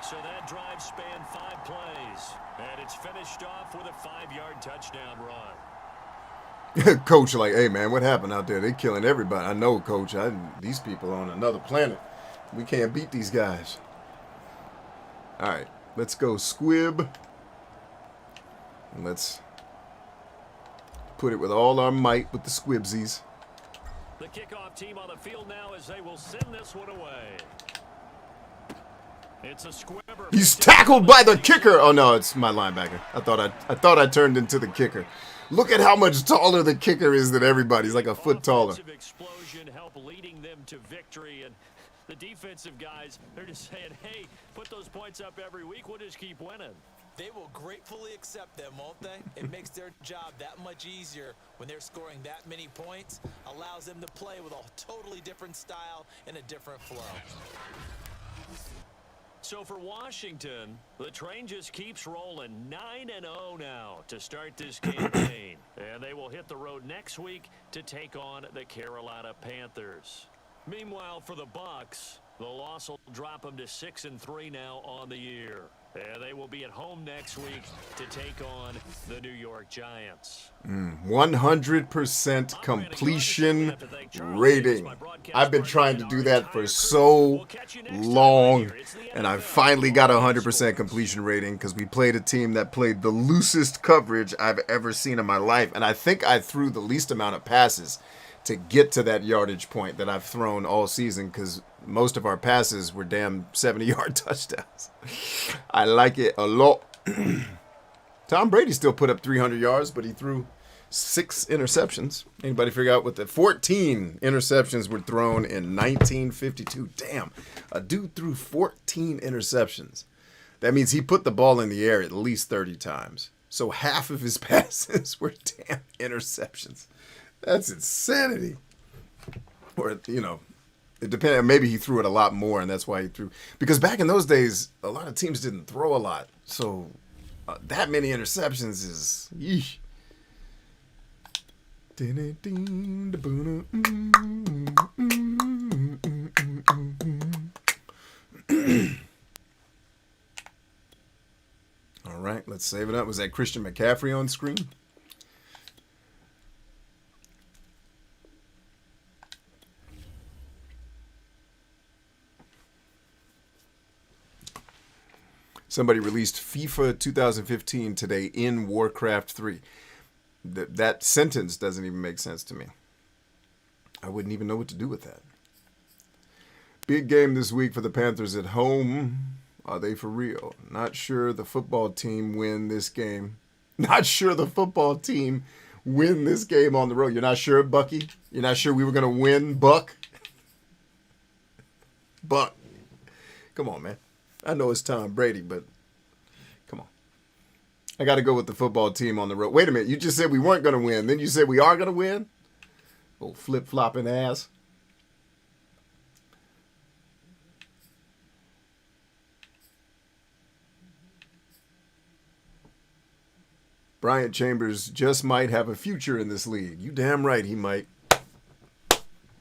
So that drive spanned 5 plays. And it's finished off with a 5-yard touchdown run. Coach, like, hey, man, what happened out there? They killing everybody. I know, Coach. These people are on another planet. We can't beat these guys. All right, let's go squib. And let's put it with all our might with the squibsies. The kickoff team on the field now as they will send this one away. It's a squibber. He's tackled by the kicker. Oh no, it's my linebacker. I thought I turned into the kicker. Look at how much taller the kicker is than everybody. He's like a foot taller. Offensive explosion help leading them to victory, and the defensive guys, they're just saying, hey, put those points up every week. We'll just keep winning. They will gratefully accept them, won't they? It makes their job that much easier when they're scoring that many points. Allows them to play with a totally different style and a different flow. So for Washington, the train just keeps rolling 9-0 now to start this campaign. And they will hit the road next week to take on the Carolina Panthers. Meanwhile, for the Bucs, the loss will drop them to 6-3 now on the year. And they will be at home next week to take on the New York Giants. 100% completion rating. I've been trying to do that for so long, and I finally got a 100% completion rating because we played a team that played the loosest coverage I've ever seen in my life, and I think I threw the least amount of passes to get to that yardage point that I've thrown all season because most of our passes were damn 70-yard touchdowns. I like it a lot. Tom Brady still put up 300 yards, but he threw 6 interceptions. Anybody figure out what the 14 interceptions were thrown in 1952? Damn, a dude threw 14 interceptions. That means he put the ball in the air at least 30 times. So half of his passes were damn interceptions. That's insanity. Or, you know, it depends. Maybe he threw it a lot more, and that's why he threw. Because back in those days, a lot of teams didn't throw a lot. So that many interceptions is yeesh. All right, let's save it up. Was that Christian McCaffrey on screen? Somebody released FIFA 2015 today in Warcraft 3. That sentence doesn't even make sense to me. I wouldn't even know what to do with that. Big game this week for the Panthers at home. Are they for real? Not sure the football team win this game. Not sure the football team win this game on the road. You're not sure, Bucky? You're not sure we were going to win, Buck? Buck. Come on, man. I know it's Tom Brady, but come on. I got to go with the football team on the road. Wait a minute. You just said we weren't going to win. Then you said we are going to win? Oh, flip-flopping ass. Bryant Chambers just might have a future in this league. You damn right he might.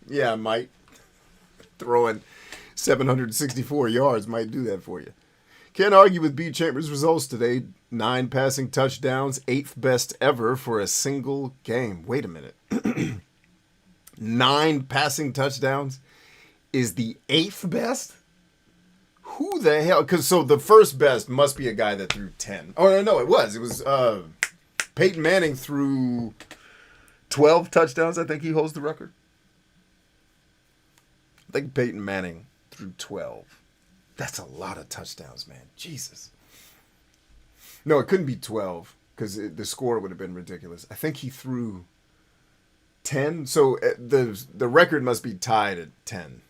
Yeah, might. Throwing 764 yards might do that for you. Can't argue with B. Chambers' results today. 9 passing touchdowns, 8th best ever for a single game. Wait a minute. 9 passing touchdowns is the 8th best? Who the hell? Because so the first best must be a guy that threw 10. Oh, no, it was. It was Peyton Manning threw 12 touchdowns. I think he holds the record. I think Peyton Manning threw 12. That's a lot of touchdowns, man. Jesus. No, it couldn't be 12 because the score would have been ridiculous. I think he threw 10. So the record must be tied at 10.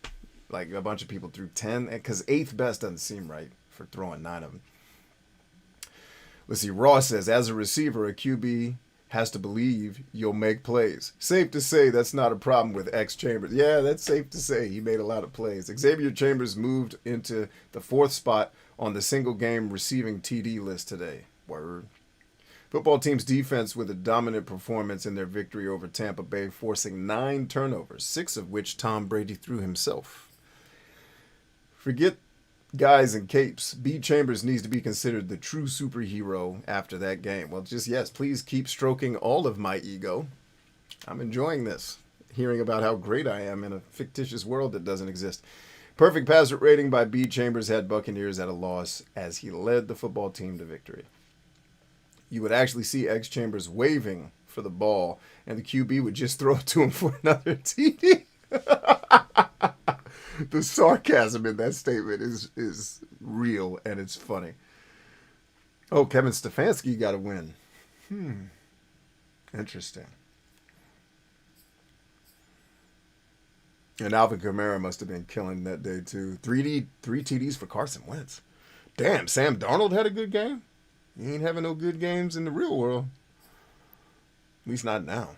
Like a bunch of people threw 10 because 8th best doesn't seem right for throwing 9 of them. Let's see. Ross says, as a receiver, a QB has to believe you'll make plays. Safe to say that's not a problem with X Chambers. Yeah, that's safe to say. He made a lot of plays. Xavier Chambers moved into the 4th spot on the single game receiving TD list today. Word. Football team's defense with a dominant performance in their victory over Tampa Bay, forcing 9 turnovers, 6 of which Tom Brady threw himself. Forget guys in capes. B. Chambers needs to be considered the true superhero after that game. Well, just yes, please keep stroking all of my ego. I'm enjoying this. Hearing about how great I am in a fictitious world that doesn't exist. Perfect passer rating by B. Chambers had Buccaneers at a loss as he led the football team to victory. You would actually see X Chambers waving for the ball, and the QB would just throw it to him for another TD. The sarcasm in that statement is real, and it's funny. Oh, Kevin Stefanski got a win. Interesting. And Alvin Kamara must have been killing that day, too. 3 TDs for Carson Wentz. Damn, Sam Darnold had a good game? He ain't having no good games in the real world. At least not now.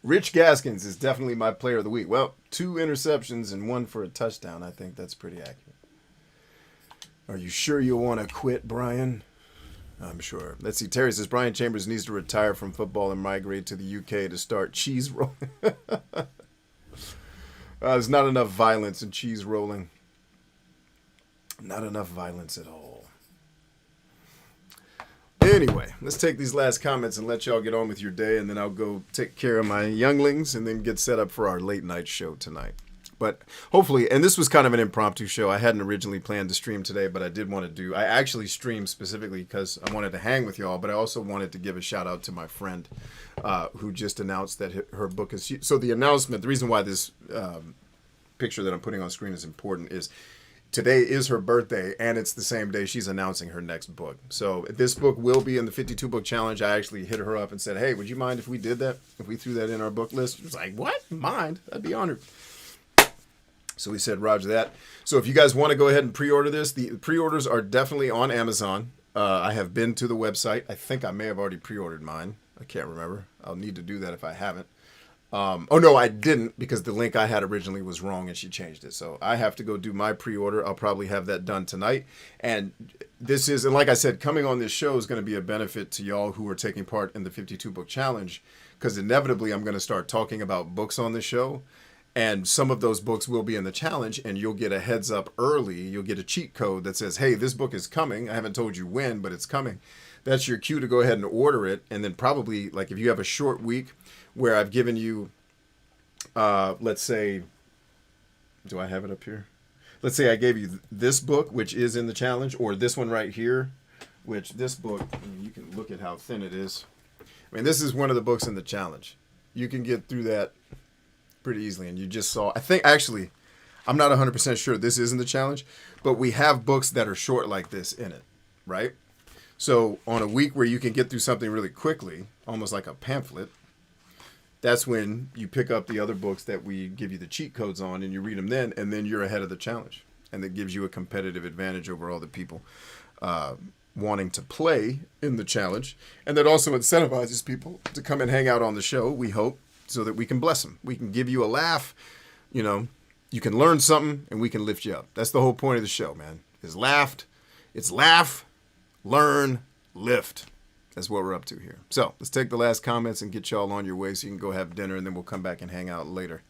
Rich Gaskins is definitely my player of the week. Well, 2 interceptions and 1 for a touchdown. I think that's pretty accurate. Are you sure you want to quit, Brian? I'm sure. Let's see. Terry says Brian Chambers needs to retire from football and migrate to the UK to start cheese rolling. There's not enough violence in cheese rolling. Not enough violence at all. Anyway, let's take these last comments and let y'all get on with your day, and then I'll go take care of my younglings and then get set up for our late night show tonight. But hopefully, and this was kind of an impromptu show. I hadn't originally planned to stream today, but I did want to do. I actually streamed specifically because I wanted to hang with y'all, but I also wanted to give a shout out to my friend who just announced that her book is. So the announcement, the reason why this picture that I'm putting on screen is important is today is her birthday, and it's the same day she's announcing her next book. So this book will be in the 52 book challenge. I actually hit her up and said, "Hey, would you mind if we did that? If we threw that in our book list?" She was like, "What? Mind? I'd be honored." So we said, roger that. So if you guys want to go ahead and pre-order this, the pre-orders are definitely on Amazon. I have been to the website. I think I may have already pre-ordered mine. I can't remember. I'll need to do that if I haven't. Oh, no, I didn't because the link I had originally was wrong and she changed it. So I have to go do my pre-order. I'll probably have that done tonight. And this is, and like I said, coming on this show is going to be a benefit to y'all who are taking part in the 52 book challenge because inevitably I'm going to start talking about books on the show. And some of those books will be in the challenge, and you'll get a heads up early. You'll get a cheat code that says, hey, this book is coming. I haven't told you when, but it's coming. That's your cue to go ahead and order it. And then probably, like, if you have a short week where I've given you, let's say, do I have it up here? Let's say I gave you this book, which is in the challenge, or this one right here, which this book, you can look at how thin it is. I mean, this is one of the books in the challenge. You can get through that pretty easily, and you just saw, I think, actually, I'm not 100% sure this isn't the challenge, but we have books that are short like this in it, right? So on a week where you can get through something really quickly, almost like a pamphlet, that's when you pick up the other books that we give you the cheat codes on, and you read them then, and then you're ahead of the challenge, and that gives you a competitive advantage over all the people wanting to play in the challenge, and that also incentivizes people to come and hang out on the show, we hope, so that we can bless them. We can give you a laugh. You know, you can learn something and we can lift you up. That's the whole point of the show, man. It's laugh, learn, lift. That's what we're up to here. So let's take the last comments and get y'all on your way so you can go have dinner, and then we'll come back and hang out later.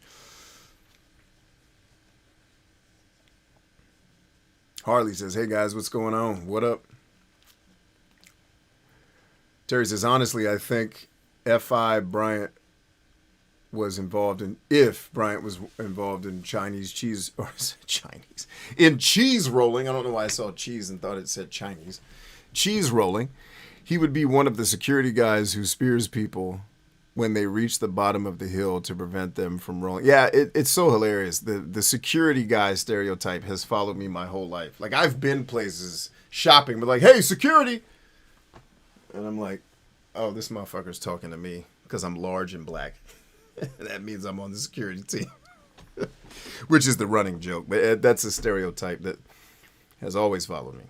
Harley says, hey guys, what's going on? What up? Terry says, honestly, I think F.I. Bryant was involved in, if Bryant was involved in Chinese cheese, or Chinese, in cheese rolling, I don't know why I saw cheese and thought it said Chinese, cheese rolling, he would be one of the security guys who spears people when they reach the bottom of the hill to prevent them from rolling. Yeah, it's so hilarious. The security guy stereotype has followed me my whole life. Like, I've been places shopping, but like, hey, security! And I'm like, oh, this motherfucker's talking to me because I'm large and black. That means I'm on the security team, which is the running joke. But that's a stereotype that has always followed me.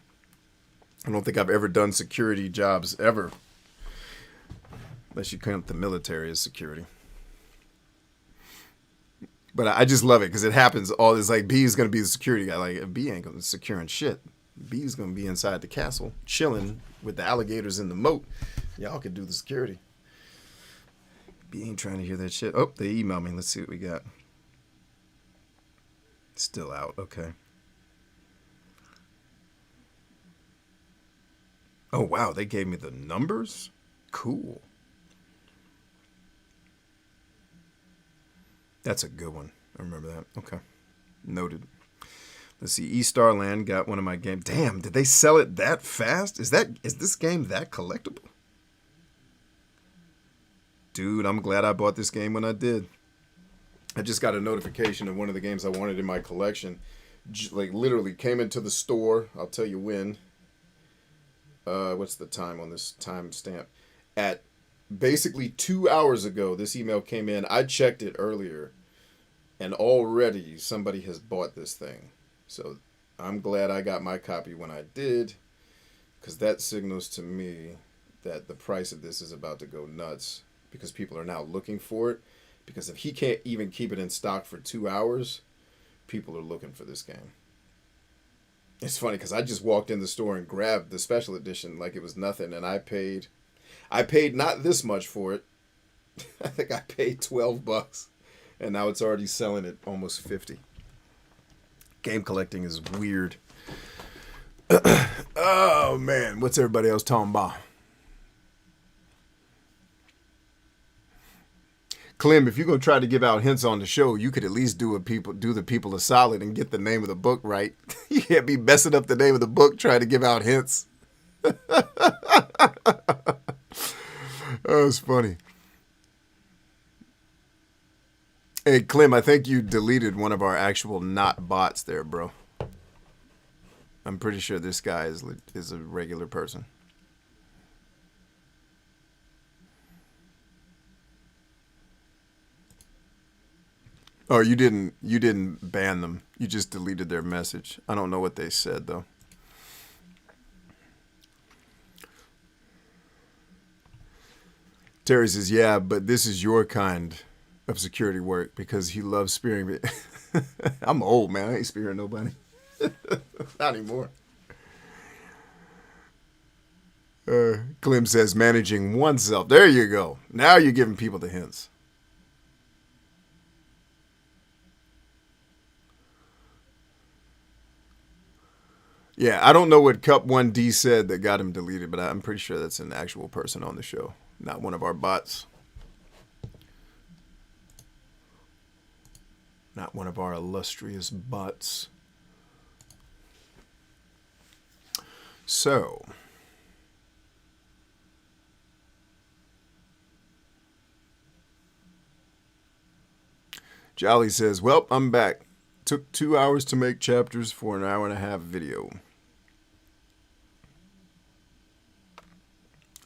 I don't think I've ever done security jobs ever, unless you count the military as security. But I just love it because it happens all. It's like B's going to be the security guy. Like, B ain't going to securing shit. B's going to be inside the castle, chilling with the alligators in the moat. Y'all could do the security. B ain't trying to hear that shit. Oh, they emailed me. Let's see what we got. Still out. Okay. Oh, wow. They gave me the numbers? Cool. That's a good one. I remember that. Okay. Noted. Let's see. E-Starland got one of my games. Damn, did they sell it that fast? Is this game that collectible? Dude, I'm glad I bought this game when I did. I just got a notification of one of the games I wanted in my collection. Like, literally came into the store. I'll tell you when. What's the time on this timestamp? At basically 2 hours ago, this email came in. I checked it earlier. And already somebody has bought this thing. So I'm glad I got my copy when I did. Because that signals to me that the price of this is about to go nuts. Because people are now looking for it. Because if he can't even keep it in stock for 2 hours, people are looking for this game. It's funny because I just walked in the store and grabbed the special edition like it was nothing. And I paid not this much for it. I think I paid $12. And now it's already selling at almost 50. Game collecting is weird. Oh, man. What's everybody else talking about? Clem, if you're going to try to give out hints on the show, you could at least do the people a solid and get the name of the book right. You can't be messing up the name of the book trying to give out hints. Oh, it's funny. Hey, Clem, I think you deleted one of our actual not bots there, bro. I'm pretty sure this guy is a regular person. Oh, you didn't ban them. You just deleted their message. I don't know what they said, though. Terry says, yeah, but this is your kind of security work because he loves spearing me. I'm old, man. I ain't spearing nobody. Not anymore. Clem says managing oneself. There you go. Now you're giving people the hints. Yeah, I don't know what Cup 1D said that got him deleted, but I'm pretty sure that's an actual person on the show, not one of our bots. Not one of our illustrious bots. So, Jolly says, well, I'm back. Took 2 hours to make chapters for an hour and a half video.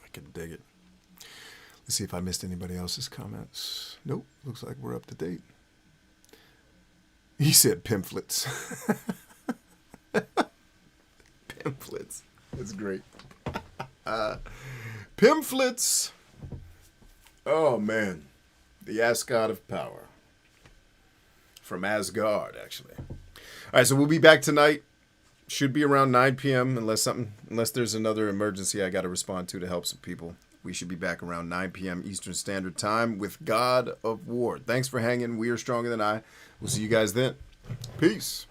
I can dig it. Let's see if I missed anybody else's comments. Nope, looks like we're up to date. He said pamphlets. Pamphlets. That's great. Pamphlets. Oh, man. The Ascot of Power. From Asgard, actually. All right, so we'll be back tonight. Should be around 9 p.m. unless there's another emergency I got to respond to help some people. We should be back around 9 p.m. Eastern Standard Time with God of War. Thanks for hanging. We are stronger than I. We'll see you guys then. Peace.